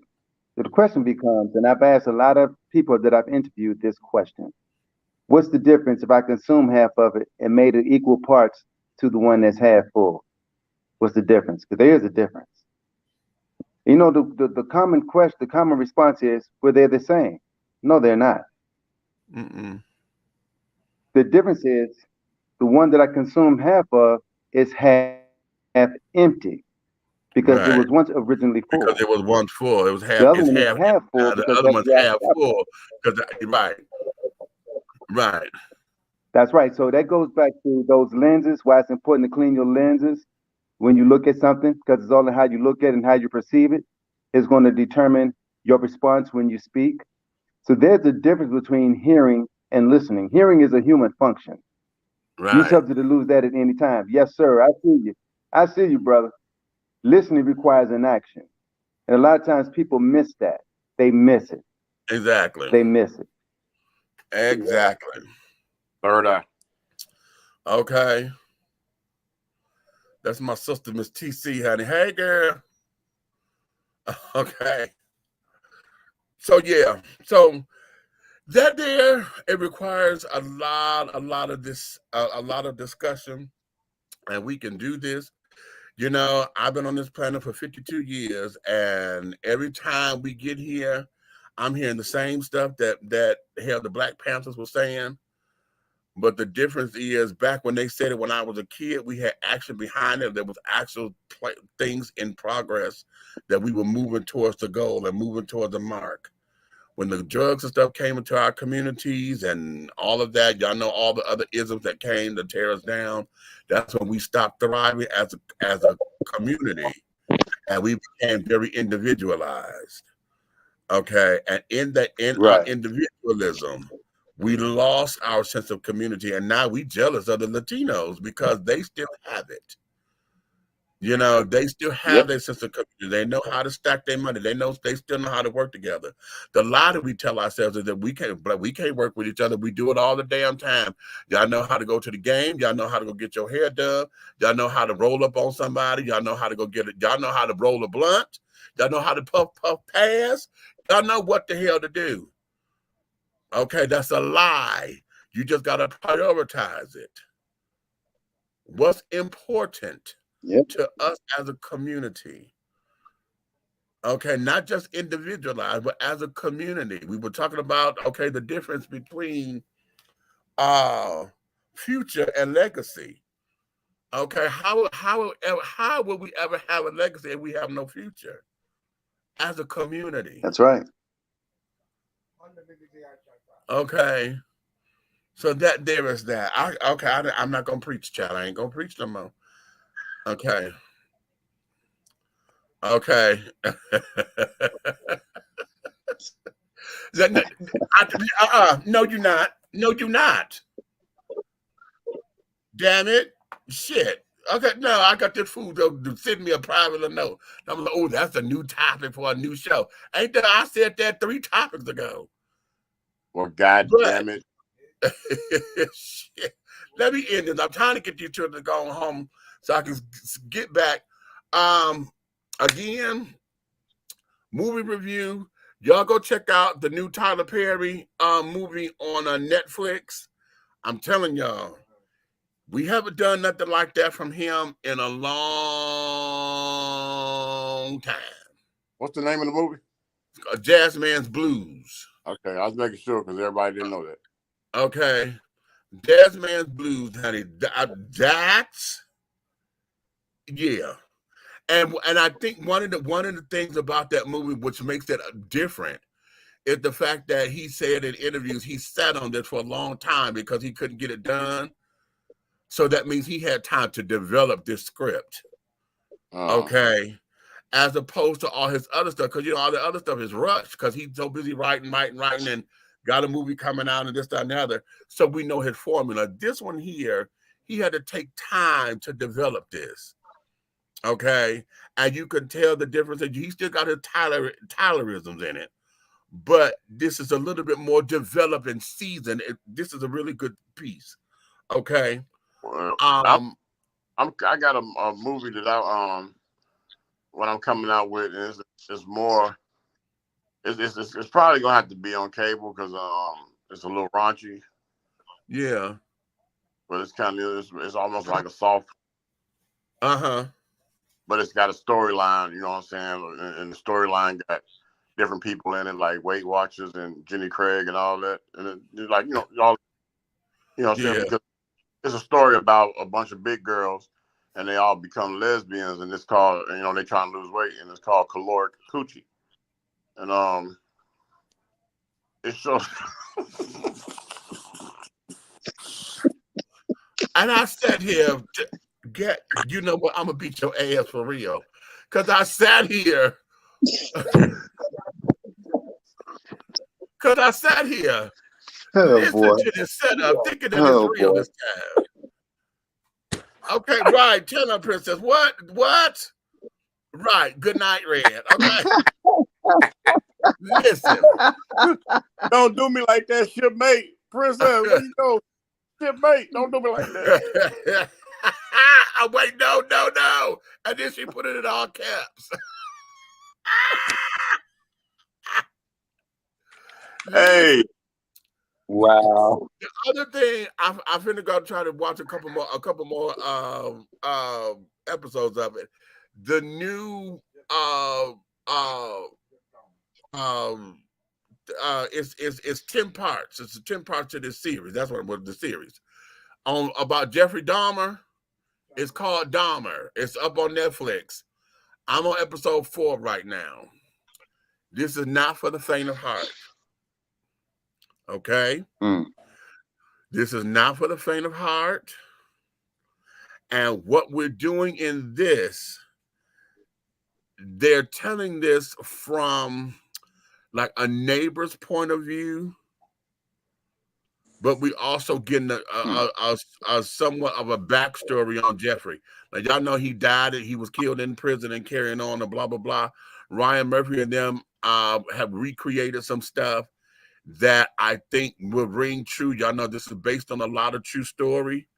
So the question becomes, and I've asked a lot of people that I've interviewed this question: what's the difference if I consume half of it and made it equal parts to the one that's half full? What's the difference? Because there is a difference. The common question, the common response is, well, they're the same. No, they're not. The difference is the one that I consume half of is half empty. Because it was once originally full. Because it was once full. It was half. The other one is half full. The other one's half full. Right. That's right. So that goes back to those lenses. Why it's important to clean your lenses when you look at something, because it's all in how you look at it and how you perceive it. Is going to determine your response when you speak. So there's a difference between hearing and listening. Hearing is a human function. Right. You're subject to lose that at any time. Yes, sir. I see you. I see you, brother. Listening requires an action. And a lot of times people miss that. they miss it. Exactly. They miss it. Exactly. Third eye. Okay. That's my sister, Miss TC, honey. Hey, girl. Okay. So yeah. So that there, it requires a lot of this, a lot of discussion, and we can do this. You know, I've been on this planet for 52 years, and every time we get here, I'm hearing the same stuff that hell the Black Panthers were saying. But the difference is, back when they said it when I was a kid, we had action behind it. There was actual things in progress that we were moving towards the goal and moving towards the mark. When the drugs and stuff came into our communities and all of that, y'all know all the other isms that came to tear us down. That's when we stopped thriving as a community, and we became very individualized. Okay, and in our Right. individualism, we lost our sense of community, and now we jealous of the Latinos because they still have it. You know, they still have Yep. their sense of community. They know how to stack their money. They still know how to work together. The lie that we tell ourselves is that we can't work with each other. We do it all the damn time. Y'all know how to go to the game. Y'all know how to go get your hair done. Y'all know how to roll up on somebody. Y'all know how to go get it. Y'all know how to roll a blunt. Y'all know how to puff pass. Y'all know what the hell to do. Okay, that's a lie. You just got to prioritize it. What's important Yep. to us as a community? Okay, not just individualized, but as a community. We were talking about, okay, the difference between future and legacy. Okay, how will we ever have a legacy if we have no future as a community? That's right. Okay, so that there is that. I'm not gonna preach, child. I ain't gonna preach no more. Okay. Okay. No, you're not. No, you're not. Damn it. Shit. Okay, no, I got this fool to send me a private note. I'm like, oh, that's a new topic for a new show. Ain't that I said that 3 topics ago? Well, God damn it. Shit. Let me end this. I'm trying to get you children to go home so I can get back. Again, movie review. Y'all go check out the new Tyler Perry movie on Netflix. I'm telling y'all, we haven't done nothing like that from him in a long time. What's the name of the movie? JAZZMAN'S Blues. Okay, I was making sure because everybody didn't know that. Okay, JAZZMAN'S Blues, honey. That's yeah. And I think one of the things about that movie which makes it different is the fact that he said in interviews he sat on this for a long time because he couldn't get it done. So that means he had time to develop this script. Okay. As opposed to all his other stuff, because all the other stuff is rushed because he's so busy writing, and got a movie coming out and this, that, and the other. So we know his formula. This one here, he had to take time to develop this. Okay. And you can tell the difference that he still got his Tylerisms in it. But this is a little bit more developed and seasoned. This is a really good piece. Okay. Well, I got a movie that what I'm coming out with is more. It's probably gonna have to be on cable because it's a little raunchy. Yeah. But it's kind of it's almost like a soft. But it's got a storyline, you know what I'm saying? And the storyline got different people in it, like Weight Watchers and Jenny Craig and all that. And it's like, all, what I'm saying? Because it's a story about a bunch of big girls and they all become lesbians, and it's called, they trying to lose weight, and it's called caloric coochie. And it shows. And I sat here to get, you know what, I'm gonna beat your ass for real. Cause I sat here. Listen to this setup, thinking that it's real this time. Okay, right. Tell her, Princess. What? Right. Good night, Red. Okay. Listen. Don't do me like that, shipmate. Princess, where you go? Shipmate, don't do me like that. Oh, wait, no. And then she put it in all caps. Hey. Wow. The other thing, I'm finna go try to watch a couple more episodes of it. The new it's 10 parts. It's 10 parts of this series. That's what it was, the series. About Jeffrey Dahmer. It's called Dahmer. It's up on Netflix. I'm on episode 4 right now. This is not for the faint of heart. Okay? This is not for the faint of heart. And what we're doing in this, they're telling this from like a neighbor's point of view, but we also getting a somewhat of a backstory on Jeffrey. Like, y'all know he died and he was killed in prison and carrying on and blah, blah, blah. Ryan Murphy and them have recreated some stuff that I think will ring true. Y'all know this is based on a lot of true story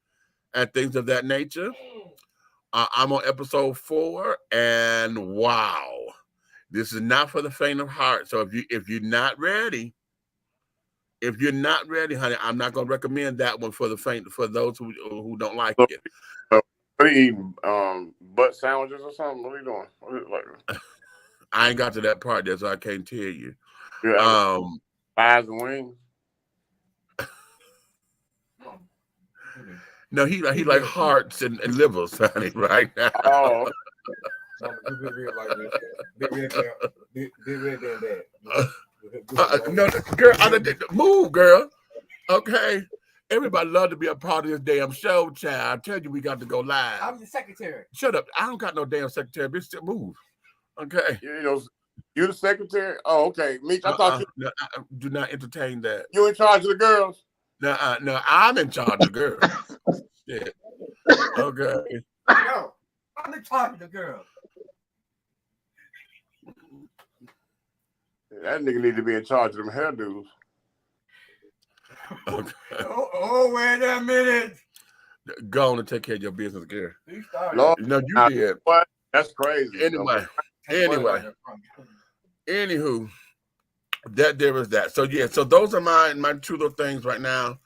and things of that nature. I'm on episode 4, and wow, this is not for the faint of heart. So if you're not ready, honey, I'm not gonna recommend that one for those who don't like it. What are you eating? Butt sandwiches or something? What are you doing? I ain't got to that part yet, so I can't tell you. Thighs and wings. No, he like hearts and livers, honey, right now. Oh. No, girl, move, girl. Okay. Everybody love to be a part of this damn show, child. I tell you, we got to go live. I'm the secretary. Shut up. I don't got no damn secretary. Bitch, still move. Okay. You the secretary? Oh, okay. Meech, I thought you... No, do not entertain that. You in charge of the girls? No, I'm in charge of the girls. Shit. Okay. No, I'm in charge of the girls. That nigga need to be in charge of them hairdos. Okay. Oh, wait a minute. Go on and take care of your business, girl. No, you did. What? That's crazy. Anyway. Anywho, that there is that. So yeah, so those are my two little things right now.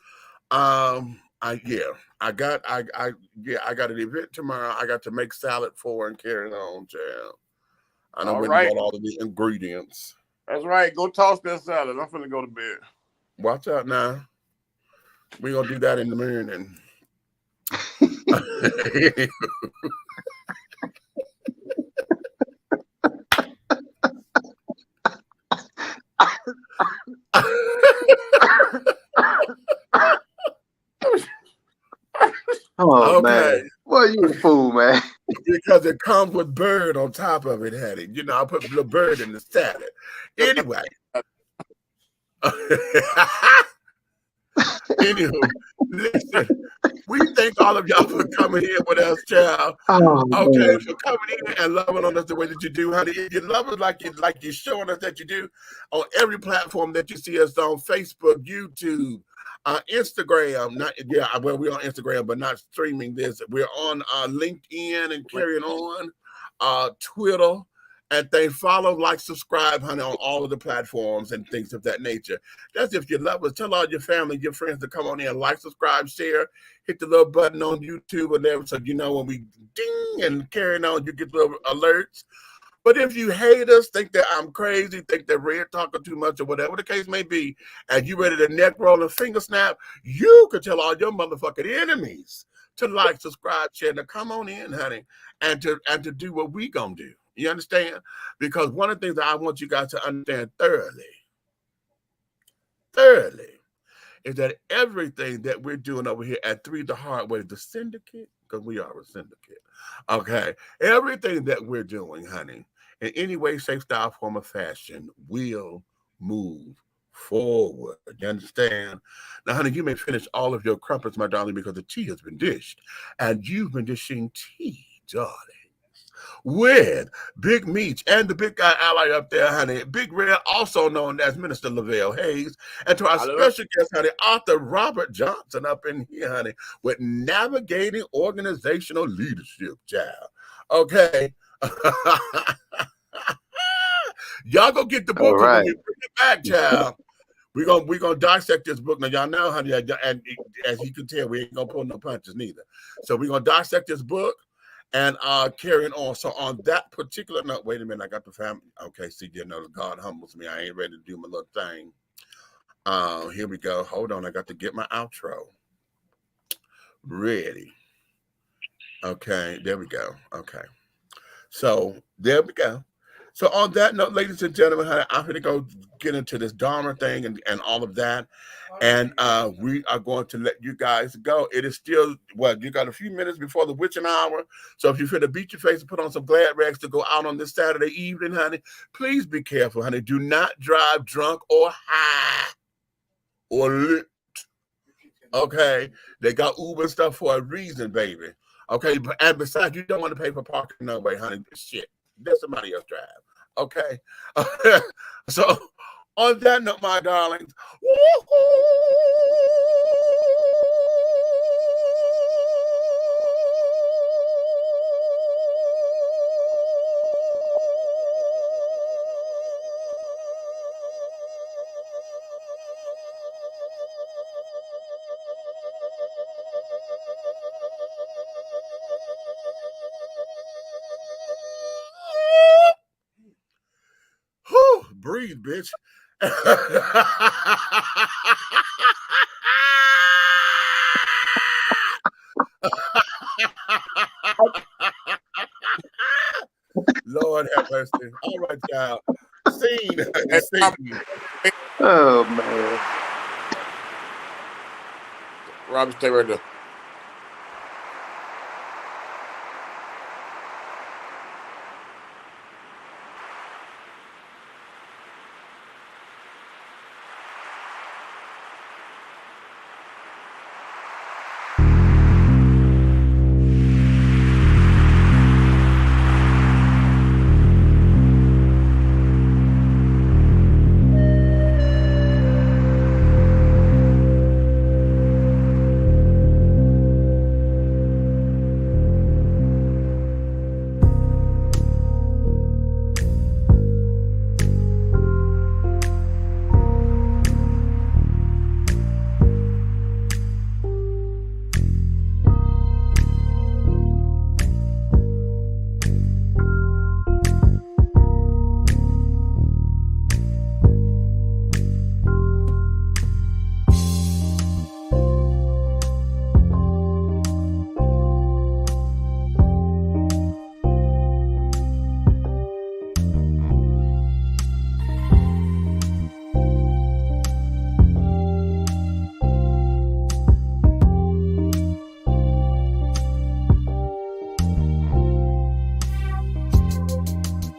I got an event tomorrow. I got to make salad for and carry it on, child. I know where to get all of the ingredients. That's right. Go toss that salad. I'm finna go to bed. Watch out now. We're gonna do that in the morning. Oh, okay. Man. Boy, you a fool, man. Because it comes with bird on top of it, Hattie. You know, I put the bird in the salad. Anyway. Anywho, listen, we thank all of y'all for coming here with us, child. Okay, for coming in and loving on us the way that you do, honey. If you love us like you're showing us that you do on every platform that you see us on, Facebook, YouTube, Instagram. We're on Instagram, but not streaming this. We're on LinkedIn and carrying on, Twitter. And they follow, like, subscribe, honey, on all of the platforms and things of that nature. That's if you love us. Tell all your family, your friends to come on in, like, subscribe, share, hit the little button on YouTube and everything, so you know when we ding and carrying on, you get little alerts. But if you hate us, think that I'm crazy, think that Red talking too much or whatever the case may be, and you ready to neck roll and finger snap, you could tell all your motherfucking enemies to like, subscribe, share, and to come on in, honey, and to do what we gonna do. You understand? Because one of the things that I want you guys to understand thoroughly, is that everything that we're doing over here at 3 the Hard Way, the syndicate, because we are a syndicate, okay? Everything that we're doing, honey, in any way, shape, style, form, or fashion, will move forward. You understand? Now, honey, you may finish all of your crumpets, my darling, because the tea has been dished, and you've been dishing tea, darling. with Big Meech and the big guy ally up there, honey, Big Red, also known as Minister Lavelle Hayes, and to our special guest, honey, author Robert Johnson up in here, honey, with Navigating Organizational Leadership, child. Okay. Y'all go get the book. All right. When we bring it back, child. We're gonna dissect this book. Now, y'all know, honey, and as you can tell, we ain't gonna pull no punches neither. So we're gonna dissect this book and carrying on. So on that particular note, wait a minute, I got the family. Okay, see, you know, God humbles me. I ain't ready to do my little thing. Here we go. Hold on, I got to get my outro ready. Okay, there we go. Okay, so there we go. So on that note, ladies and gentlemen, I'm going to go get into this Dharma thing and all of that. And we are going to let you guys go. It is still, well, you got a few minutes before the witching hour. So if you're fit to beat your face and put on some glad rags to go out on this Saturday evening, honey, please be careful, honey. Do not drive drunk or high or lit. Okay? They got Uber stuff for a reason, baby. Okay? And besides, you don't want to pay for parking no way, honey. Shit. Let somebody else drive. Okay. So on that note, my darlings, whew, breathe, bitch. Lord have mercy. All right, y'all. Scene. Oh man. Robert, stay right there.